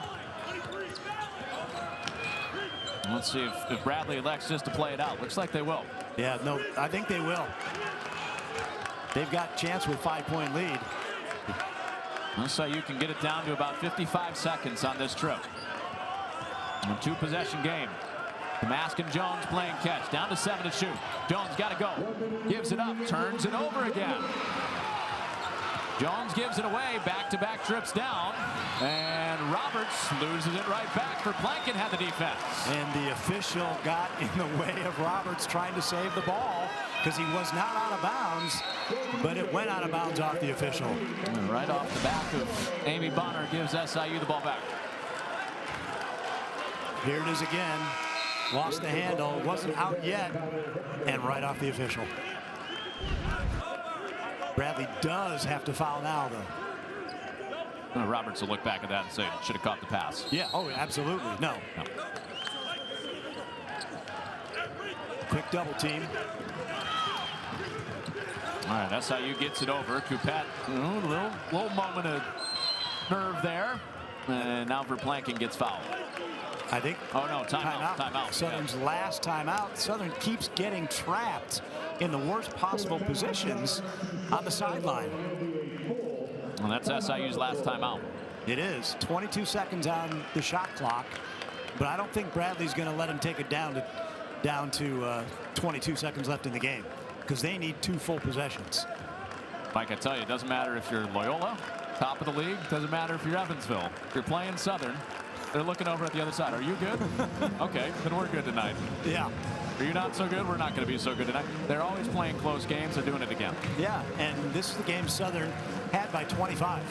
[SPEAKER 1] Let's see if Bradley elects just to play it out. Looks like they will.
[SPEAKER 2] Yeah, no, I think they will. They've got a chance with 5-point lead.
[SPEAKER 1] SIU can get it down to about 55 seconds on this trip. A 2-possession game. Damask and Jones playing catch. Down to 7 to shoot. Jones got to go. Gives it up. Turns it over again. Jones gives it away. Back-to-back trips down. And Roberts loses it right back for Plankin had the defense.
[SPEAKER 2] And the official got in the way of Roberts trying to save the ball because he was not out of bounds, but it went out of bounds off the official.
[SPEAKER 1] And right off the back of Amy Bonner gives SIU the ball back.
[SPEAKER 2] Here it is again. Lost the handle, wasn't out yet, and right off the official. Bradley does have to foul now, though.
[SPEAKER 1] Roberts will look back at that and say, should have caught the pass.
[SPEAKER 2] Yeah, oh, absolutely. No. Quick double team.
[SPEAKER 1] All right, SIU gets it over. Coupette, little moment of nerve there. And now Verplanken gets fouled.
[SPEAKER 2] I think.
[SPEAKER 1] Oh, no, timeout.
[SPEAKER 2] Southern's last timeout. Southern keeps getting trapped in the worst possible positions on the sideline.
[SPEAKER 1] And that's SIU's last timeout.
[SPEAKER 2] It is. 22 seconds on the shot clock. But I don't think Bradley's going to let him take it down to 22 seconds left in the game, because they need 2 full possessions.
[SPEAKER 1] Like I tell you, it doesn't matter if you're Loyola, top of the league. Doesn't matter if you're Evansville. If you're playing Southern, they're looking over at the other side. Are you good? Okay, then we're good tonight.
[SPEAKER 2] Yeah.
[SPEAKER 1] Are you not so good? We're not going to be so good tonight. They're always playing close games. They're doing it again.
[SPEAKER 2] Yeah, and this is the game Southern had by 25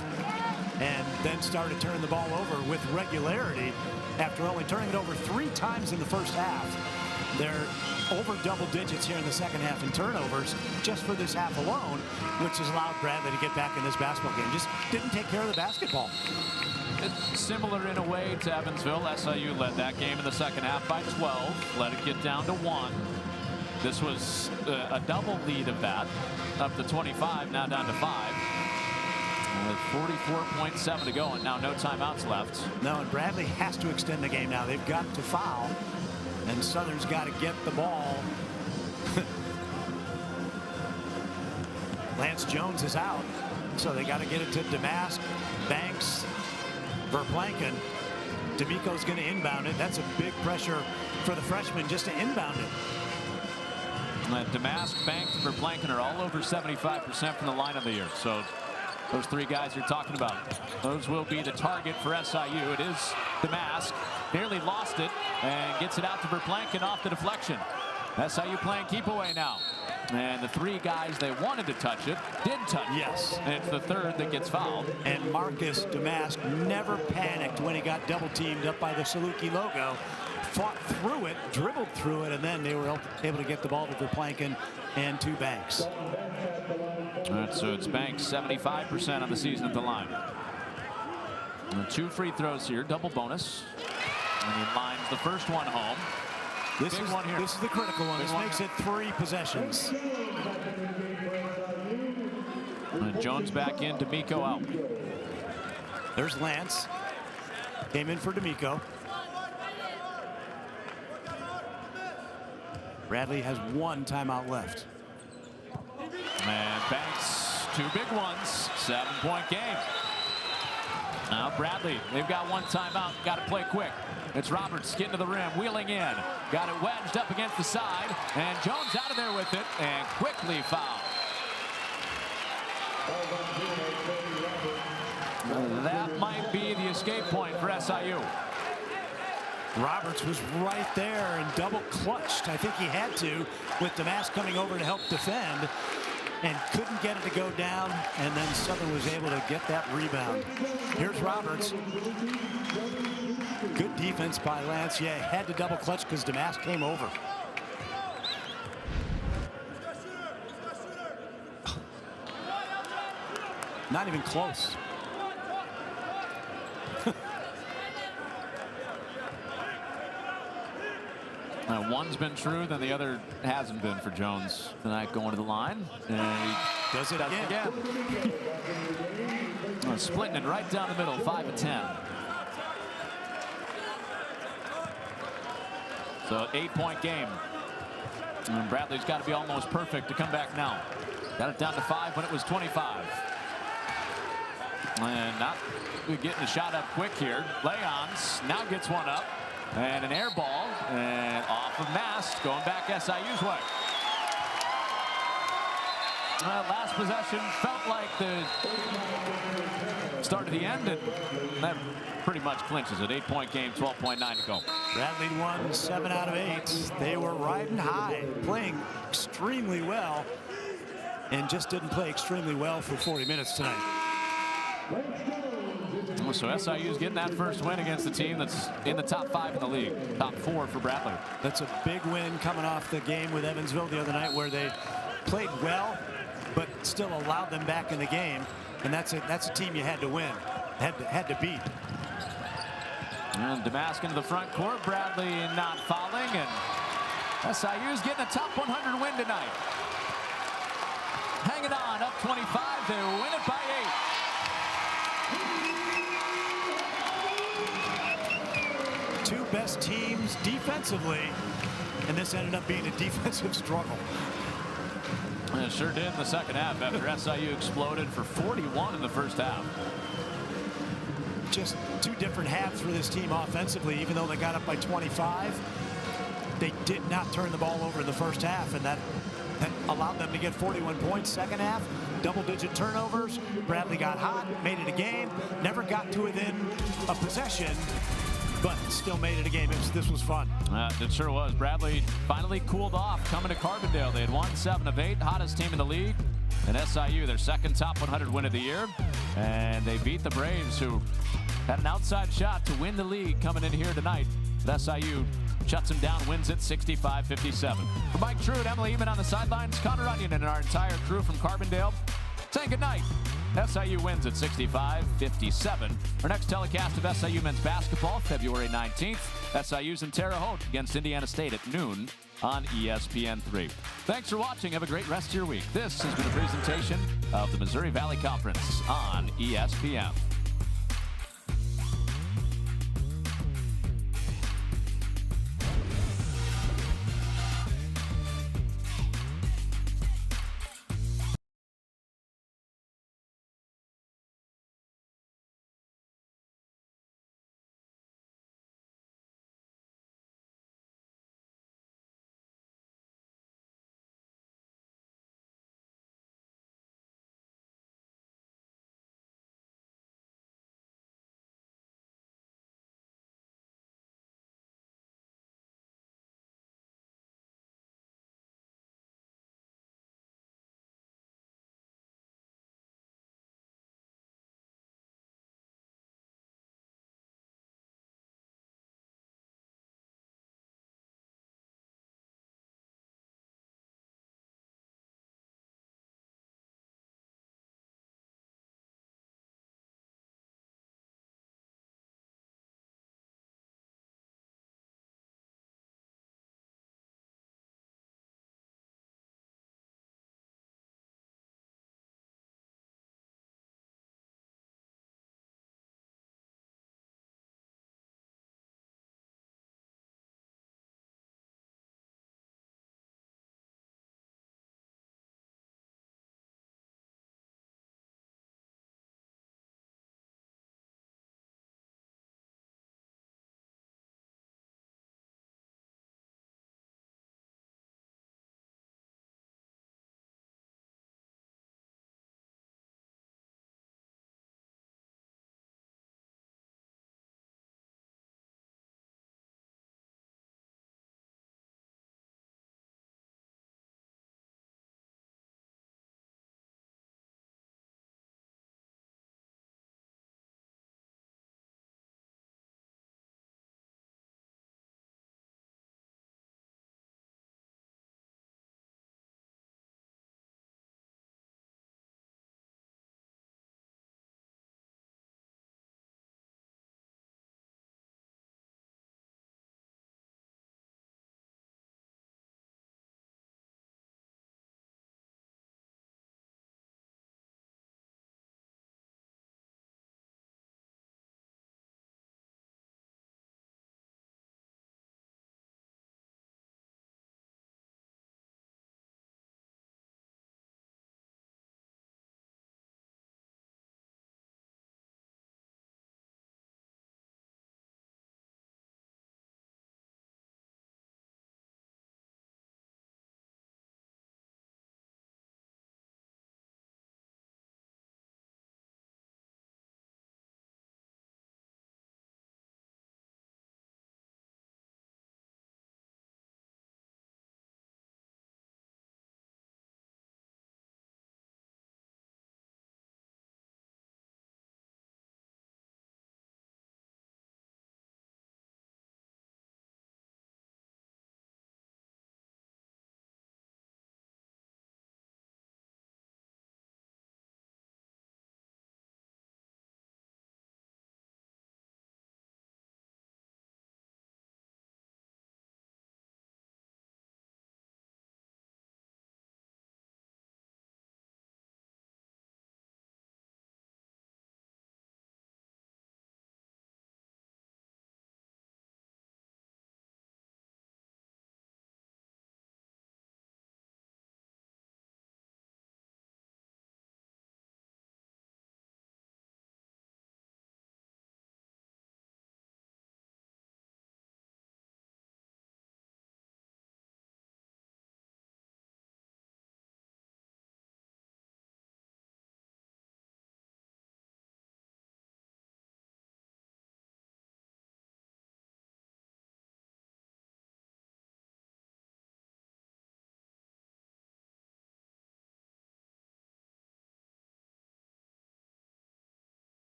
[SPEAKER 2] and then started turning the ball over with regularity after only turning it over 3 times in the first half. They're over double digits here in the second half in turnovers just for this half alone, which has allowed Bradley to get back in this basketball game. Just didn't take care of the basketball.
[SPEAKER 1] It's similar in a way to Evansville. SIU led that game in the second half by 12. Let it get down to 1. This was a double lead of that. Up to 25, now down to 5. With 44.7 to go, and now no timeouts left.
[SPEAKER 2] No, and Bradley has to extend the game now. They've got to foul, and Southern's got to get the ball. Lance Jones is out, so they got to get it to Damask, Banks, Verplanken. D'Amico's going to inbound it. That's a big pressure for the freshman just to inbound it.
[SPEAKER 1] Damask, Banks, and Verplanken are all over 75% from the line of the year. So those 3 guys you're talking about, those will be the target for SIU. It is Damask. Nearly lost it and gets it out to Verplanken off the deflection. SIU playing keep away now. And the 3 guys they wanted to touch it did touch it.
[SPEAKER 2] Yes.
[SPEAKER 1] And it's the 3rd that gets fouled.
[SPEAKER 2] And Marcus Damask never panicked when he got double teamed up by the Saluki logo. fought through it, dribbled through it, and then they were able to get the ball to Verplanken and to Banks.
[SPEAKER 1] All right, so it's Banks 75% on the season at the line. And 2 free throws here, double bonus. And he lines the first one home.
[SPEAKER 2] This is the critical one. This makes it 3 possessions.
[SPEAKER 1] And Jones back in, D'Amico out.
[SPEAKER 2] There's Lance. Came in for D'Amico. Bradley has 1 timeout left.
[SPEAKER 1] And Banks, 2 big ones, 7-point game. Now Bradley, they've got 1 timeout, got to play quick. It's Roberts getting to the rim, wheeling in. Got it wedged up against the side, and Jones out of there with it, and quickly fouled. That might be the escape point for SIU.
[SPEAKER 2] Roberts was right there and double clutched. I think he had to, with Damask coming over to help defend, and couldn't get it to go down, and then Southern was able to get that rebound. Here's Roberts. Good defense by Lance. Yeah, had to double clutch because Damask came over. Not even close.
[SPEAKER 1] Now, one's been true, then the other hasn't been for Jones tonight going to the line. And he
[SPEAKER 2] does it again.
[SPEAKER 1] Splitting it right down the middle, 5 of 10. So 8-point game. And Bradley's got to be almost perfect to come back now. Got it down to 5 when it was 25. And not getting a shot up quick here. Leons now gets one up. And an air ball, and off of Mast, going back SIU's way. Last possession felt like the start of the end, and that pretty much clinches it. 8-point game, 12.9 to go.
[SPEAKER 2] Bradley won 7 out of 8. They were riding high, playing extremely well, and just didn't play extremely well for 40 minutes tonight.
[SPEAKER 1] So SIU's getting that first win against the team that's in the top 5 in the league. Top 4 for Bradley.
[SPEAKER 2] That's a big win coming off the game with Evansville the other night where they played well, but still allowed them back in the game. And that's a team you had to win, had to beat.
[SPEAKER 1] And Damask into the front court. Bradley not fouling, and SIU's getting a top 100 win tonight. Hanging on, up 25 to win it by 8.
[SPEAKER 2] Two best teams defensively, and this ended up being a defensive struggle.
[SPEAKER 1] And it sure did in the second half after SIU exploded for 41 in the first half.
[SPEAKER 2] Just 2 different halves for this team offensively. Even though they got up by 25, they did not turn the ball over in the first half, and that allowed them to get 41 points second half. Double-digit turnovers. Bradley got hot, made it a game, never got to within a possession, but still made it a game. This was fun.
[SPEAKER 1] It sure was. Bradley finally cooled off coming to Carbondale. They had won 7 of 8, hottest team in the league. And SIU, their second top 100 win of the year. And they beat the Braves, who had an outside shot to win the league coming in here tonight. But SIU shuts them down, wins it 65-57. For Mike Truitt, Emily Eman on the sidelines, Connor Onion and our entire crew from Carbondale saying goodnight. SIU wins at 65-57. Our next telecast of SIU men's basketball, February 19th. SIU's in Terre Haute against Indiana State at noon on ESPN3. Thanks for watching. Have a great rest of your week. This has been a presentation of the Missouri Valley Conference on ESPN.